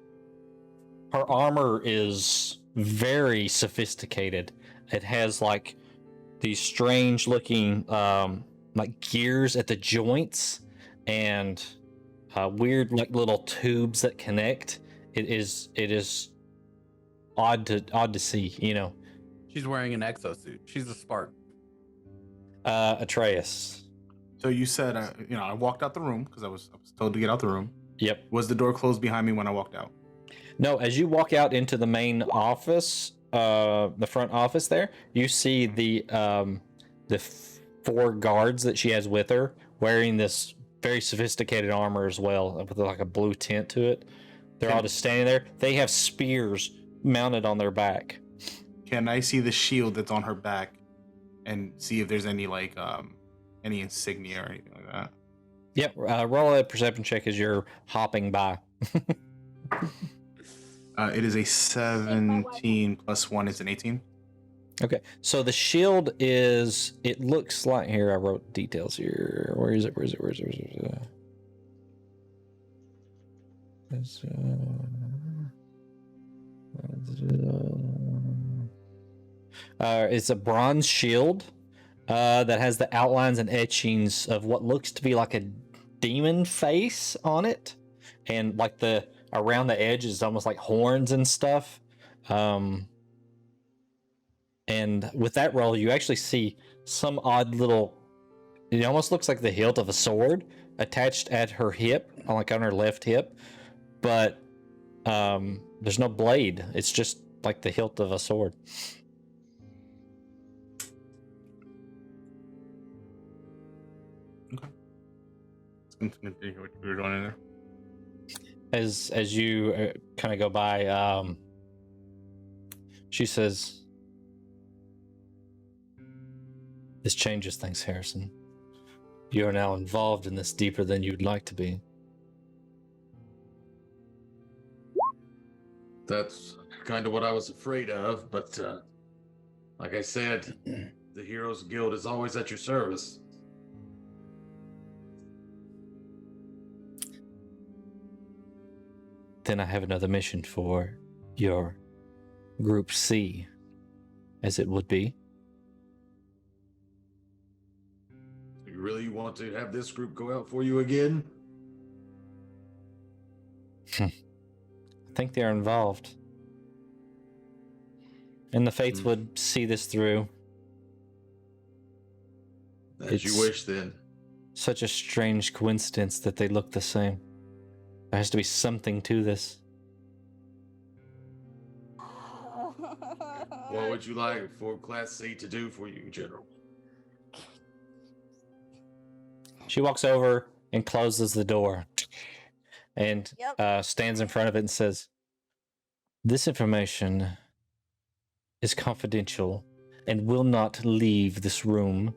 Her armor is very sophisticated. It has like these strange looking like gears at the joints and weird like little tubes that connect. It is odd to see, She's wearing an exosuit. She's a Spartan. Atreus. So you said, I walked out the room because I was told to get out the room. Yep. Was the door closed behind me when I walked out? No, as you walk out into the main office, the front office there, you see the 4 guards that she has with her wearing this very sophisticated armor as well, with like a blue tint to it. They're all just standing there. They have spears mounted on their back. Can I see the shield that's on her back and see if there's any any insignia or anything like that? Yep. Roll a perception check as you're hopping by. It is a 17 plus 1 is an 18. Okay, so the shield is, it looks like, here I wrote details here. Where is it? It's a bronze shield that has the outlines and etchings of what looks to be like a demon face on it, and like the around the edge is almost like horns and stuff. And with that roll, you actually see some odd little, it almost looks like the hilt of a sword attached at her hip, like on her left hip, but there's no blade. It's just like the hilt of a sword. Okay. Let's continue what we were doing in there. As you kind of go by, she says, "This changes things, Harrison. You are now involved in this deeper than you'd like to be. That's kind of what I was afraid of, but like I said, the Heroes Guild is always at your service. Then I have another mission for your Group C, as it would be. You really want to have this group go out for you again? I think they're involved. And the Fates would see this through. As you wish, then. Such a strange coincidence that they look the same. There has to be something to this. What would you like for Class C to do for you, General? She walks over and closes the door and stands in front of it and says, "This information is confidential and will not leave this room,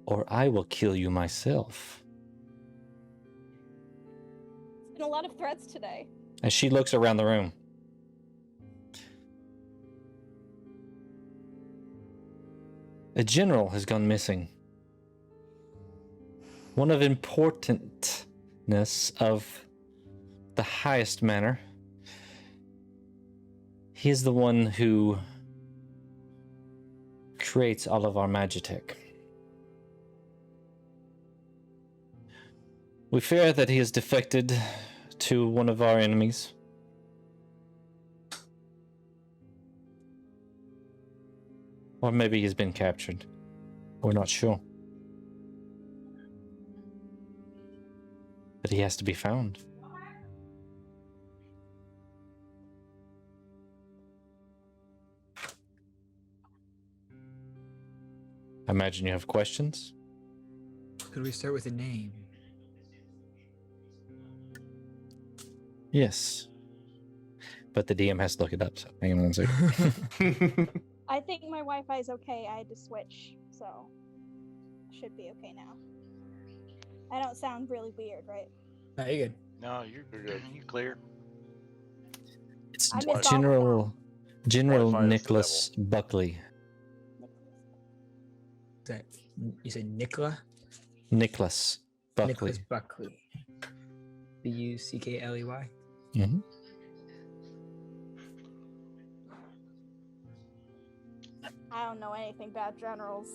or I will kill you myself." Been a lot of threats today. As she looks around the room. A general has gone missing. One of importantness of the highest manner. He is the one who creates all of our magitech. We fear that he has defected to one of our enemies. Or maybe he's been captured. We're not sure. But he has to be found. I imagine you have questions? Could we start with a name? Yes. But the DM has to look it up, so hang on one second. I think my Wi-Fi is okay. I had to switch, so should be okay now. I don't sound really weird, right? No, you're good. No, you're good. You clear. It's I missed General Wi-Fi is the Nicholas Buckley. That you said Nicola? Nicholas Buckley. Nicholas Buckley. Buckley. Mm-hmm. I don't know anything about generals.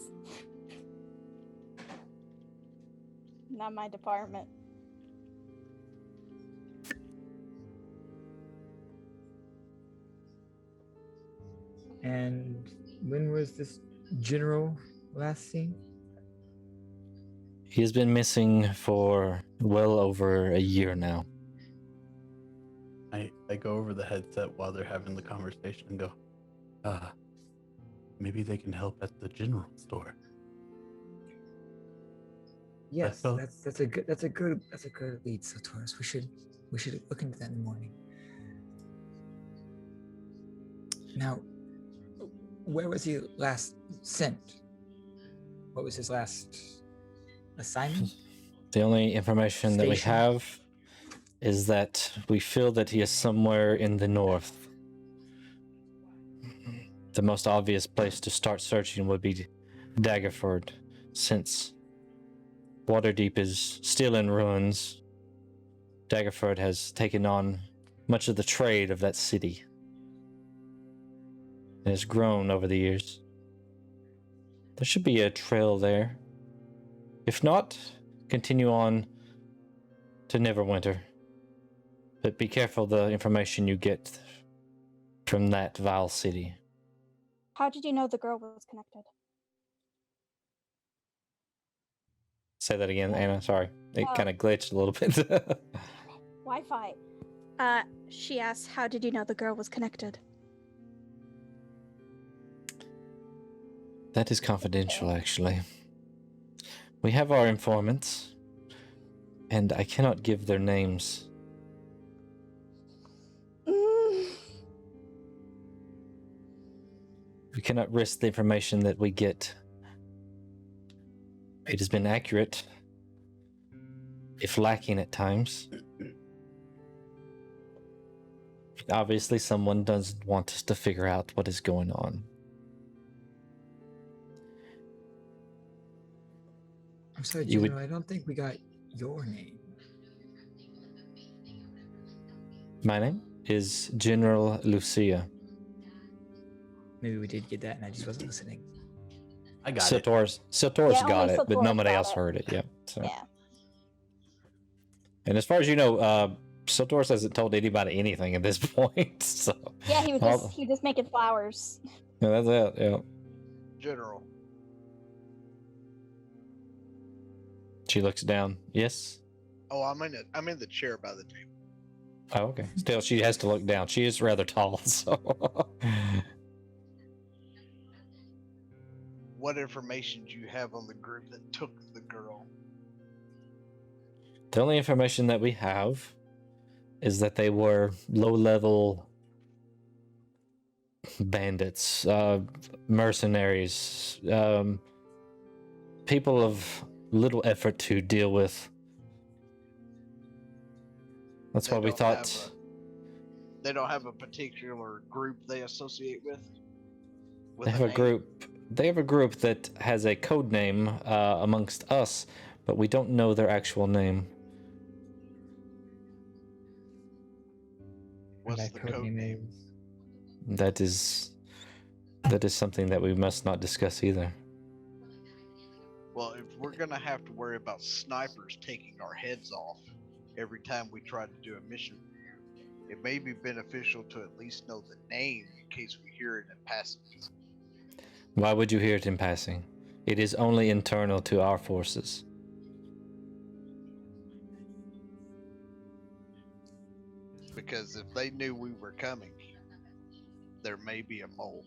Not my department. And when was this general last seen? He has been missing for well over a year now. I go over the headset while they're having the conversation and go, maybe they can help at the general store. Yes, felt- that's a good lead, Sotoris. We should look into that in the morning. Now, where was he last sent? What was his last assignment? The only information that we Station? have is that we feel that he is somewhere in the north. The most obvious place to start searching would be Daggerford, since Waterdeep is still in ruins. Daggerford has taken on much of the trade of that city. It has grown over the years. There should be a trail there. If not, continue on to Neverwinter. But be careful the information you get from that vile city. How did you know the girl was connected? Say that again, Anna. Sorry. It kind of glitched a little bit. Wi-Fi. She asked, how did you know the girl was connected? That is confidential, actually. We have our informants, and I cannot give their names. We cannot risk the information that we get. It has been accurate, if lacking at times. Obviously, someone doesn't want us to figure out what is going on. I'm sorry, You would- General. I don't think we got your name. My name is General Lucia. Maybe we did get that, and I just wasn't listening. I got it. Siltor's Yeah, got only it, but Siltor's nobody got else it. heard it. Yeah. So. Yeah. And as far as you know, Siltor hasn't told anybody anything at this point. So Yeah, he was Well- just making flowers. yeah, that's it. Yeah. General, She looks down. Yes. oh, I'm in the chair by the table. Oh, okay. Still, she has to look down. She is rather tall, so. What information do you have on the group that took the girl? The only information that we have is that they were low-level bandits, mercenaries, people of little effort to deal with. That's They why we don't thought. They don't have a particular group they associate with. They have a name? group. They have a group that has a code name amongst us, but we don't know their actual name. What's That the code code name name? is- That is something that we must not discuss either. Well, if we're gonna have to worry about snipers taking our heads off every time we try to do a mission, it may be beneficial to at least know the name in case we hear it in passing. Why would you hear it in passing? It is only internal to our forces. Because if they knew we were coming, there may be a mole.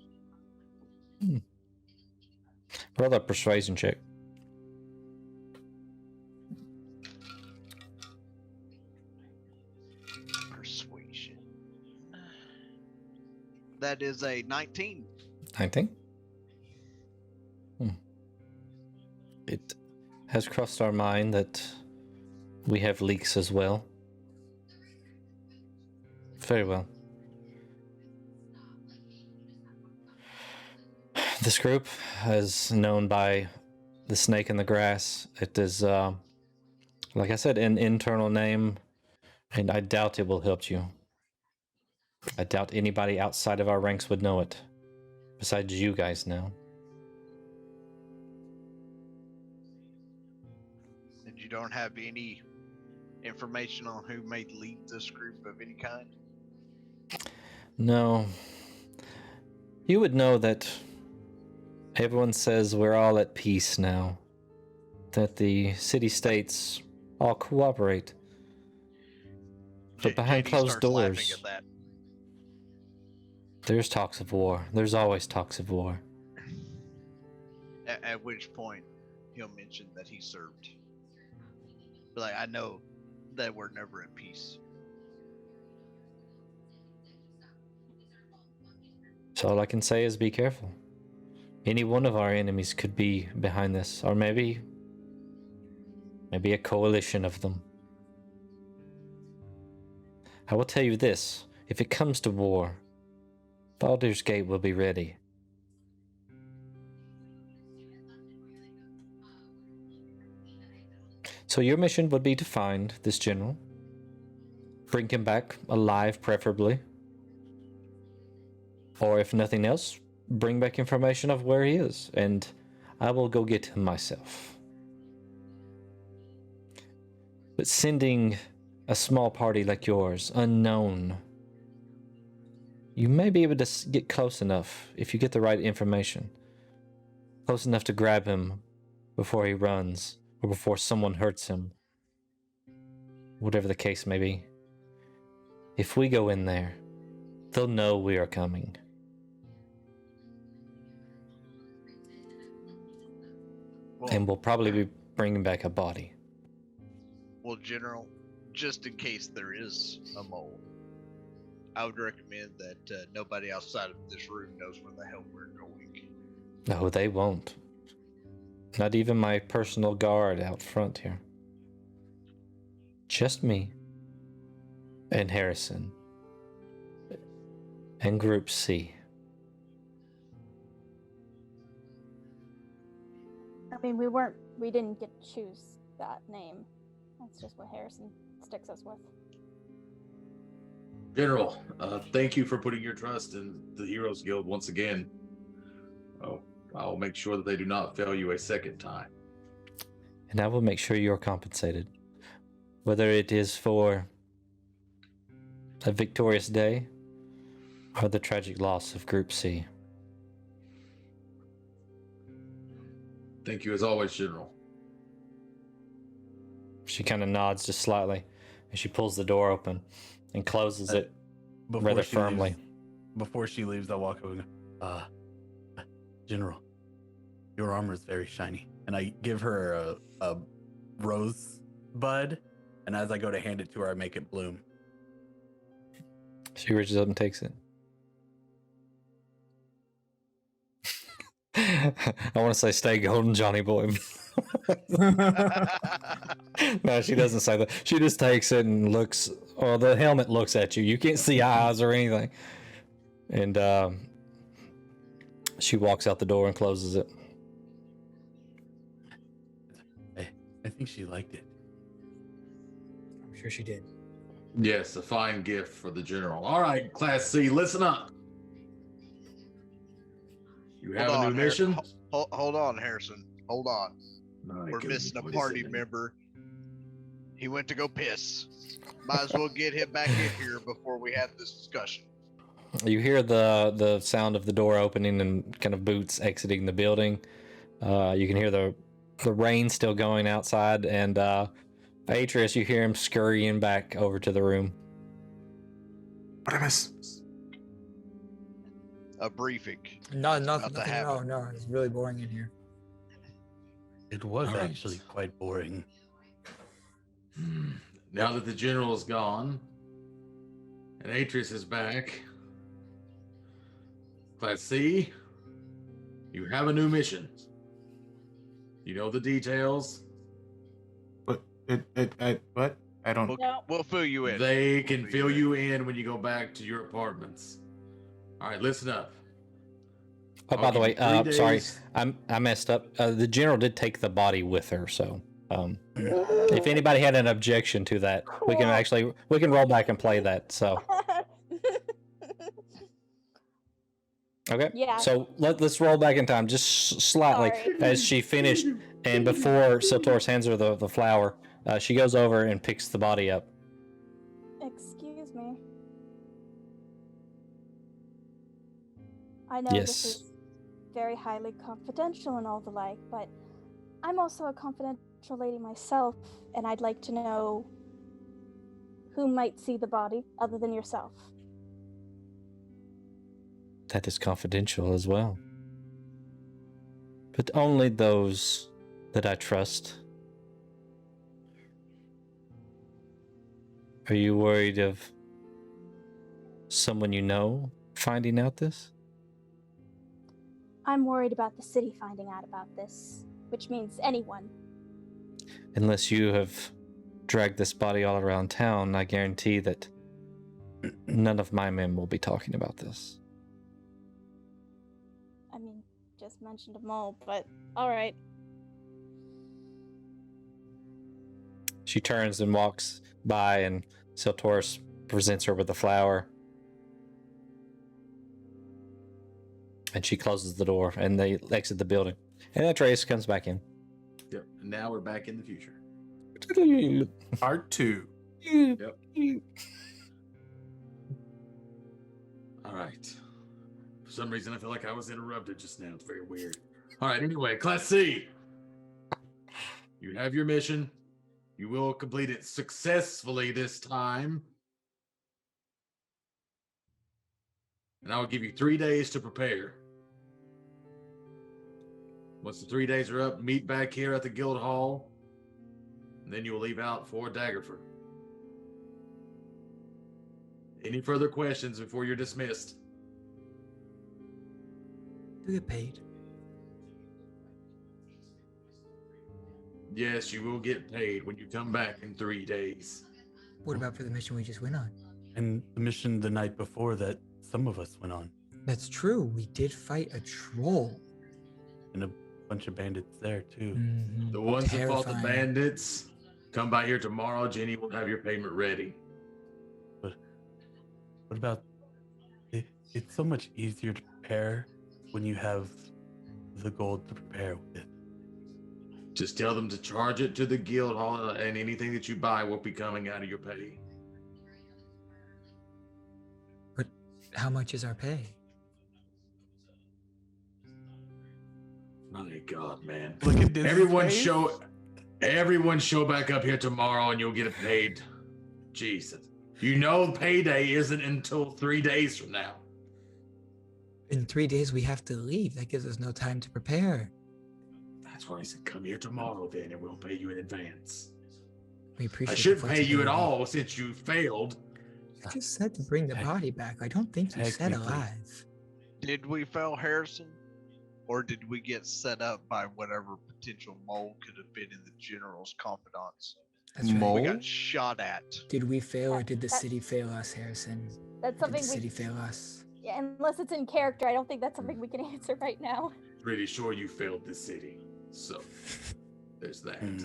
Roll that persuasion check. Persuasion. That is a 19. 19? It has crossed our mind that we have leaks as well. Very well. This group is known by the snake in the grass. It is, like I said, an internal name, and I doubt it will help you. I doubt anybody outside of our ranks would know it, besides you guys now. And you don't have any information on who may lead this group of any kind? No. You would know that everyone says we're all at peace now. That the city-states all cooperate. But behind JD closed starts laughing doors, at that. there's talks of war. There's always talks of war. At which point, he'll mention that he served. But like, I know that we're never at peace. So all I can say is be careful. Any one of our enemies could be behind this, or maybe a coalition of them. I will tell you this, if it comes to war, Baldur's Gate will be ready. So your mission would be to find this general, bring him back alive preferably, or if nothing else, bring back information of where he is, and I will go get him myself. But sending a small party like yours, unknown, you may be able to get close enough if you get the right information. Close enough to grab him before he runs, or before someone hurts him. Whatever the case may be. If we go in there, they'll know we are coming. And we'll probably be bringing back a body. Well, General, just in case there is a mole, I would recommend that nobody outside of this room knows where the hell we're going. No, they won't. Not even my personal guard out front here. Just me and Harrison. and Group C. I mean, we didn't get to choose that name. That's just what Harrison sticks us with. General, thank you for putting your trust in the Heroes Guild once again. Oh, I'll make sure that they do not fail you a second time. And I will make sure you're compensated. Whether it is for a victorious day or the tragic loss of Group C. Thank you as always, General. She kind of nods just slightly, and she pulls the door open and closes it rather firmly. Before she leaves, I'll walk over and go, General, your armor is very shiny. And I give her a rose bud, and as I go to hand it to her, I make it bloom. She reaches up and takes it. I want to say stay golden, Johnny boy. No, she doesn't say that. She just takes it and looks, or the helmet looks at you. You can't see eyes or anything. And she walks out the door and closes it. I think she liked it. I'm sure she did. Yes, a fine gift for the General. All right, Class C, listen up. You have a new mission? Hold on, Harrison. Hold on. No, We're missing a party member. He went to go piss. Might as well get him back in here before we have this discussion. You hear the sound of the door opening and kind of boots exiting the building. You can hear the rain still going outside, and Atreus, you hear him scurrying back over to the room. What I miss? A briefing. No, About to happen. no. It's really boring in here. It was All right. actually quite boring. Now that the General is gone and Atreus is back, Class C, you have a new mission. You know the details. What? What? I don't. We'll fill you in. They can fill you in when you go back to your apartments. All right, listen up. Oh, by I'll the way, give you 3 sorry, days. I messed up. The General did take the body with her, so if anybody had an objection to that, we can roll back and play that. So okay, Yeah. So let's roll back in time just slightly. Sorry. As she finished, and before Siltoris hands her the flower, she goes over and picks the body up. Excuse me. I know Yes. this is very highly confidential and all the like, but I'm also a confidential lady myself, and I'd like to know who might see the body other than yourself. That is confidential as well. But only those that I trust. Are you worried of someone you know finding out this? I'm worried about the city finding out about this, which means anyone. Unless you have dragged this body all around town, I guarantee that none of my men will be talking about this. I mean, just mentioned a mole, but all right. She turns and walks by, and Siltoris presents her with the flower. And she closes the door, and they exit the building. And Atreus comes back in. Yep. And now we're back in the future. Part 2. Yep. All right. For some reason, I feel like I was interrupted just now. It's very weird. All right. Anyway, Class C, you have your mission. You will complete it successfully this time. And I will give you 3 days to prepare. Once the 3 days are up, meet back here at the Guild Hall. And then you will leave out for Daggerford. Any further questions before you're dismissed? Do you get paid? Yes, you will get paid when you come back in 3 days. What about for the mission we just went on? And the mission the night before that some of us went on, That's true. We did fight a troll. and a bunch of bandits there too. Mhm. The ones that fought the Terrifying. bandits, come by here tomorrow. Jenny will have your payment ready. But what about it? It's so much easier to prepare when you have the gold to prepare with. Just tell them to charge it to the guild hall, and anything that you buy will be coming out of your pay. But how much is our pay? My God, man! Look at this. Everyone show back up here tomorrow, and you'll get it paid. Jesus, you know payday isn't until 3 days from now. In 3 days, we have to leave. That gives us no time to prepare. That's why I said come here tomorrow, then, and we'll pay you in advance. We appreciate I the shouldn't pay you at flexibility. all since you failed. You just said to bring the body back. I don't think you said Technically. alive. Did we fail Harrison? Or did we get set up by whatever potential mole could have been in the general's confidants? That's right. Mole? We got shot at. Did we fail or did the That- city fail us, Harrison? That's Did the something city we. fail us? Yeah, unless it's in character, I don't think that's something we can answer right now. Pretty sure you failed the city. So there's that. Hmm.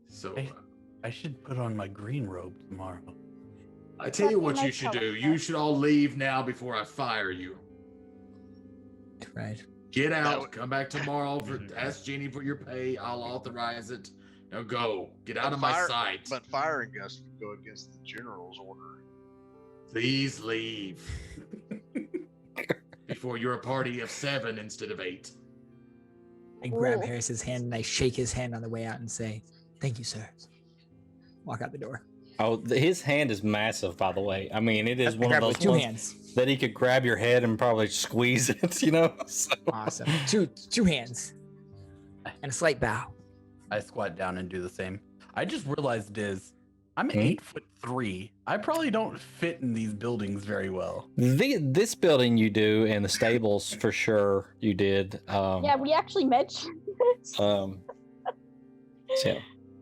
So Hey. I should put on my green robe tomorrow. I tell you That'd be what you nice should color do. for You us. should all leave now before I fire you. Right. Get out. would- Come back tomorrow. Ask Jeannie for your pay. I'll authorize it. Now go. Get out But of my fire- sight. But firing us would go against the general's order. Please leave before you're a party of 7 instead of 8. I grab Ooh. Harris's hand and I shake his hand on the way out and say, "Thank you, sir." Walk out the door. Oh, his hand is massive, by the way. I mean, it is I one of grab it those with two ones hands. that he could grab your head and probably squeeze it, you know? So, Awesome. Two hands. And a slight bow. I squat down and do the same. I just realized, Diz, I'm Hmm? 8'3". I probably don't fit in these buildings very well. this building you do, and the stables for sure you did. Yeah, we actually mentioned this. So,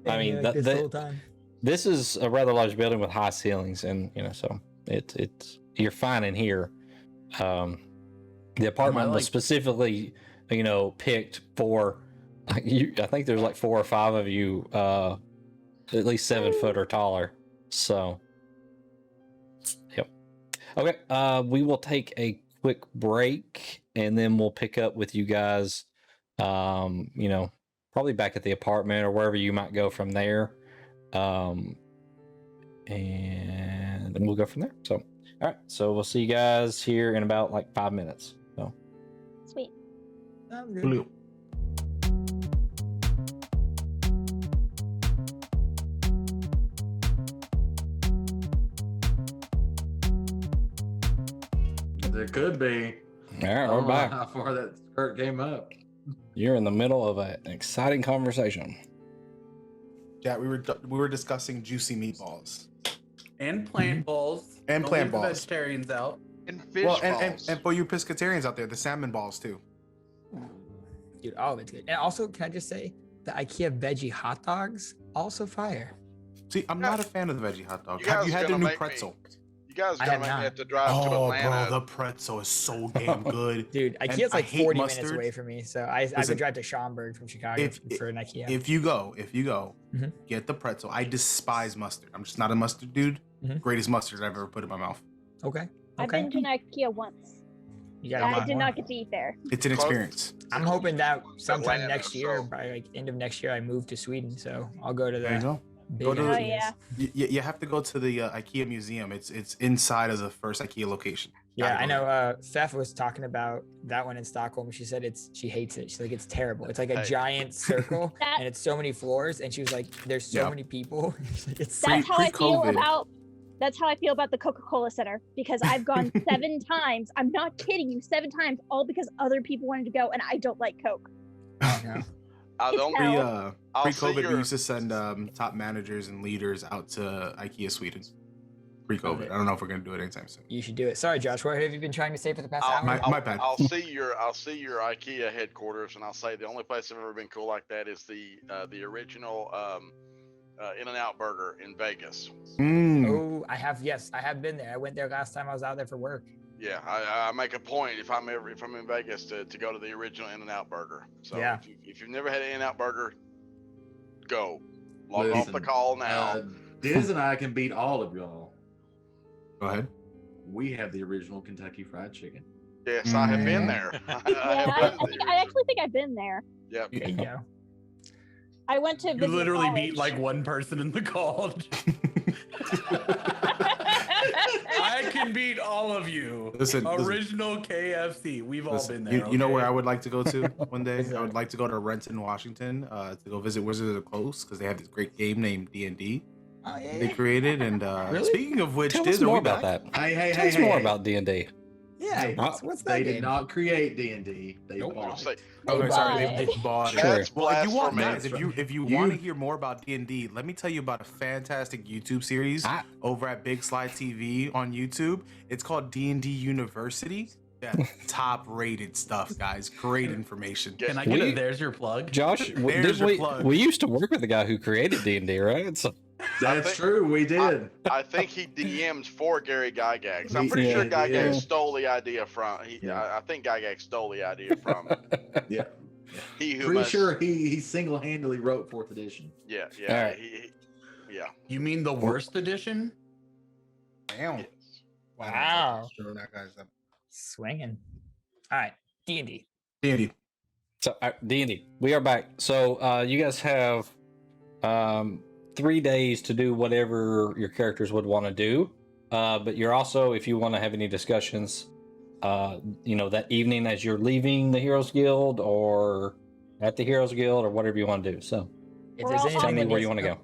I mean, Like this the- whole time. this is a rather large building with high ceilings, and so it's you're fine in here. The apartment was like- specifically, picked for. I think there's like 4 or 5 of you, at least 7 foot or taller. So, yep. Okay, we will take a quick break, and then we'll pick up with you guys. Probably back at the apartment or wherever you might go from there. And then we'll go from there. So, all right. So we'll see you guys here in about like 5 minutes. So, Sweet. Sounds good. Blue. There could be. all I right, we're don't know back. how far that skirt came up. You're in the middle of an exciting conversation. Yeah, we were discussing juicy meatballs. And plant balls. And Don't plant leave the balls. vegetarians out. And fish Well, balls. and for you pescatarians out there, the salmon balls too. Dude, all of it's good. And also, can I just say, the IKEA veggie hot dogs, also fire. See, I'm not a fan of the veggie hot dog. You Have guys you had gonna their new make me- pretzel? You guys I gonna have make me not. have to drive to Oh, Atlanta. bro, the pretzel is so damn good. Dude, And IKEA's I like hate 40 minutes mustard. away from me. So I have to Listen, drive to Schaumburg from Chicago if- for an IKEA. If you go, Mhm. get the pretzel. I despise mustard. I'm just not a mustard dude. Mhm. Greatest mustard I've ever put in my mouth. Okay. I've Okay. been to an IKEA once. You gotta I buy did more. not get to eat there. It's an Close. experience. I'm hoping that sometime Atlanta, next year, so- by like end of next year, I move to Sweden. So I'll go to There you the go. big Go to Oh the- IKEAs. yeah. You have to go to the IKEA museum. It's inside of the first IKEA location. Yeah, Gotta I go know. there. Thef was talking about that one in Stockholm. She said she hates it. She's like, it's terrible. It's like a Hey. giant circle, That- and it's so many floors. And she was like, there's so Yeah. many people. She's like, it's That's how I feel pre-COVID. about. That's how I feel about the Coca-Cola Center because I've gone 7 times. I'm not kidding you, 7 times, all because other people wanted to go, and I don't like Coke. I know. The It's only, hell. I'll see Pre-COVID, we your- used to send top managers and leaders out to IKEA Sweden. Pre-COVID. it. I don't know if we're gonna do it anytime soon. You should do it. Sorry, Josh. What have you been trying to say for the past hour? My bad. I'll see your IKEA headquarters, and I'll say the only place I've ever been cool like that is the original In-N-Out Burger in Vegas. Oh, I have been there. I went there last time I was out there for work. Yeah, I make a point if I'm in Vegas to go to the original In-N-Out Burger. So Yeah. if you've never had an In-N-Out Burger, go. Log off the Listen, call now. Diz and I can beat all of y'all. Go ahead. We have the original Kentucky Fried Chicken. Yes, I have been there. I actually think I've been there. Yep. There you go. I went to You visit literally college. meet like one person in the call. I can beat all of you. Listen, Original KFC. We've all been there. You know where okay? I would like to go to one day? I would like to go to Renton, Washington, to go visit Wizards of the Coast because they have this great game named D&D. Oh yeah. They created, and Really? speaking of which, Tell Diz, us are more we about back? that. Hey, Tell us more hey. about D&D. Yeah. Hey, What's that They game? did not create D&D. They Nope. bought Say, it. Okay, sorry, Bye. they bought it. Sure. That's Well, if you want, blasphemy. guys, if you You- want to hear more about D&D, let me tell you about a fantastic YouTube series over at Big Slide TV on YouTube. It's called D&D University. Yeah, top-rated stuff, guys. Great information. Can I get We- a there's your plug? Josh, There's your we plug. used to work with the guy who created D&D, right? So, That's think- true. We did. I think he DM'd for Gary Gygax. I'm pretty Yeah, sure he Gygax did. stole the idea from. Yeah. I think Gygax stole the idea from Yeah. he who Pretty must. sure he single-handedly wrote 4th edition. Yeah, All yeah, right. yeah. You mean the worst edition? Damn. Wow. Sure, that guy's up. Swinging. All right. D&D. D&D. So D&D, we are back. So you guys have 3 days to do whatever your characters would want to do. But you're also, if you want to have any discussions, that evening as you're leaving the Heroes Guild or at the Heroes Guild or whatever you want to do. So If We're there's all- anything tell me that where needs- you want to go.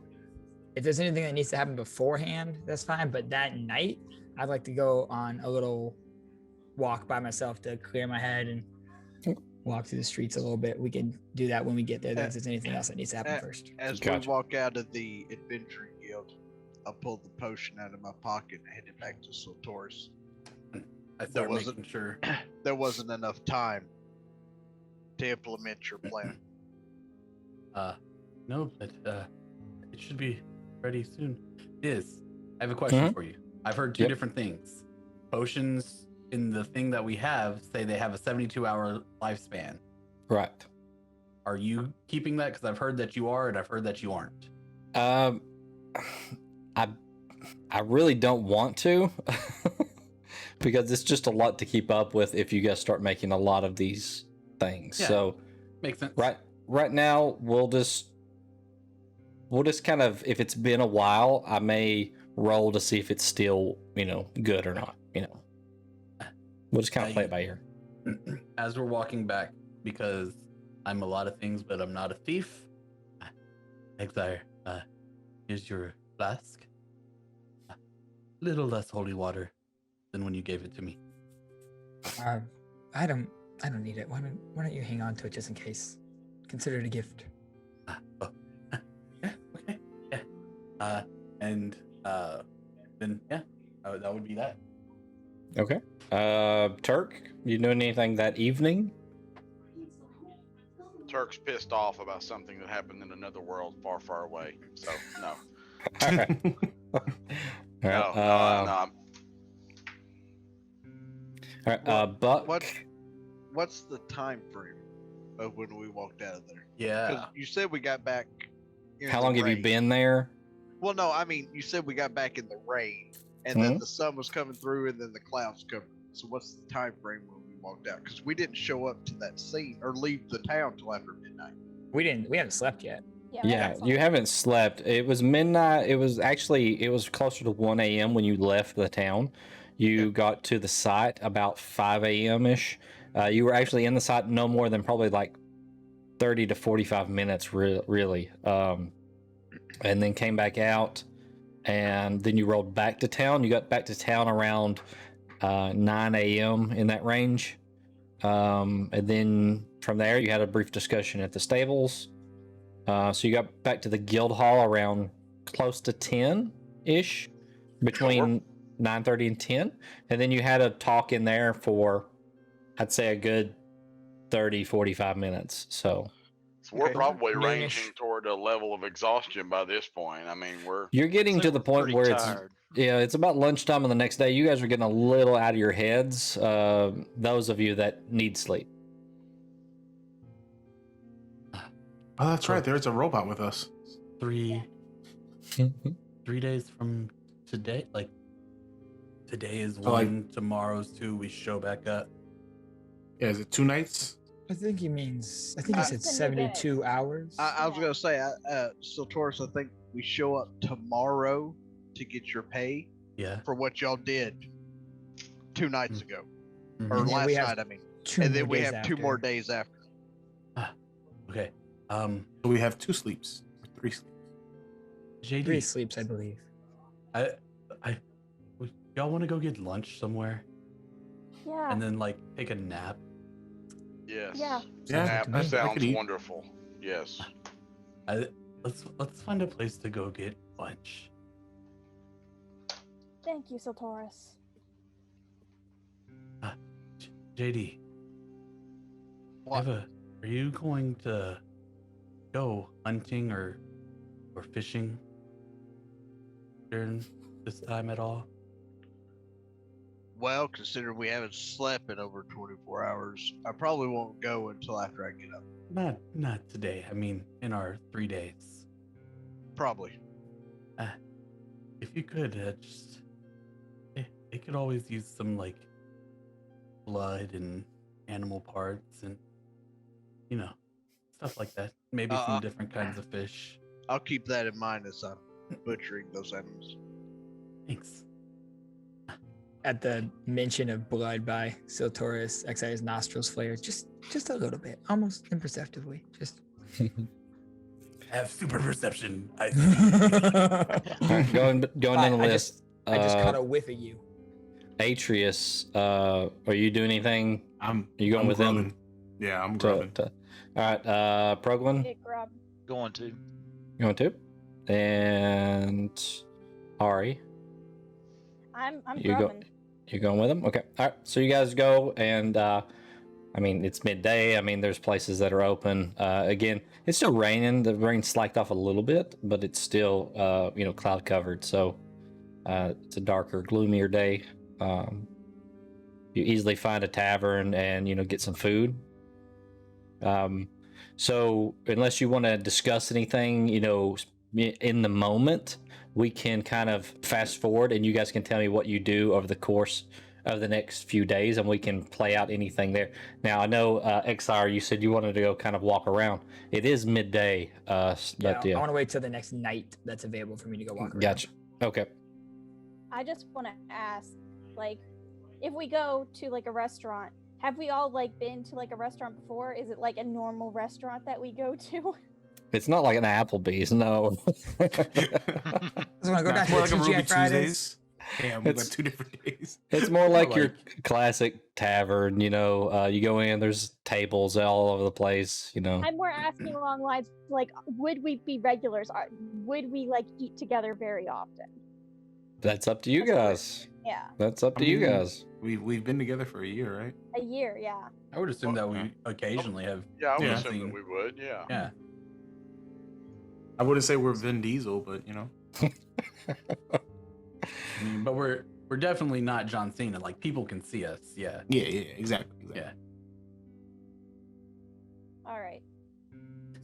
If there's anything that needs to happen beforehand, that's fine. But that night, I'd like to go on a little walk by myself to clear my head and walk through the streets a little bit. We can do that when we get there. If there's anything else that needs to happen first. As Gotcha. we walk out of the Adventure Guild, I pulled the potion out of my pocket and handed it back to Sotoris. I start wasn't- making sure. There wasn't enough time to implement your plan. No, but it should be ready soon. Diz, I have a question for you. I've heard two Yep. different things. Potions in the thing that we have say they have a 72-hour lifespan. Right. Are you keeping that? Because I've heard that you are, and I've heard that you aren't. I really don't want to because it's just a lot to keep up with if you guys start making a lot of these things. Yeah. So Makes sense. right now we'll just kind of, if it's been a while, I may roll to see if it's still good or not. We'll just kind of play it by ear. As we're walking back, because I'm a lot of things, but I'm not a thief. Exire, here's your flask. A little less holy water than when you gave it to me. I don't need it. Why don't you hang on to it just in case? Consider it a gift. Yeah, okay, yeah. And then that would be that. Okay. Turk, you doing anything that evening? Turk's pissed off about something that happened in another world far, far away. So no, All right. All right. no. All right. Buck. What's the time frame of when we walked out of there? Yeah. Because you said we got back. in How the long have you rain. been there? Well, no, I mean you said we got back in the rain, and Hmm? then the sun was coming through, and then the clouds covered. So what's the time frame when we walked out? Because we didn't show up to that scene or leave the town till after midnight. We haven't slept yet. Yeah, that's you all. haven't slept. It was midnight. It was closer to 1 a.m. when you left the town. You got to the site about 5 a.m. ish. You were actually in the site no more than probably like 30 to 45 minutes, really. And then came back out, and then you rolled back to town. You got back to town around 9 a.m. in that range. And then from there, you had a brief discussion at the stables. So you got back to the guild hall around close to 10-ish, between 9:30 and 10. And then you had a talk in there for, I'd say, a good 30, 45 minutes. So So we're Okay. probably Noonish. ranging toward a level of exhaustion by this point. I mean, we're You're getting to the point Pretty where tired. it's about lunchtime on the next day. You guys are getting a little out of your heads. Those of you that need sleep. Oh, that's right. There's a robot with us. 3 days from today. Like today is Oh, like- 1, tomorrow's 2. We show back up. Yeah, is it 2 nights? I think he means. I think he I- said It's a new 72 day. hours. I was gonna say, so Taurus, I think we show up tomorrow to get your pay Yeah. for what y'all did 2 nights Mm. ago, Mhm. or And then last we have night. I mean, 2 and then more we days have 2 more after. days after. Okay. So we have 2 sleeps, or 3 sleeps. JD, 3 sleeps, I believe. y'all want to go get lunch somewhere Yeah. and then like take a nap? yes. Yeah. Yeah, That I sounds could eat. wonderful. Yes. Let's find a place to go get lunch. Thank you, Sotoris. JD, What? are you going to go hunting or fishing during this time at all? Well, considering we haven't slept in over 24 hours, I probably won't go until after I get up. Not today. I mean, in our 3 days. Probably. If you could, just it could always use some like blood and animal parts and stuff like that. Maybe some different kinds of fish. I'll keep that in mind as I'm butchering those animals. Thanks. At the mention of blood by Siltoris, Exile's nostrils flare just a little bit, almost imperceptibly. Just Have super perception. All right, going down the I list. I just caught a whiff of you. Atreus, are you doing anything? I'm You going I'm with them? grubbing. Yeah, I'm To, grubbing. all right, Proglin, Get grub. Going to. you going to? And Ari, I'm You go- grubbing. you going with them? Okay. All right. So you guys go, and I mean it's midday. I mean there's places that are open. Again, it's still raining. The rain slacked off a little bit, but it's still cloud covered. So it's a darker, gloomier day. You easily find a tavern and get some food. So unless you want to discuss anything, in the moment, we can kind of fast forward and you guys can tell me what you do over the course of the next few days and we can play out anything there. Now, I know, XR, you said you wanted to go kind of walk around. It is midday, but I want to wait till the next night that's available for me to go walk around. Gotcha. Okay. I just want to ask, like, if we go to like a restaurant, have we all like been to like a restaurant before? Is it like a normal restaurant that we go to? It's not like an Applebee's, no. I just want to go Nah, down it's to more the like a Ruby TGI Fridays. Tuesdays. Damn, we It's- got 2 different days. It's more like More your classic tavern, you go in, there's tables all over the place, I'm more asking along lines like, would we be regulars? Would we like eat together very often? That's up to you guys. Yeah, That's up I to you mean, guys. We've been together for a year, right? a year. Yeah. I would assume that we Okay. occasionally have. Yeah, I would Yeah. assume that we would. Yeah. Yeah. I wouldn't say we're Vin Diesel, but I mean, but we're definitely not John Cena. Like people can see us. Yeah. yeah, exactly. Yeah. All right.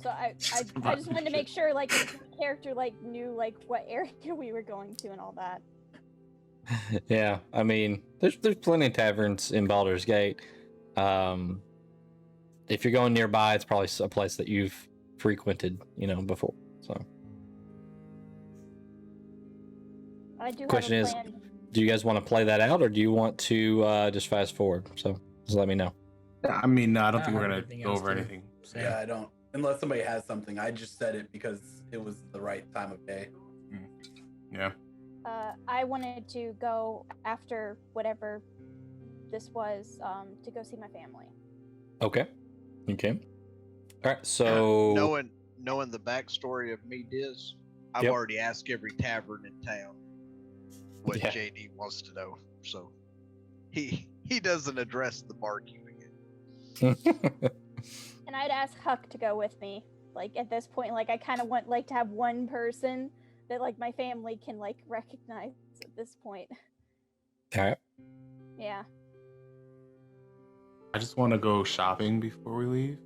So I just wanted to make sure like the character like knew like what area we were going to and all that. Yeah, I mean, there's plenty of taverns in Baldur's Gate. If you're going nearby, it's probably a place that you've frequented, before. So, I do Question have is- a plan. do you guys want to play that out, or do you want to just fast forward? So, just let me know. I mean, no, I don't I think don't we're have gonna anything go else over to anything. say. Yeah, I don't. Unless somebody has something. I just said it because it was the right time of day. Yeah. I wanted to go after whatever this was to go see my family. Okay. Okay. All right. So, Knowing the backstory of me, Diz, I've Yep. already asked every tavern in town what Yeah. JD wants to know, so he doesn't address the barkeep again. And I'd ask Huck to go with me. Like at this point, like I kind of want like to have one person that like my family can like recognize at this point. All right. Yeah. I just want to go shopping before we leave.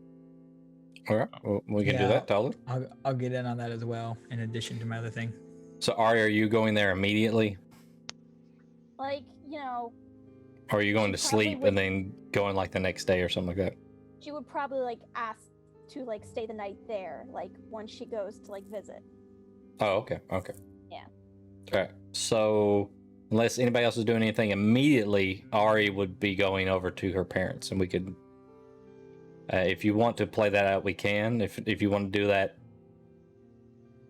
All right. Well, we can do Yeah. that, totally. I'll get in on that as well, in addition to my other thing. So, Ari, are you going there immediately? Like, you know, Or are you going She to probably sleep would- and then going like the next day or something like that? she would probably like ask to like stay the night there, like once she goes to like visit. Oh, okay. Okay. Yeah. All right. So, unless anybody else is doing anything immediately, Ari would be going over to her parents, and we could, if you want to play that out, we can. If you want to do that,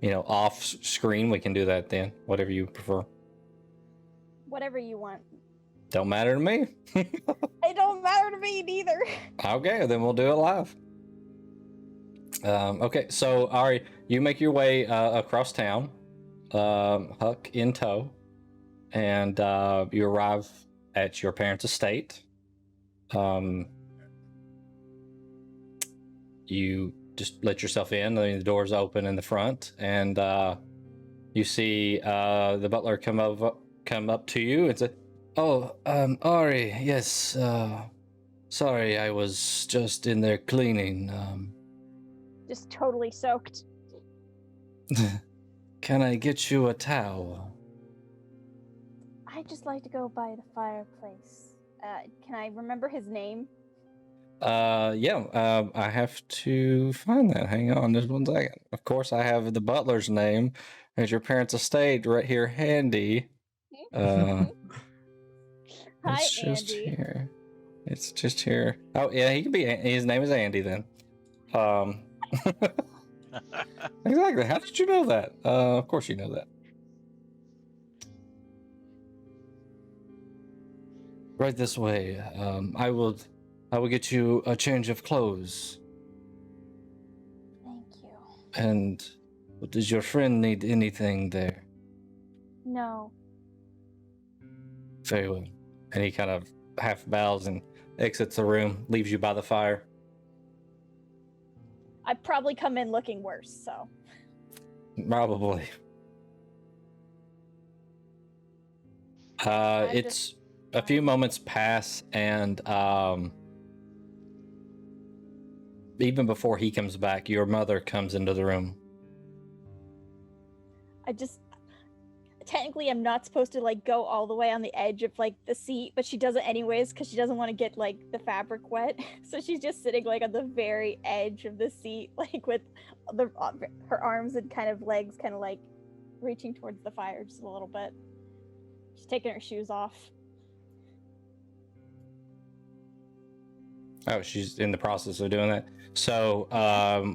you know, off screen, we can do that then. Whatever you prefer. Whatever you want. Don't matter to me. It don't matter to me neither. Okay, then we'll do it live. Okay, so Ari, you make your way across town, Huck in tow, and you arrive at your parents' estate. You just let yourself in. I mean, the door's open in the front, and you see the butler come up to you and say, "Oh, Ari, yes. Sorry, I was just in there cleaning. Just totally soaked. Can I get you a towel?" I just like to go by the fireplace. Can I remember his name? Yeah, I have to find that. Hang on just 1 second. Of course, I have the butler's name. There's your parents' estate right here handy. Hi, It's just Andy. here. It's just here. Oh, yeah, he can be. His name is Andy then. Exactly. How did you know that? Of course you know that. Right this way. I will get you a change of clothes. Thank you. And does your friend need anything there? No. Very well. And he kind of half bows and exits the room, leaves you by the fire. I'd probably come in looking worse, so. Probably. It's a few moments pass, and even before he comes back, your mother comes into the room. Technically I'm not supposed to like go all the way on the edge of like the seat, but she does it anyways because she doesn't want to get like the fabric wet. So she's just sitting like on the very edge of the seat, like with her arms and kind of legs kind of like reaching towards the fire just a little bit. She's taking her shoes off. Oh, she's in the process of doing that. So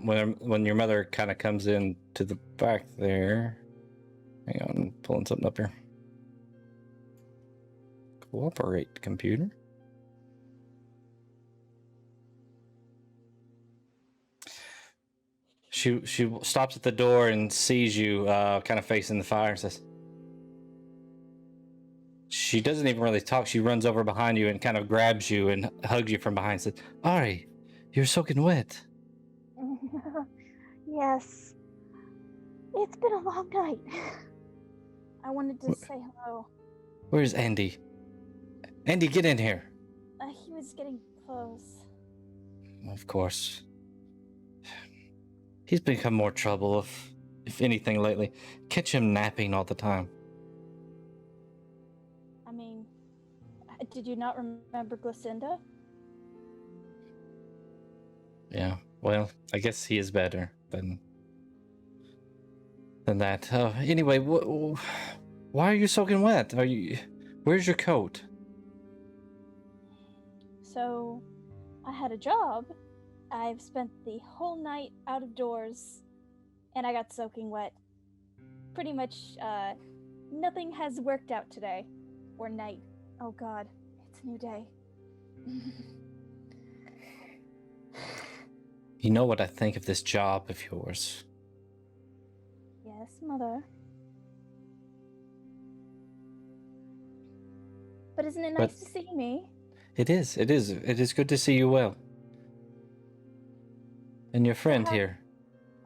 when your mother kind of comes in to the back there, hang on, I'm pulling something up here. Cooperate, computer. She stops at the door and sees you kind of facing the fire and says, she doesn't even really talk. She runs over behind you and kind of grabs you and hugs you from behind and says, "Ari, you're soaking wet." Yes. It's been a long night. I wanted to say hello. Where's Andy? Andy, get in here. He was getting clothes. Of course. He's become more trouble, if anything, lately. Catch him napping all the time. I mean, did you not remember Glycinda? Yeah, well, I guess he is better than that. Anyway, why are you soaking wet? Where's your coat? So, I had a job. I've spent the whole night out of doors, and I got soaking wet. Pretty much, nothing has worked out today. Or night. Oh god, it's a new day. You know what I think of this job of yours. Yes, Mother. But isn't it nice to see me? It is good to see you well. And your friend Huck. here.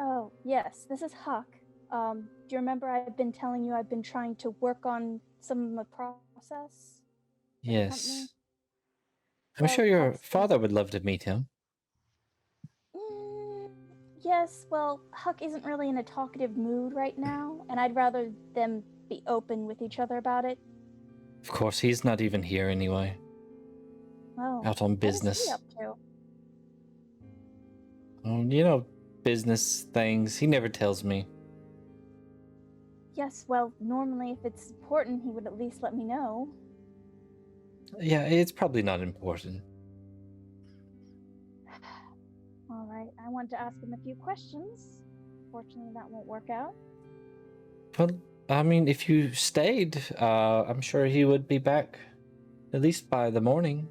Oh, yes, this is Huck. Do you remember I've been telling you I've been trying to work on some of my process? for the company? Yes. I'm Well, sure your Huck's father would love to meet him. Yes, well, Huck isn't really in a talkative mood right now, and I'd rather them be open with each other about it. Of course, he's not even here anyway. Oh, Out on what is he business. up to? Business things. He never tells me. Yes, well, normally if it's important, he would at least let me know. Yeah, it's probably not important. All right, I want to ask him a few questions. Fortunately, that won't work out. Well, I mean, if you stayed, I'm sure he would be back at least by the morning.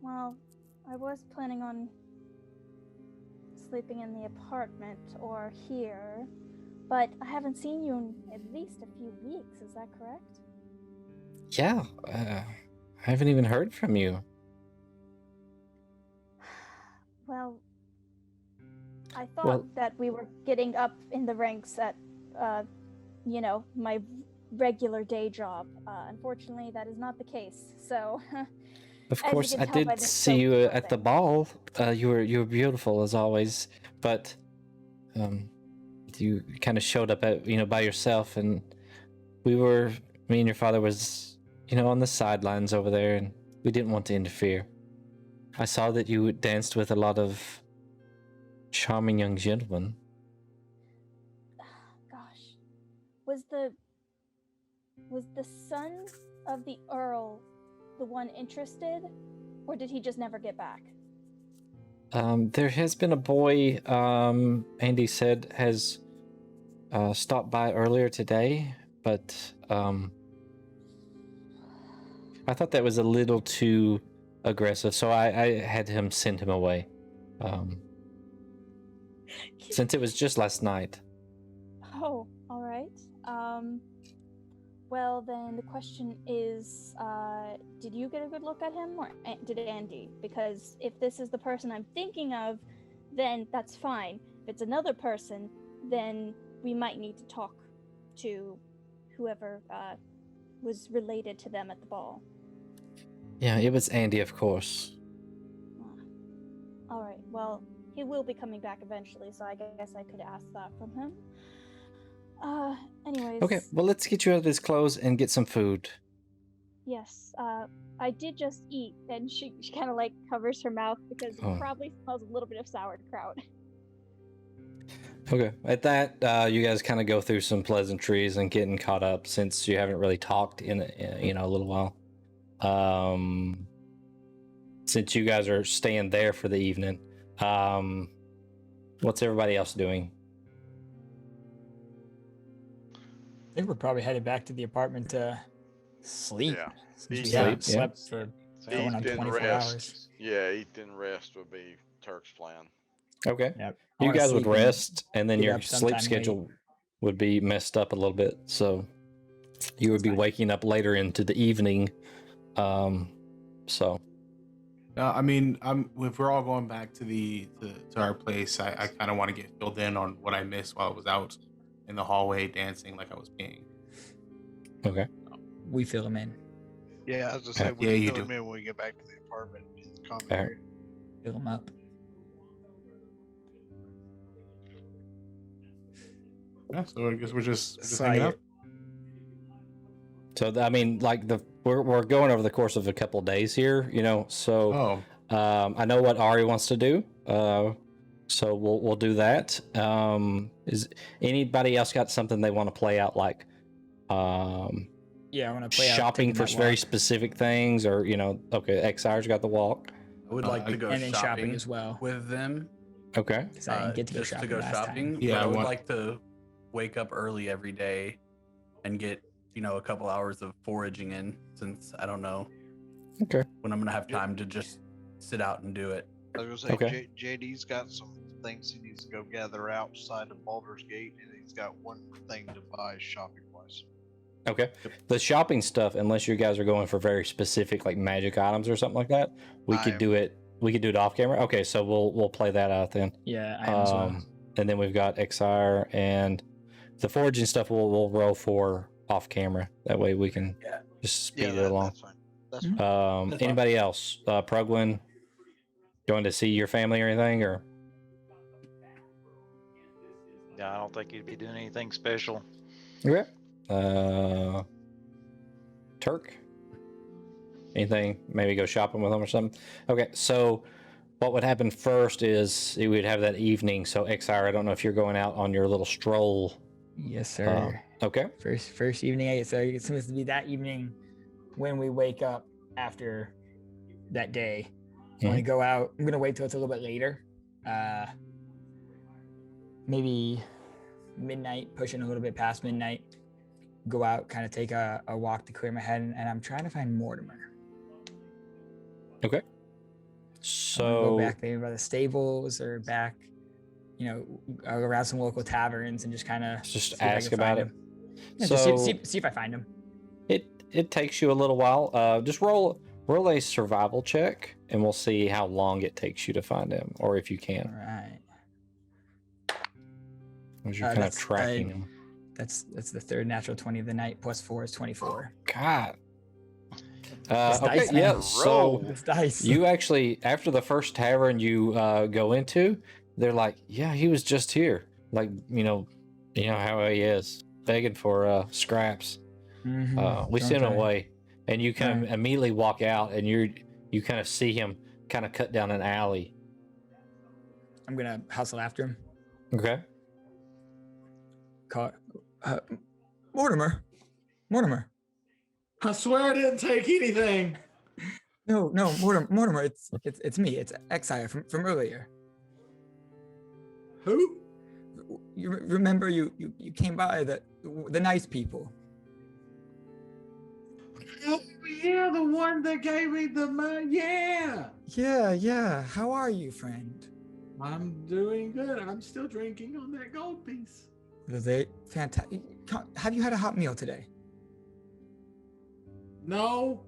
Well, I was planning on sleeping in the apartment or here, but I haven't seen you in at least a few weeks, is that correct? Yeah, I haven't even heard from you. Well, I thought that we were getting up in the ranks at, my regular day job. Unfortunately, that is not the case, so... Of As you course, can I tell by did the see soap you and at the everything. ball. You were beautiful as always, but you kind of showed up by yourself, and me and your father was on the sidelines over there, and we didn't want to interfere. I saw that you danced with a lot of charming young gentlemen. Gosh. Was the son of the Earl the one interested? Or did he just never get back? There has been a boy, Andy said, has stopped by earlier today, but I thought that was a little too aggressive, so I had him send him away. Since it was just last night. Oh, all right. Well, then the question is, did you get a good look at him, or did Andy? Because if this is the person I'm thinking of, then that's fine. If it's another person, then we might need to talk to whoever was related to them at the ball. Yeah, it was Andy, of course. All right, well, he will be coming back eventually, so I guess I could ask that from him. Anyways. Okay, well, let's get you out of his clothes and get some food. Yes, I did just eat, and she kind of like covers her mouth because it probably smells a little bit of sauerkraut. Okay, at that, you guys kind of go through some pleasantries and getting caught up since you haven't really talked in a little while. Since you guys are staying there for the evening, what's everybody else doing? I think we're probably headed back to the apartment to sleep. Yeah. Since we Sleep, haven't yeah. slept for going on Eat and 24 rest. hours. Yeah, eat and rest would be Turk's plan. Okay. Yep. You guys would rest, and then get your up sleep sometime schedule would be messed up a little bit. So you would be waking up later into the evening. So. I mean, if we're all going back to our place, I kind of want to get filled in on what I missed while I was out in the hallway dancing like I was peeing. Okay. We fill them in. Yeah, I was just saying, we Yeah, can you fill do. them in when we get back to the apartment in the common All right. area. Fill them up. Yeah, so I guess we're just So hanging out. So I mean, like we're going over the course of a couple of days here, So I know what Ari wants to do. So we'll do that. Is anybody else got something they want to play out, like Yeah, I want to play out shopping taking for that very walk. specific things, or okay, Xire's got the walk. I would like to go and then shopping shopping as well. with them. Okay. Because I didn't get to go just shopping to go last shopping. time. Yeah, but I I would want- like to wake up early every day and get a couple hours of foraging in, since I don't know Okay. when I'm gonna have time to just sit out and do it. I was gonna say, Okay. JD's got some things he needs to go gather outside of Baldur's Gate, and he's got one thing to buy shopping wise. Okay. The shopping stuff, unless you guys are going for very specific like magic items or something like that, we could do it We could do it off camera. Okay, so we'll play that out then. Yeah, I am as well. And then we've got Exire and the foraging stuff. We'll roll for off camera. That way we can just speed it along. That's fine. That's fine. Anybody else? Prugwin, going to see your family or anything? Or Yeah, I don't think he'd be doing anything special. okay. Turk. Anything? Maybe go shopping with them or something. Okay, so what would happen first is we'd have that evening. So Exire, I don't know if you're going out on your little stroll. Yes, sir. Okay. First evening. So it's supposed to be that evening when we wake up after that day. I'm gonna go out. I'm gonna wait till it's a little bit later. Maybe midnight, pushing a little bit past midnight. Go out, kind of take a walk to clear my head, and I'm trying to find Mortimer. Okay. So Go back maybe by the stables or back, around some local taverns and just kind of ask about it. Yeah, so see if I find him. It takes you a little while. Just roll a survival check, and we'll see how long it takes you to find him, or if you can. All right. As you're kind of tracking him. That's the third natural 20 of the night. Plus 4 is 24. God. It's okay, dice, yeah. man. So It's dice. you actually, after the first tavern you go into, they're like, "Yeah, he was just here." Like, you know how he is, begging for scraps. We sent him away, and you kind of immediately walk out, and you kind of see him kind of cut down an alley. I'm gonna hustle after him. Okay. Call Mortimer. I swear I didn't take anything. No, Mortimer. It's me. It's Exire from earlier. Who? You remember you came by the nice people. Oh, yeah, the one that gave me the money. Yeah. Yeah. How are you, friend? I'm doing good. I'm still drinking on that gold piece. They fantastic. Have you had a hot meal today? No.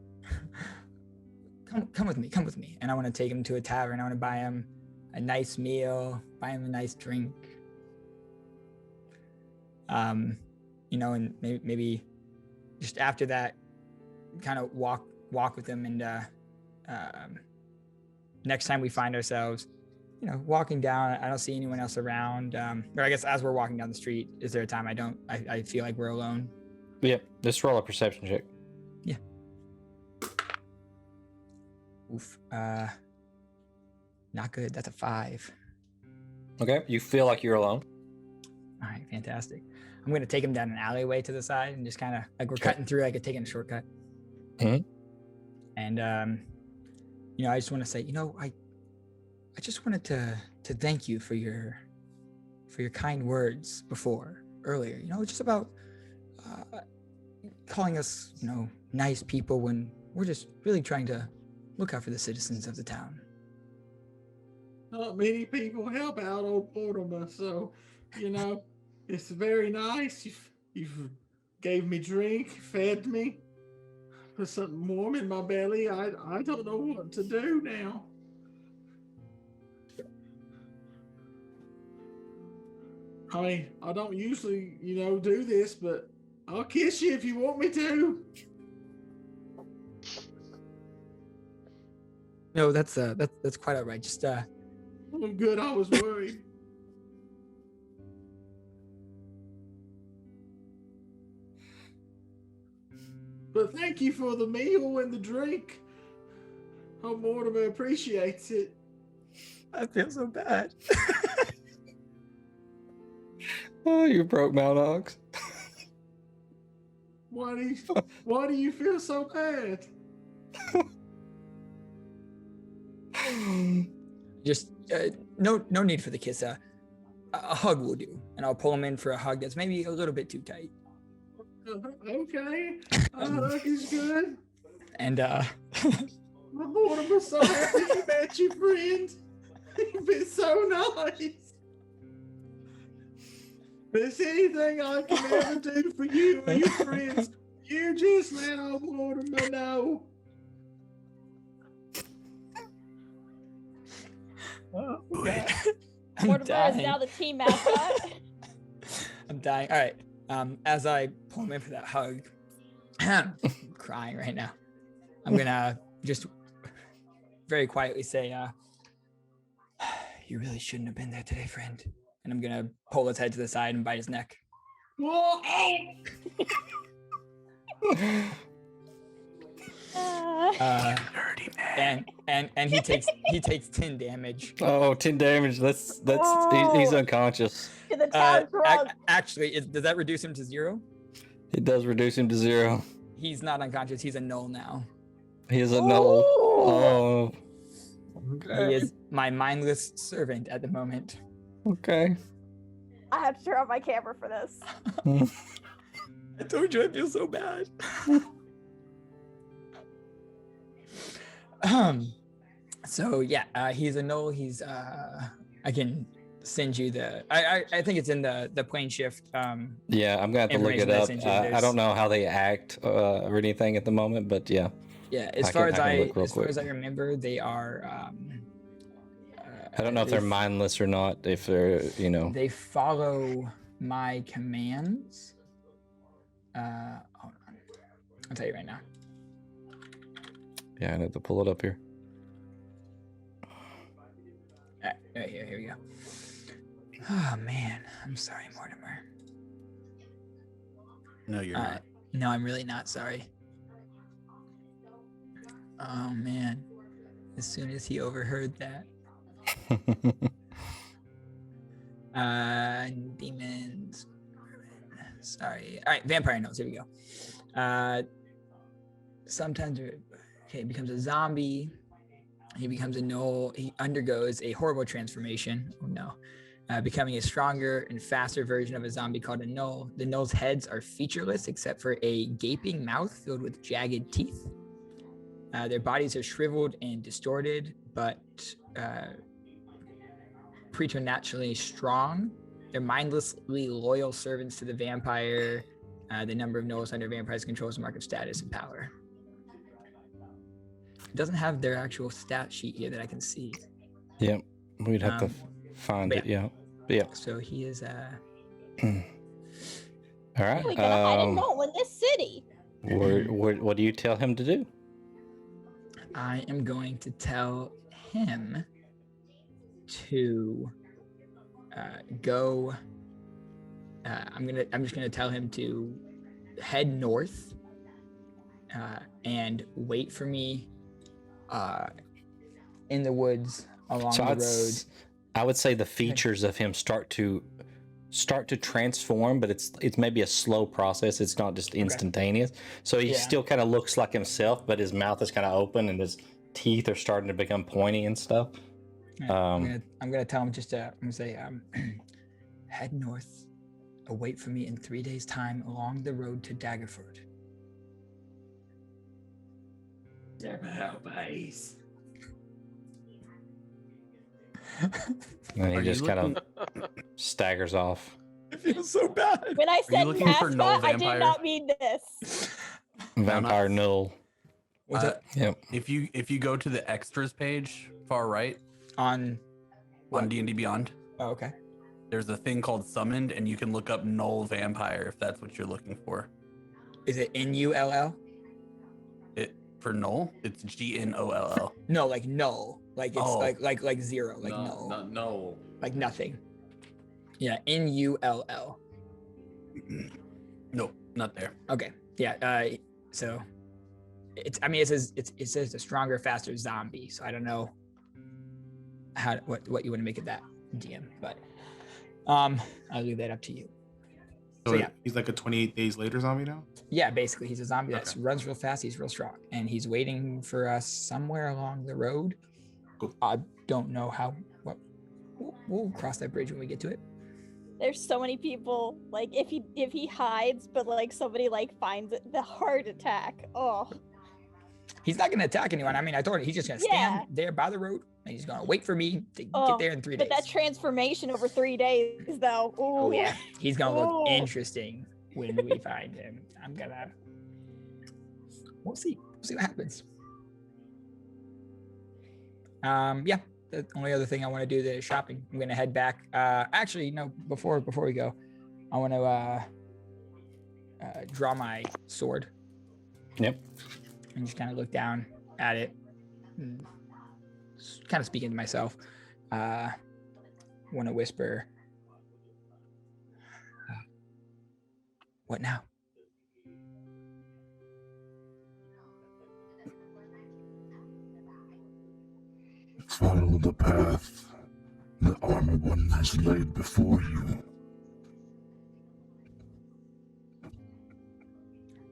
Come with me. And I want to take him to a tavern. I want to buy him a nice meal, buy him a nice drink. And maybe just after that, kind of walk with him. And next time we find ourselves, walking down, I don't see anyone else around. Or I guess as we're walking down the street, is there a time I feel like we're alone? Yep. Just roll a perception check. Yeah. Oof. Not good. That's a 5. Okay. You feel like you're alone. All right. Fantastic. I'm gonna take him down an alleyway to the side and just kind of like we're cutting through, like taking a shortcut. Mm-hmm. And I just want to say, I just wanted to thank you for your kind words earlier. Just about calling us, nice people when we're just really trying to look out for the citizens of the town. Not many people help out old Mortimer, so it's very nice. You've gave me drink, fed me, put something warm in my belly. I don't know what to do now. I mean, I don't usually, do this, but I'll kiss you if you want me to. No, that's quite all right. Just Oh, good. I was worried. But thank you for the meal and the drink. Oh, Mortimer appreciates it. I feel so bad. Oh, you broke Mount Ox. Why do you feel so bad? Just no need for the kiss. A hug will do, and I'll pull him in for a hug that's maybe a little bit too tight. Okay, a hug is good. And Mortimer's so happy you met your friend. You've been so nice. If there's anything I can ever do for you and your friends, you just let old Mortimer know. Baldur is dying. now the team mascot. I'm dying. All right. As I pull him in for that hug, I'm crying right now. I'm gonna just very quietly say, "You really shouldn't have been there today, friend." And I'm gonna pull his head to the side and bite his neck. Dirty man. And he takes 10 damage. Oh, 10 damage. He's unconscious. To the town drunk. Actually, does that reduce him to 0? It does reduce him to 0. He's not unconscious. He's a null now. He is a null. Oh. He is my mindless servant at the moment. Okay. I have to turn off my camera for this. I told you I feel so bad. So yeah, he's a null. He's I can send you the I think it's in the plane shift. Yeah, I'm gonna have to look it up. I don't know how they act or anything at the moment, but yeah. Yeah, as far as I remember, they are. I don't know if they're mindless or not. If they're, they follow my commands. Hold on, I'll tell you right now. Yeah, I need to pull it up here. Right here we go. Oh man, I'm sorry, Mortimer. No, you're not. No, I'm really not sorry. Oh man, as soon as he overheard that. Demons. Sorry. All right, vampire notes. Here we go. Sometimes he becomes a zombie. He becomes a null. He undergoes a horrible transformation. Oh no. Becoming a stronger and faster version of a zombie called a null. The null's heads are featureless except for a gaping mouth filled with jagged teeth. Their bodies are shriveled and distorted, but preternaturally strong. They're mindlessly loyal servants to the vampire. The number of nulls under vampire's control is a mark of status and power. It doesn't have their actual stat sheet here that I can see. Yep, we'd have to find it. Yeah, but yeah. So he is. All right. We gotta hide a null in this city. What do you tell him to do? I am going to tell him to go. I'm just gonna tell him to head north and wait for me in the woods along the road. I would say the features of him start to transform, but it's maybe a slow process. It's not just instantaneous. So he still kind of looks like himself, but his mouth is kind of open and his teeth are starting to become pointy and stuff. I'm gonna tell him I'm gonna say head north, await for me in 3 days' time along the road to Daggerford. And he just kind of staggers off. I feel so bad. When I said looking for null mascot, I did vampire? not mean this. Vampire null. What's that? Yep. If you go to the extras page, far right On D&D Beyond, Oh, okay. there's a thing called summoned, and you can look up null vampire if that's what you're looking for. Is it Null? For null, it's GNOLL. No, like null. Like it's Oh. like zero. Like null. No. Like nothing. Yeah, NULL. Nope, not there. Okay. Yeah. So it says a stronger, faster zombie. So I don't know what you want to make of that, DM, but I'll leave that up to you. So yeah. he's like a 28 days later zombie now? Yeah, basically he's a zombie that runs real fast, he's real strong, and he's waiting for us somewhere along the road. Cool. I don't know how we'll cross that bridge when we get to it. There's so many people, like if he hides, but like somebody like finds it, the heart attack. Oh. He's not gonna attack anyone. I mean, I told him he's just gonna stand there by the road and he's gonna wait for me to get there in 3 days. But that transformation over 3 days, though. Ooh. Oh yeah, he's gonna look Ooh. interesting when we find him. We'll see what happens. Yeah. the only other thing I want to do there is shopping. I'm gonna head back. Actually, no. Before we go, I want to draw my sword. Yep. And just kind of look down at it, and kind of speaking to myself. Want to whisper, "What now?" Follow the path the Armor One has laid before you.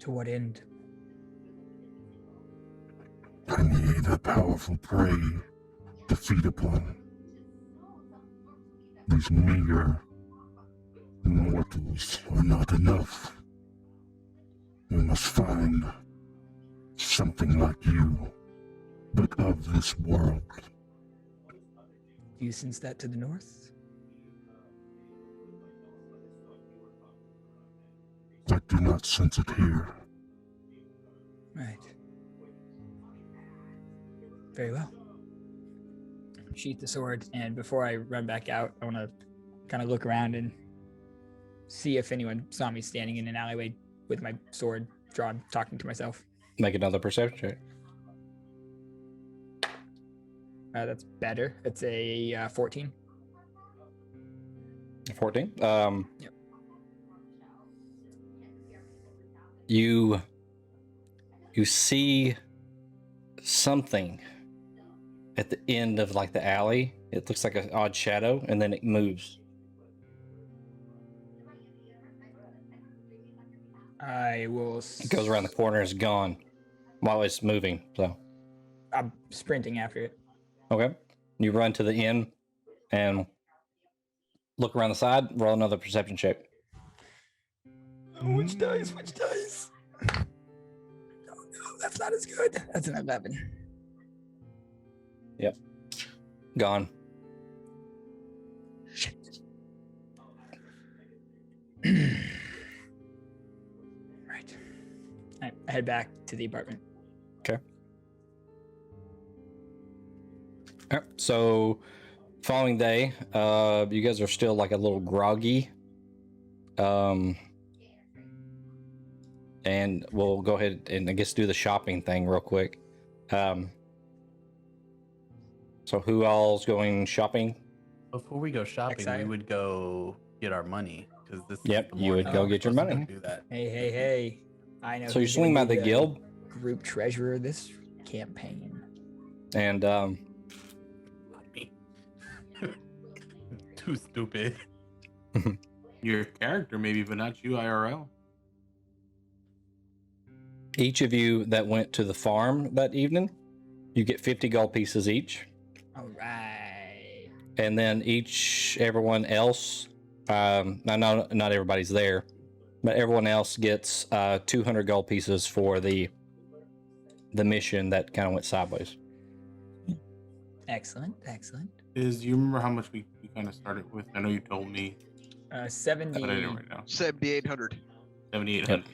To what end? I need a powerful prey to feed upon. These meager mortals are not enough. We must find something like you, but of this world. Do you sense that to the north? I do not sense it here. Right. Very well. Sheath the sword, and before I run back out, I want to kind of look around and see if anyone saw me standing in an alleyway with my sword drawn, talking to myself. Make another perception check. That's better. It's a 14. 14. Yep. You see something at the end of like the alley. It looks like an odd shadow, and then it moves. I will. It goes around the corner, it's gone while it's moving. So I'm sprinting after it. okay, you run to the end and look around the side. Roll another perception check. Which dice? Which dice? Oh, no, that's not as good. That's an 11. Yep, gone. Shit. Right. I head back to the apartment. Okay. All right, so following day, you guys are still like a little groggy. And we'll go ahead and I guess do the shopping thing real quick. So who all's going shopping? Before we go shopping, Exile. we would go get our money because this. Yep, is the you would morning go we're get your supposed to money. Do that. Hey. I know. So you who's swing gonna by be the guild, Group treasurer this campaign. and Too stupid. Your character, maybe, but not you, IRL. each of you that went to the farm that evening, you get 50 gold pieces each. All right. And then everyone else, I know not everybody's there, but everyone else gets 200 gold pieces for the mission that kind of went sideways. Excellent. Do you remember how much we kind of started with? I know you told me. 70. But I didn't right now. 7,800. 7,800.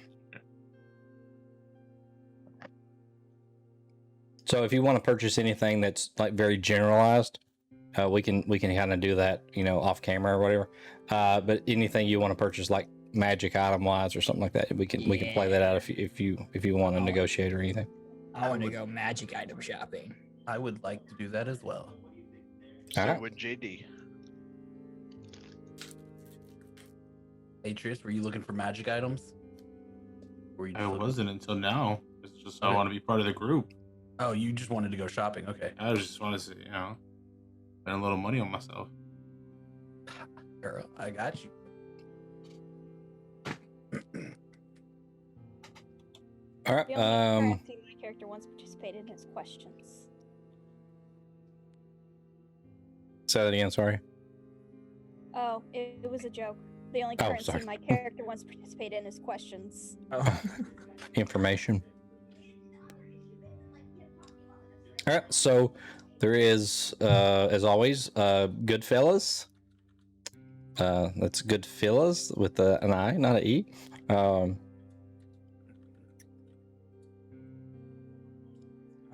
So if you want to purchase anything that's like very generalized, we can kind of do that, off camera or whatever. But anything you want to purchase, like magic item wise or something like that, we can play that out if you want to negotiate or anything. I want to go magic item shopping. I would like to do that as well. So Alright. would JD. Atreus, were you looking for magic items? Were you I just looking- wasn't until now. It's just I Okay. want to be part of the group. Oh, you just wanted to go shopping. Okay. I just want to say, spend a little money on myself. Girl, I got you. All right. The only interacting my character wants to participate in his questions. Say that again. Sorry. Oh, it was a joke. The only Oh, currency sorry. my character wants to participate in is questions. Oh. Information. All right. So there is, as always, Goodfellas. That's Goodfellas with an I, not an E. All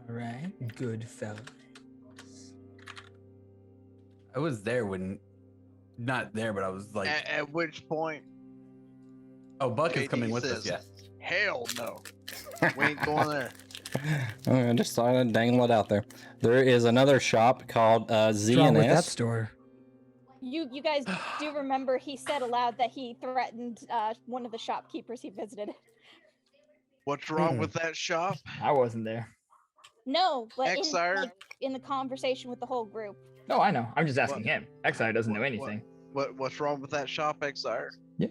right. Good fellas. I was there when, not there, but I was like, At which point, oh, Buck is JD coming with us. says, Yes. hell no. We ain't going there. I just thought I'd dangle it out there. There is another shop called What's wrong with that ZNS. store? You guys do remember he said aloud that he threatened one of the shopkeepers he visited. What's wrong with that shop? I wasn't there. No, but Exire? in the conversation with the whole group. No, I know. I'm just asking him. Exile doesn't know anything. What's wrong with that shop, Exire? Yeah.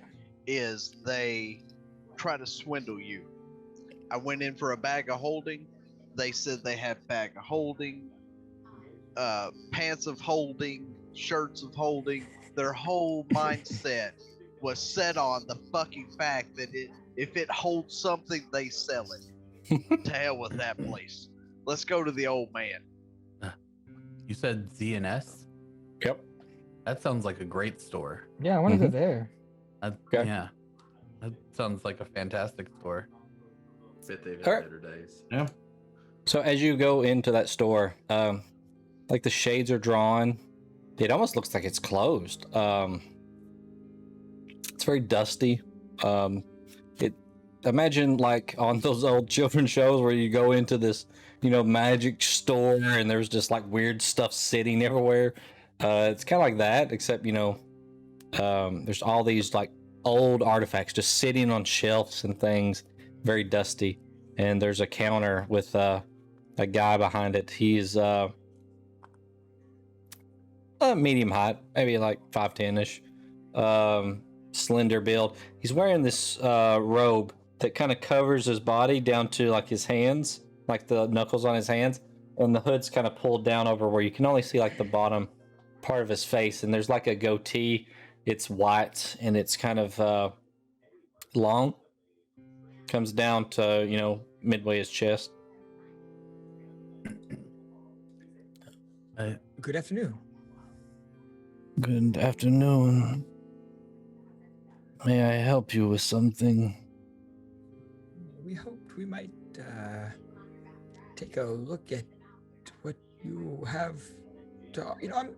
Is they try to swindle you. I went in for a bag of holding. They said they had bag of holding, pants of holding, shirts of holding. Their whole mindset was set on the fucking fact that if it holds something, they sell it. To hell with that place. Let's go to the old man. You said ZNS? Yep. That sounds like a great store. Yeah, I want to go there. Okay. Yeah. That sounds like a fantastic store. Bet they've All had right. better days. Yeah. So as you go into that store, like the shades are drawn. It almost looks like it's closed. It's very dusty. Imagine like on those old children's shows where you go into this, magic store and there's just like weird stuff sitting everywhere. It's kind of like that, except there's all these like old artifacts just sitting on shelves and things, very dusty. And there's a counter with a guy behind it. He's medium height, maybe like 5'10"ish, slender build. He's wearing this robe that kind of covers his body down to like his hands, like the knuckles on his hands, and the hood's kind of pulled down over where you can only see like the bottom part of his face. And there's like a goatee. It's white and it's kind of long, comes down to midway his chest. Good afternoon. Good afternoon. May I help you with something? We hoped we might take a look at what you have to, I'm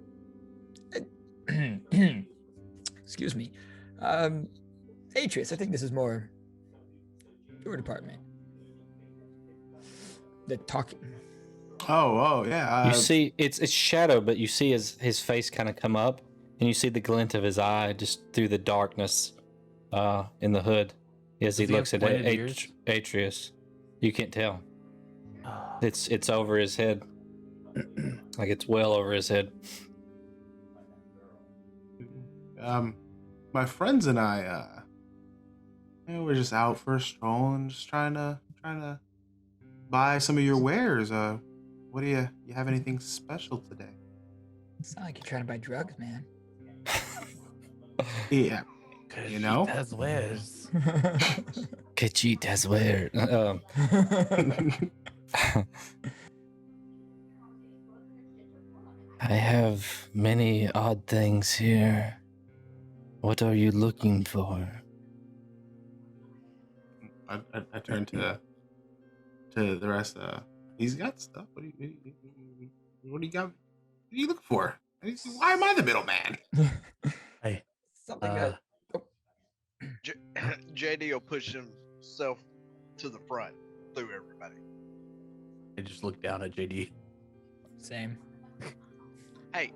excuse me. Atreus, I think this is more your department. The talking. Oh, yeah. You see, it's shadow, but you see his face kind of come up, and you see the glint of his eye just through the darkness in the hood as he Does he looks have at pointed ears? Atreus. You can't tell. It's over his head, like it's well over his head. My friends and I, we're just out for a stroll and just trying to buy some of your wares. What do you have anything special today? It's not like you're trying to buy drugs, man. Yeah, As wares. Kachit has weird. I have many odd things here. What are you looking for? I turn to the rest. He's got stuff. What do you got? What are you looking for? Why am I the middleman? Hey. Something that. JD will push himself to the front through everybody. I just look down at JD. Same. Hey,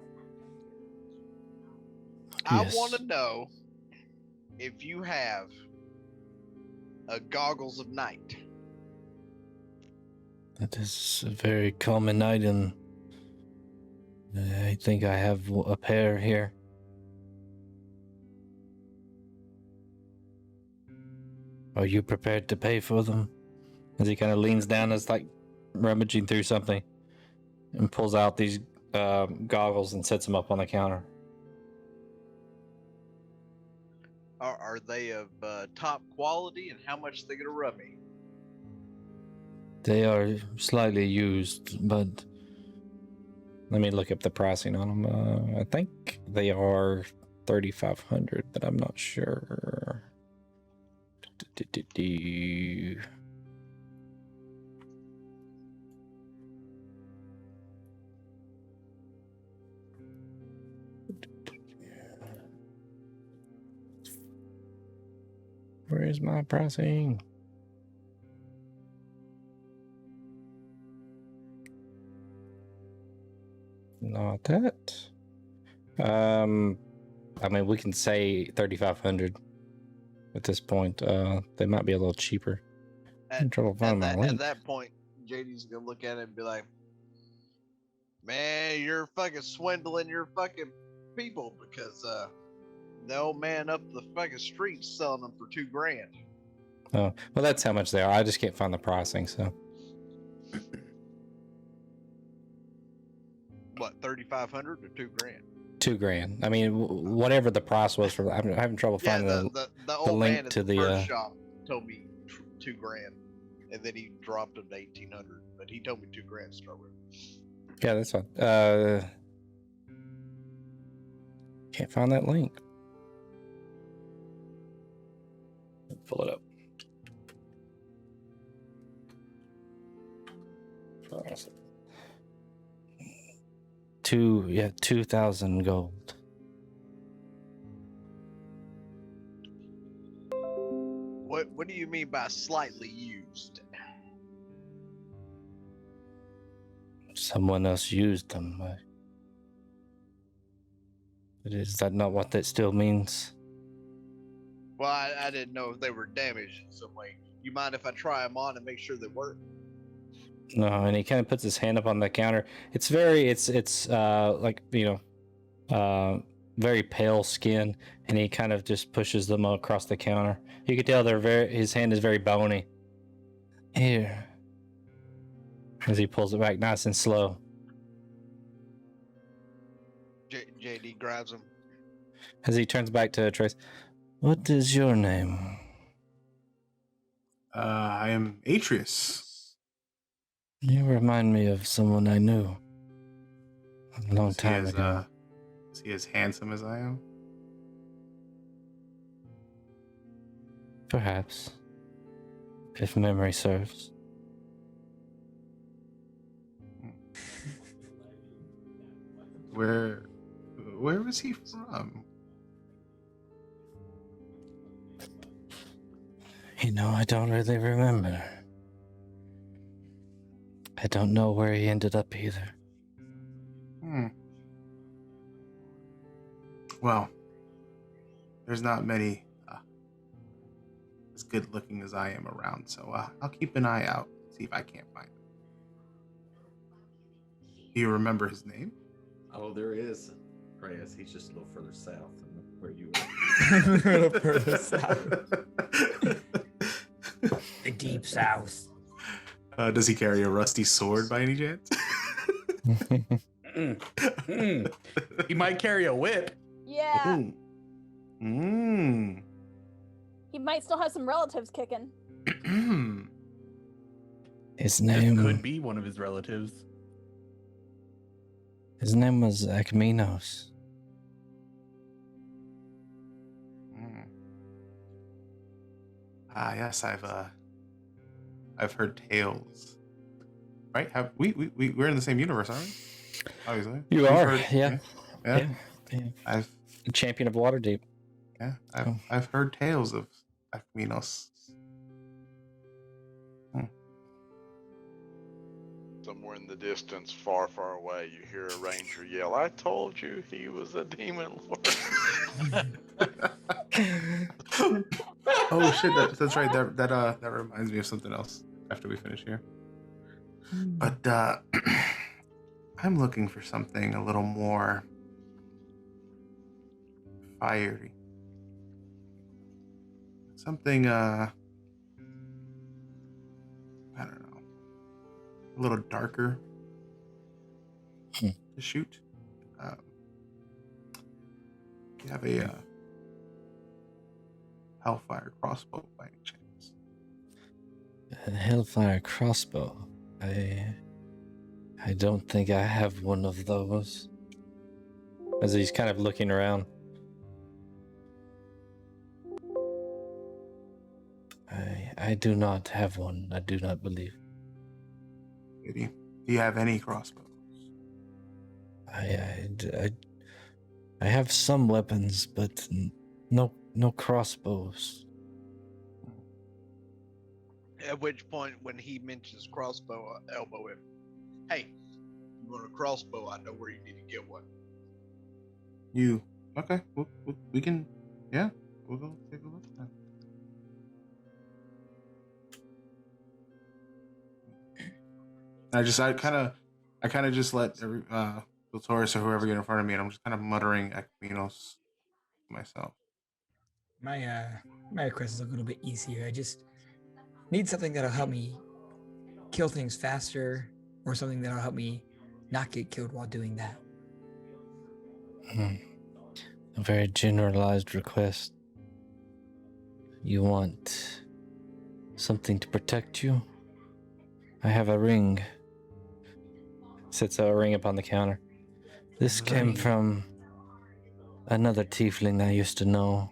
Yes. I want to know if you have a goggles of night. That is a very common item. I think I have a pair here. Are you prepared to pay for them? As he kind of leans down, as like rummaging through something, and pulls out these goggles and sets them up on the counter. Are they of top quality, and how much they gonna run me? They are slightly used, but let me look up the pricing on them. I think they are 3,500, but I'm not sure. Where's my pricing? Not that. I mean, we can say 3,500 at this point. They might be a little cheaper. I'm in trouble finding my At link. that point, JD's gonna look at it and be like, "Man, you're fucking swindling your fucking people because the old man up the fucking street selling them for $2,000." Oh, well, that's how much they are. I just can't find the pricing, so. What, 3,500 or $2,000? $2,000. I mean, whatever the price was for. I'm having trouble Yeah, finding the old link man at to the the, first shop told me $2,000, and then he dropped them to 1,800. But he told me $2,000 to start with. Yeah, that's fine. Can't find that link. Pull it up. 2,000 gold. What do you mean by slightly used? Someone else used them. But is that not what that still means? Well, I didn't know if they were damaged in some way. You mind if I try them on and make sure they work? No, and he kind of puts his hand up on the counter. It's very, it's like, very pale skin, and he kind of just pushes them across the counter. You can tell his hand is very bony. Here. As he pulls it back nice and slow. JD grabs them. As he turns back to Trace. What is your name? I am Atreus. You remind me of someone I knew a long time ago. Is he as handsome as I am? Perhaps. If memory serves. Where was he from? I don't really remember. I don't know where he ended up either. Well, there's not many as good looking as I am around, so I'll keep an eye out, see if I can't find him. Do you remember his name? Oh, there is. Reyes, he's just a little further south than where you A little further south. The deep south. Does he carry a rusty sword by any chance? He might carry a whip. Yeah. Mm. He might still have some relatives kicking. His This name could be one of his relatives. His name was Akminos. Yes, I've heard tales. Right? Have we're in the same universe, aren't we? Obviously. You We've are, heard- yeah. Yeah. Yeah. I've Champion of Waterdeep. I've heard tales of Akminos. Somewhere in the distance, far, far away, you hear a ranger yell, "I told you he was a demon lord." Oh shit! That's right. That reminds me of something else. After we finish here, but I'm looking for something a little more fiery. Something I don't know, a little darker to shoot. You have a Hellfire crossbow by any chance? A Hellfire crossbow. I don't think I have one of those. As he's kind of looking around. I do not have one. I do not believe. Do you have any crossbows? I have some weapons, but no crossbows. At which point, when he mentions crossbow, I elbow him. Hey, you want a crossbow? I know where you need to get one. You okay? We can, yeah. We'll go take a look. Then. I kind of just let Taurus or whoever get in front of me, and I'm just kind of muttering Ekminos to myself. My request is a little bit easier. I just need something that'll help me kill things faster, or something that'll help me not get killed while doing that. A very generalized request. You want something to protect you? I have a ring. Sets a ring upon the counter. This came from another tiefling I used to know.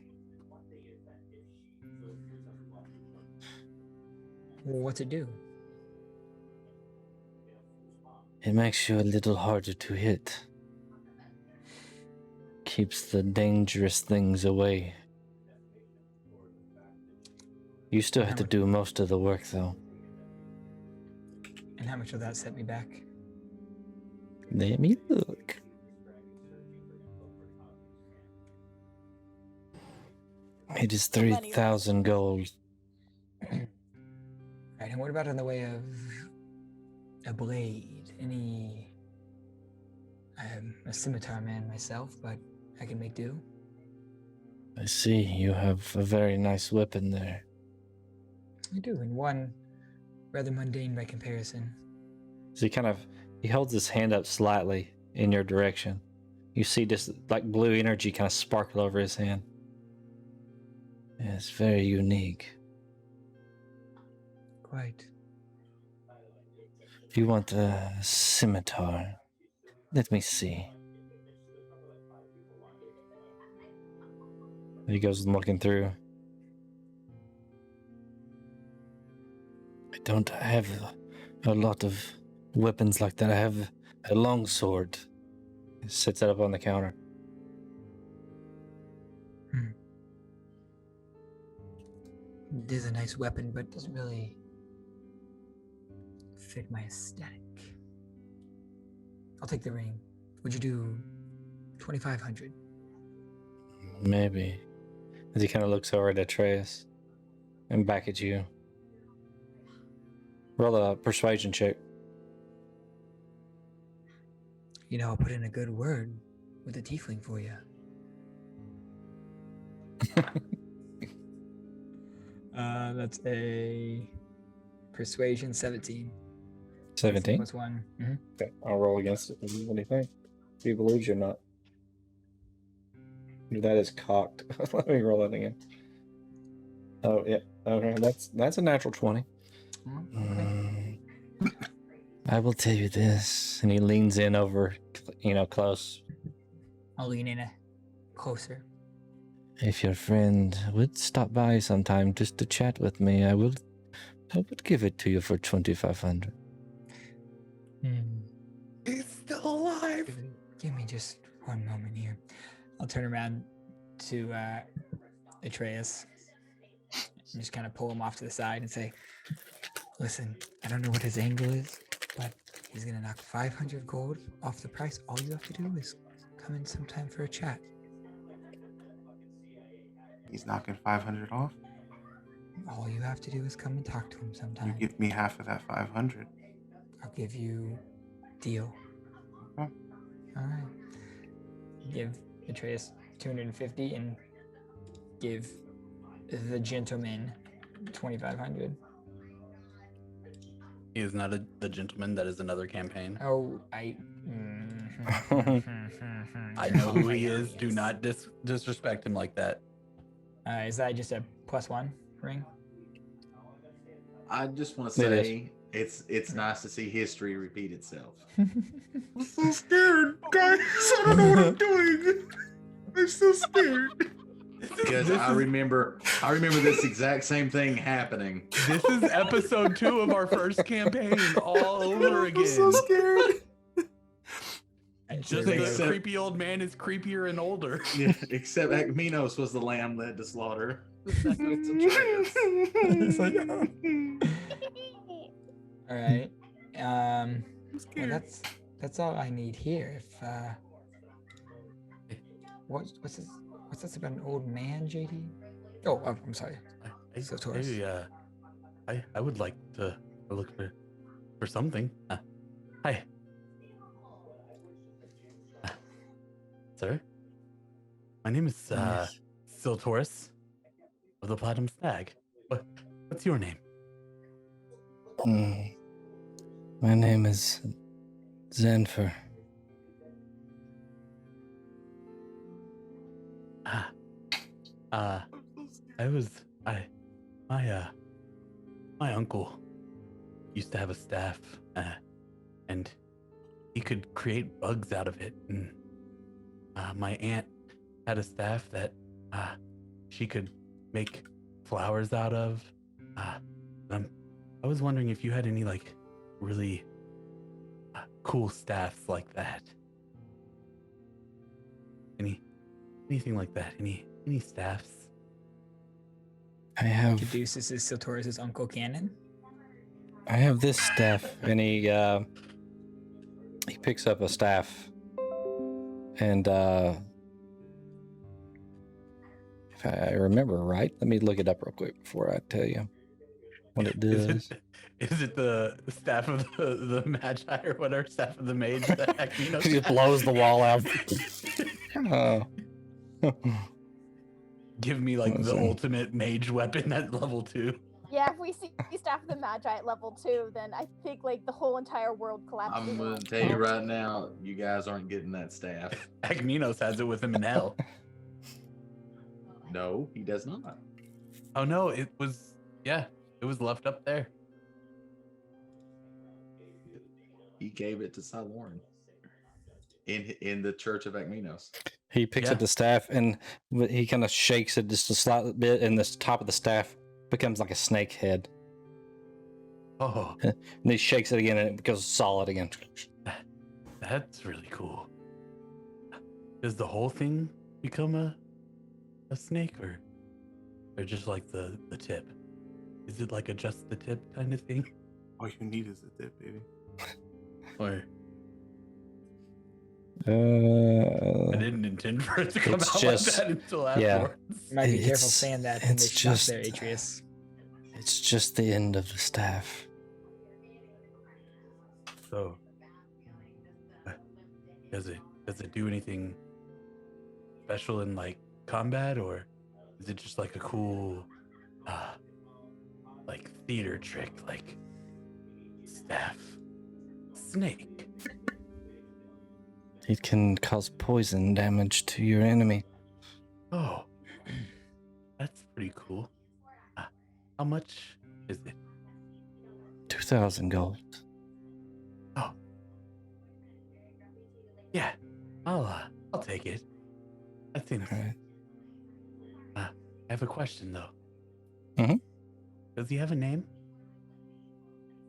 Well, what's it do? It makes you a little harder to hit. Keeps the dangerous things away. You still have to do most of the work, though. And how much will that set me back? Let me look. It is 3,000 gold. Right, and what about in the way of a blade? Any... I'm a scimitar man myself, but I can make do. I see you have a very nice weapon there. I do, and one rather mundane by comparison. So he holds his hand up slightly in your direction. You see this like blue energy kind of sparkle over his hand. Yeah, it's very unique. Quite. If you want a scimitar, let me see. He goes looking through. I don't have a lot of weapons like that. I have a long sword. He sits it up on the counter. It is a nice weapon, but doesn't really fit my aesthetic. I'll take the ring. Would you do 2,500? Maybe. As he kind of looks over at Atreus and back at you. Roll a persuasion check. You know, I'll put in a good word with a tiefling for you. That's a persuasion 17. 17? Plus one. Mm-hmm. Okay, I'll roll against it. What do you think? Do you believe you or not? That is cocked. Let me roll it again. Oh, yeah. Okay, that's a natural 20. Okay. I will tell you this. And he leans in over, close. I'll lean in closer. If your friend would stop by sometime just to chat with me, I would give it to you for 2,500. He's still alive. Give me just one moment here. I'll turn around to Atreus and just kind of pull him off to the side and say, listen, I don't know what his angle is, but he's going to knock 500 gold off the price. All you have to do is come in sometime for a chat. He's knocking 500 off. All you have to do is come and talk to him sometime. You give me half of that 500. I'll give you deal. Okay. All right. Give Atreus 250 and give the gentleman 2,500. He is not the gentleman. That is another campaign. Oh, I know who he is. Do not disrespect him like that. Is that just a +1 ring? I just want to say it's nice to see history repeat itself. I'm so scared, guys. I don't know what I'm doing. I'm so scared. Because I remember this exact same thing happening. This is episode 2 of our first campaign all over again. I'm so scared. Just the creepy old man is creepier and older. Yeah, except Ekminos was the lamb led to slaughter. It's like, All right. Well, that's all I need here. If what's this? What's this about an old man, JD? Oh, I'm sorry. So Taurus. I would like to look for something. Hi. Sir? My name is Yes. Siltaurus of the Platinum Stag. What's your name? My name is Zenfer. My uncle used to have a staff, and he could create bugs out of it. And my aunt had a staff that she could make flowers out of. I was wondering if you had any like really cool staffs like that. Anything like that? Any staffs? I have Introduces his Siltaurus' Uncle Cannon. I have this staff, and he picks up a staff, and if I remember right, let me look it up real quick before I tell you what it does. Is it the staff of the Magi or whatever, staff of the mage that Acmino He just blows the wall out. Give me like the Listen. ultimate mage weapon at level 2. Yeah, if we see Staff of the Magi at level 2, then I think like the whole entire world collapses. I'm gonna tell you right now, you guys aren't getting that staff. Agminos has it with him in hell. No, he does not. Oh no, it was left up there. He gave it to Siloran in the Church of Acminos. He picks up the staff, and he kind of shakes it just a slight bit, and the top of the staff becomes like a snake head. Oh, And he shakes it again, and it becomes solid again. that's really cool. Does the whole thing become a snake, or just like the tip? Is it like a just the tip kind of thing? All you need is a tip, baby. Or I I didn't intend for it to come It's out just- like that until yeah. afterwards. Might be careful It's- saying that in it's this shop just- there, Atreus. It's just the end of the staff. So, does it do anything special in like combat, or is it just like a cool, like theater trick, like staff, snake? It can cause poison damage to your enemy. Oh, that's pretty cool. How much is it? 2,000 gold. Oh, yeah, I'll take it. I think. All right. I have a question though. Mhm. Does he have a name?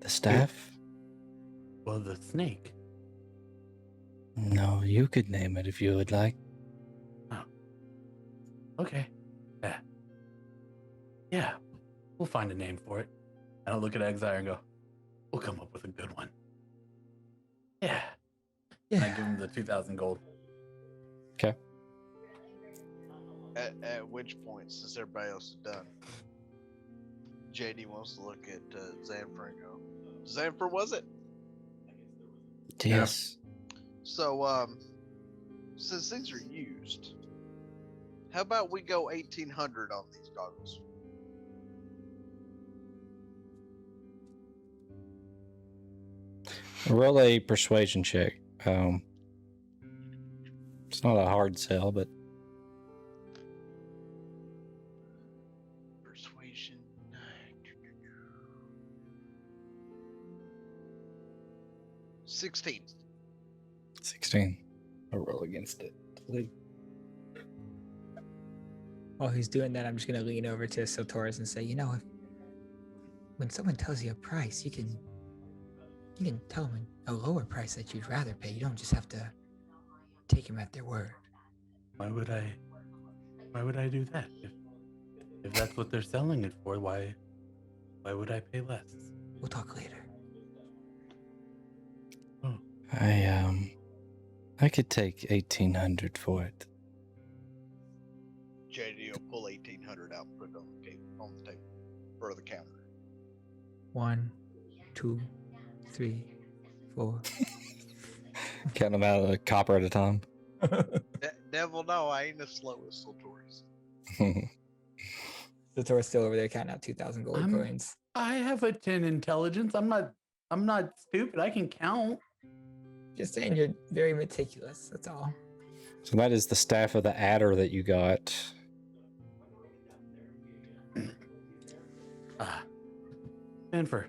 The staff? Well, the snake. No, you could name it if you would like. Okay. Yeah. Yeah. We'll find a name for it. And I'll look at Exire and go, we'll come up with a good one. Yeah. And I give him the 2,000 gold. At which point, since everybody else is done, JD wants to look at Xanfer and go, Xanfer, was it? Yes. So, since these are used, how about we go 1,800 on these goggles? Roll a persuasion check. It's not a hard sell, but Persuasion. 16. 16. I'll roll against it. While he's doing that, I'm just gonna lean over to Siltaurus and say, when someone tells you a price, you can tell them a lower price that you'd rather pay. You don't just have to take them at their word. Why would I do that? If that's what they're selling it for, why would I pay less? We'll talk later. I could take 1,800 for it. JD will pull 1,800 out and put it on the table or the counter. 1, 2, 3, 4. Count them out of the copper at a time. Devil, no, I ain't as slow as Sultorius. The Tor's still over there counting out 2,000 gold coins. I have a 10 intelligence. I'm not stupid. I can count. Just saying, you're very meticulous. That's all. So that is the staff of the adder that you got. Jennifer,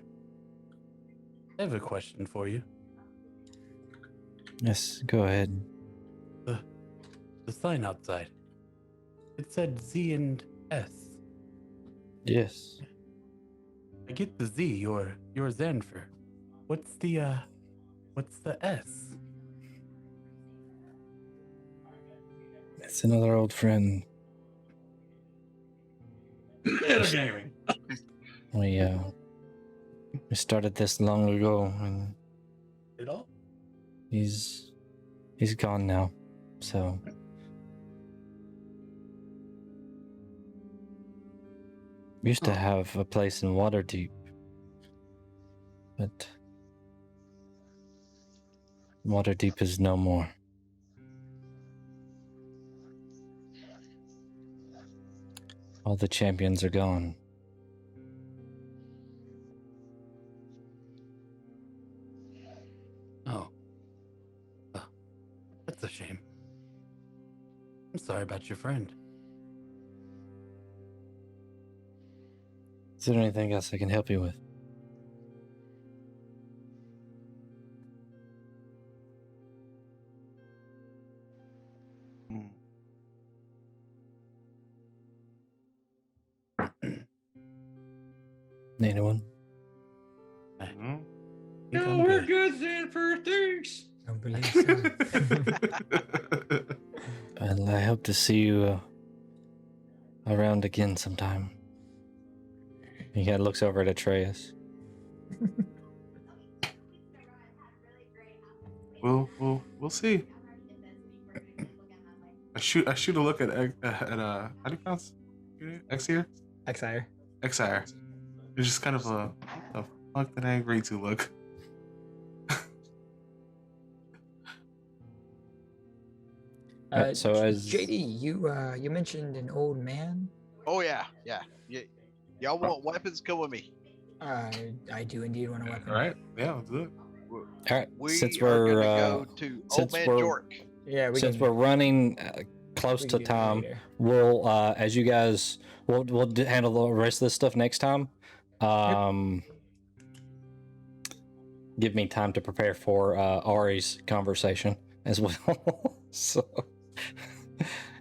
I have a question for you. Yes, go ahead. The sign outside. It said Z and S. Yes. I get the Z, your Zenfer. What's the S? It's another old friend. Metagaming. We started this long ago, and It all? he's gone now. So we used to have a place in Waterdeep, but Waterdeep is no more. All the champions are gone. Oh. That's a shame. I'm sorry about your friend. Is there anything else I can help you with? Anyone? No, we're good then for things. I don't believe so. Well, I hope to see you around again sometime. He kind of looks over at Atreus. We'll see. I shoot a look at how do you pronounce Exir? Exire. Exire. It's just kind of a what the fuck did I agree to look? So as JD, you mentioned an old man. Oh yeah. Y'all want weapons? Come with me. I do indeed want a weapon. All right. Yeah, let's do it. all right, We since are we're gonna go to Old Man Jork. Yeah, since we're running close we to can do that time, later. we'll as you guys we'll handle the rest of this stuff next time. Give me time to prepare for Ari's conversation as well. So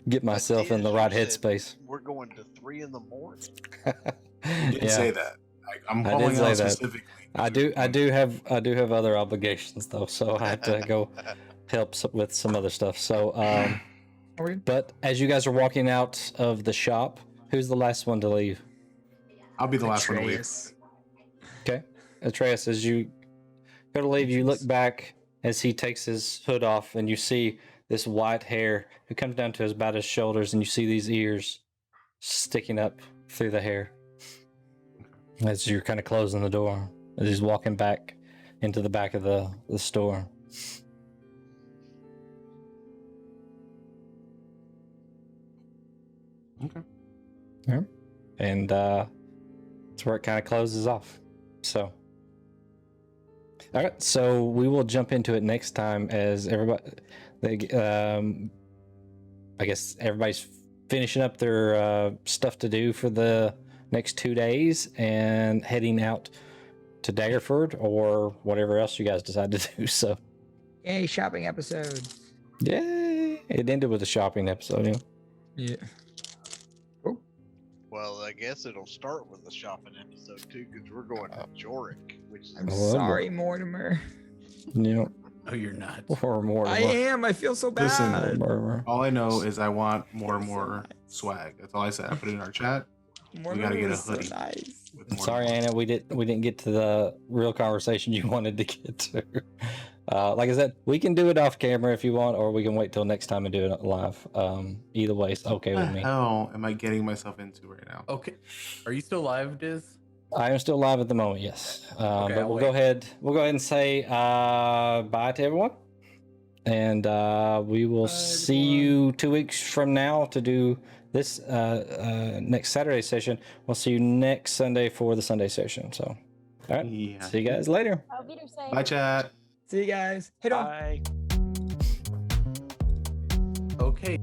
get myself in the right headspace. We're going to 3 in the morning. You didn't say that. I'm I calling did say out that. specifically. I do have other obligations though, so I have to go help with some other stuff. So but as you guys are walking out of the shop, who's the last one to leave? I'll be the last one to leave. Atreus. Okay. Atreus, as you go to leave, you look back as he takes his hood off and you see this white hair who comes down to about his shoulders, and you see these ears sticking up through the hair. As you're kind of closing the door, as he's walking back into the back of the store. Okay. Yeah. And that's where it kind of closes off. So, all right. So we will jump into it next time as everybody. I guess everybody's finishing up their stuff to do for the next 2 days and heading out to Daggerford or whatever else you guys decide to do. So, Yay, shopping episode. yay! It ended with a shopping episode. Yeah. Yeah. Well, I guess it'll start with the shopping episode too, because we're going to Jorick, which is I'm Well, sorry, Mortimer. Yeah. No, you're not. Or more. I am. I feel so bad. Listen, all I know is I want more and more swag. That's all I said. I put it in our chat. Mortimer gotta get a was so hoodie. nice. With more Sorry, Anna, we didn't get to the real conversation you wanted to get to. Like I said, we can do it off camera if you want, or we can wait till next time and do it live. Either way, it's okay What with the me. hell am I getting myself into right now? Okay. Are you still live, Diz? I am still live at the moment, yes. Okay, But I'll we'll wait. go ahead. We'll go ahead and say bye to everyone, and we will Bye, see everyone. you 2 weeks from now to do this next Saturday session. We'll see you next Sunday for the Sunday session. So, all right. Yeah. See you guys later. Auf Wiedersehen. Bye, chat. See you guys. Hit on. Bye. Okay.